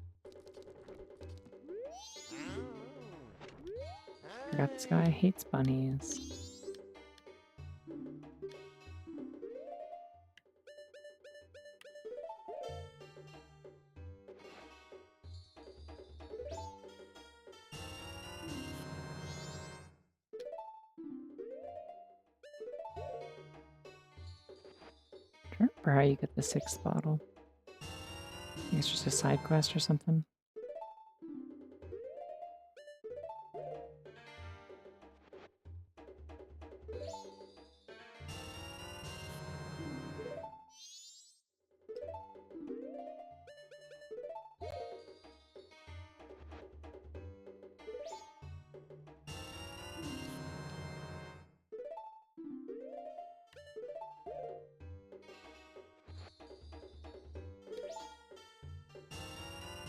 Forgot this guy hates bunnies. I don't remember how you get the 6th bottle. I think it's just a side quest or something.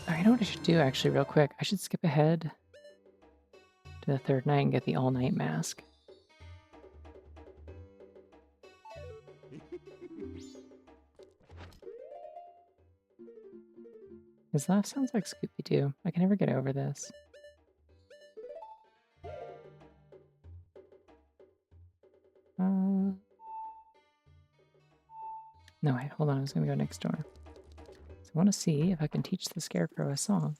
Oh, you know what I should do actually real quick? I should skip ahead to the 3rd night and get the all-night mask. His laugh sounds like Scooby-Doo. I can never get over this. No, wait, hold on. I was gonna go next door. So I want to see if I can teach the Scarecrow a song.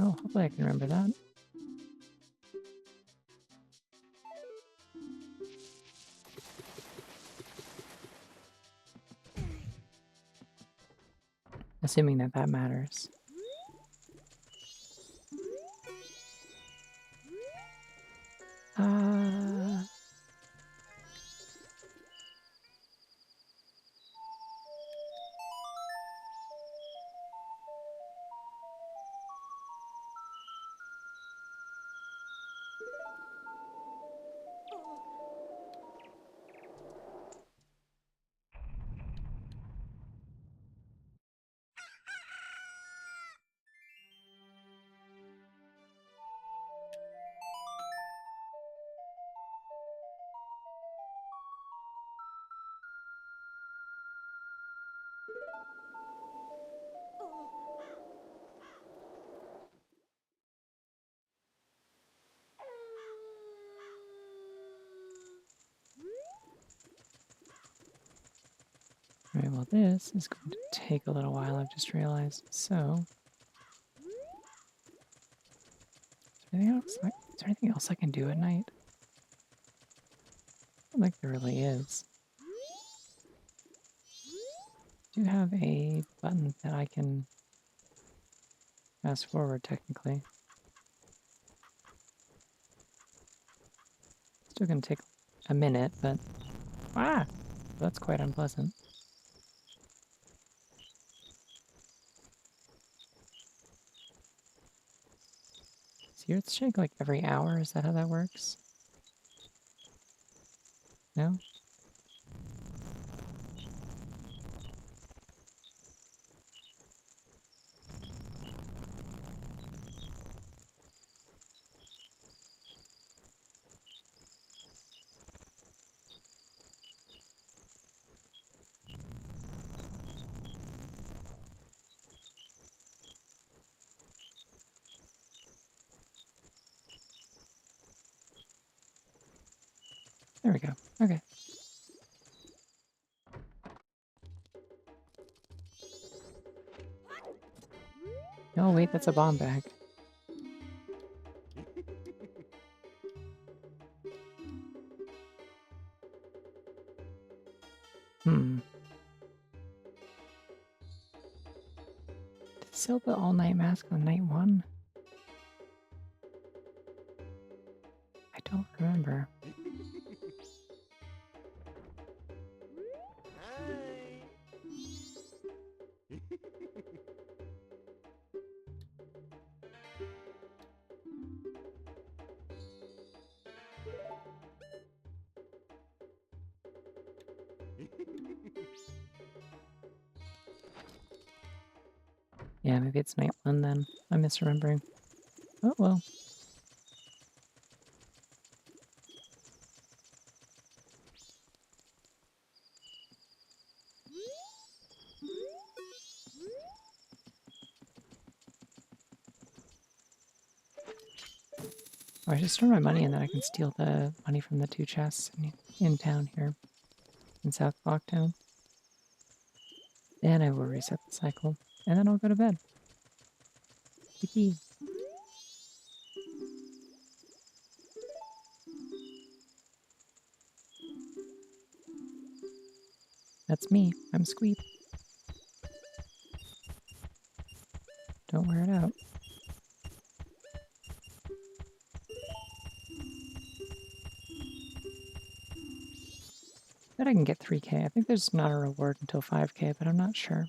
Oh, hopefully I can remember that. Assuming that that matters. Uh, Alright, well this is going to take a little while, I've just realized. So, is there anything else I can do at night? I don't think there really is. I do have a button that I can fast forward, technically. Still gonna take a minute, but... Ah! That's quite unpleasant. Does the earth shake like every hour? Is that how that works? No? There we go. Okay. No, wait, that's a bomb bag. Hmm. Did Zelda All Night Mask on night 1? I don't remember. Yeah, maybe it's night 1 then. I'm misremembering. Oh well. Oh, I should store my money and then I can steal the money from the 2 chests in town here in South Clocktown. Then I will reset the cycle. And then I'll go to bed. Yippee. That's me. I'm Squeep. Don't wear it out. Bet I can get 3K. I think there's not a reward until 5K, but I'm not sure.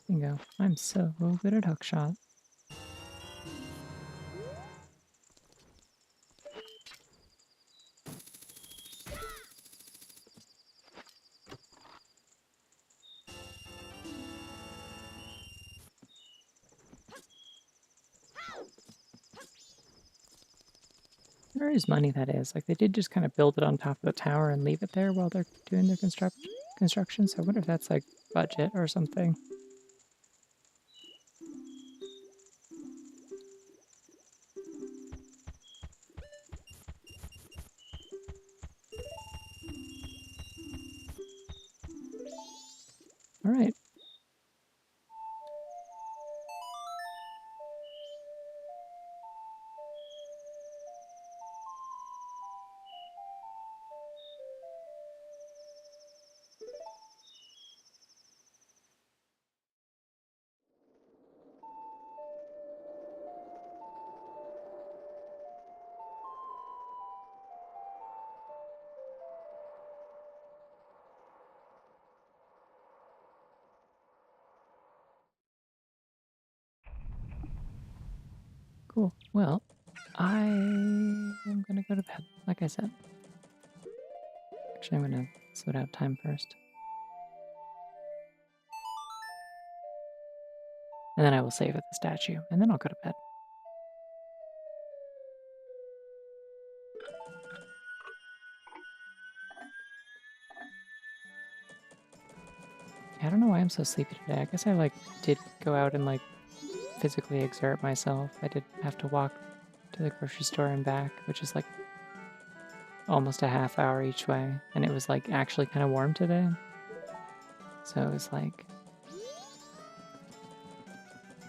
Bingo. I'm so good at hookshot. There is money, that is. Like, they did just kind of build it on top of the tower and leave it there while they're doing their construction. So I wonder if that's, like, budget or something. All right. Cool. Well, I am gonna go to bed, like I said. Actually, I'm gonna slow down time first. And then I will save at the statue, and then I'll go to bed. I don't know why I'm so sleepy today. I guess I like did go out and like physically exert myself. I did have to walk to the grocery store and back, which is like almost a half hour each way, and it was like actually kind of warm today. So it was like,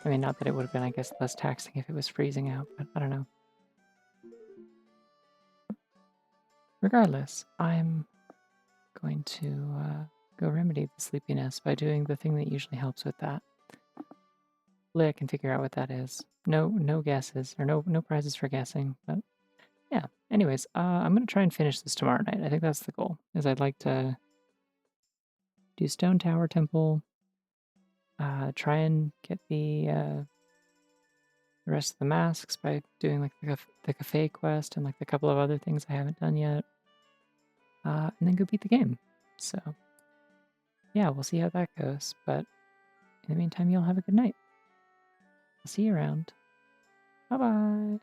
I mean, not that it would have been, I guess, less taxing if it was freezing out, but I don't know. Regardless, I'm going to go remedy the sleepiness by doing the thing that usually helps with that. Hopefully I can figure out what that is. No guesses, or no prizes for guessing, but yeah. Anyways, I'm gonna try and finish this tomorrow night. I think that's the goal, is I'd like to do Stone Tower Temple, try and get the rest of the masks by doing like the cafe quest and like the couple of other things I haven't done yet, and then go beat the game. So yeah, we'll see how that goes. But in the meantime, you'll have a good night. I'll see you around. Bye bye.